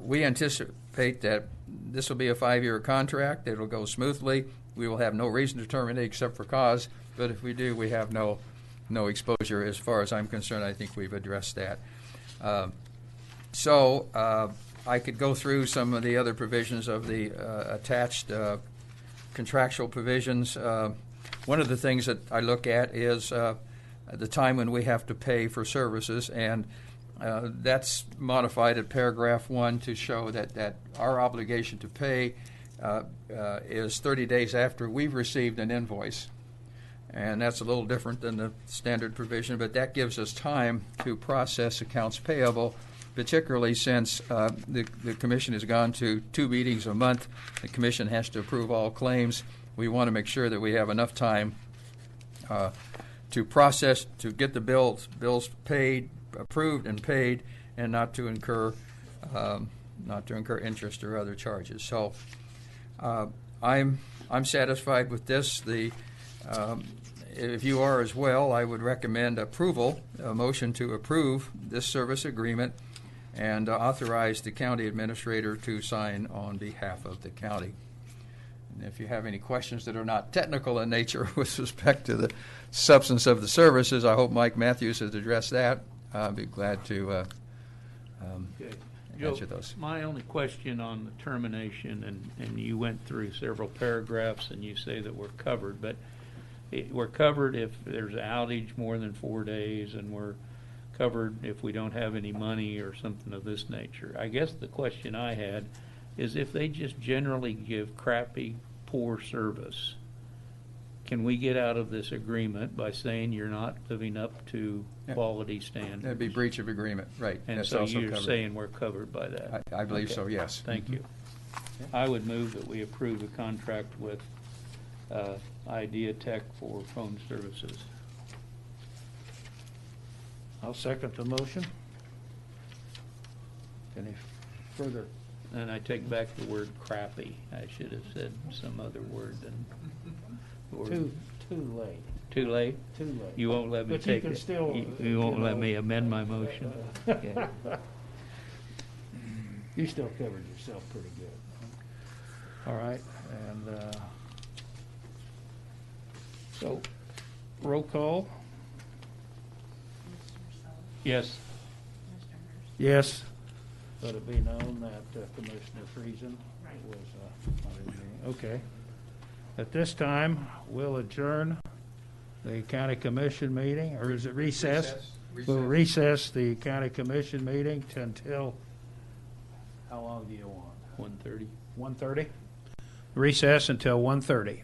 we anticipate that this will be a 5-year contract. It will go smoothly. We will have no reason to terminate except for cause. But if we do, we have no exposure as far as I'm concerned. I think we've addressed that. So I could go through some of the other provisions of the attached contractual provisions. One of the things that I look at is the time when we have to pay for services, and that's modified at paragraph 1 to show that our obligation to pay is 30 days after we've received an invoice. And that's a little different than the standard provision, but that gives us time to process accounts payable, particularly since the Commission has gone to 2 meetings a month. The Commission has to approve all claims. We want to make sure that we have enough time to process, to get the bills paid, approved and paid, and not to incur interest or other charges. So I'm satisfied with this. If you are as well, I would recommend approval, a motion to approve this service agreement and authorize the county administrator to sign on behalf of the county. And if you have any questions that are not technical in nature with respect to the substance of the services, I hope Mike Matthews has addressed that. I'd be glad to answer those. My only question on the termination, and you went through several paragraphs and you say that we're covered, but we're covered if there's an outage more than 4 days, and we're covered if we don't have any money or something of this nature. I guess the question I had is if they just generally give crappy, poor service, can we get out of this agreement by saying you're not living up to quality standards? That'd be breach of agreement, right. And That's so also you're covered. saying we're covered by that? I believe so, yes. Thank you. I would move that we approve the contract with Ideatech for phone services. I'll second the motion. Any further? And I take back the word crappy. I should have said some other word than. Too late. Too late? Too late. You won't let me But you take can it. still, You won't you let know, me amend my motion. Okay. You still covered yourself pretty good. All right, and so roll call. Yes. Yes. Let it be known that Commissioner Friesen was on the meeting. Okay. At this time, we'll adjourn the county commission meeting, or is it recess? Recess. We'll recess the county commission meeting until How long do you want? 1:30. 1:30? Recess until 1:30.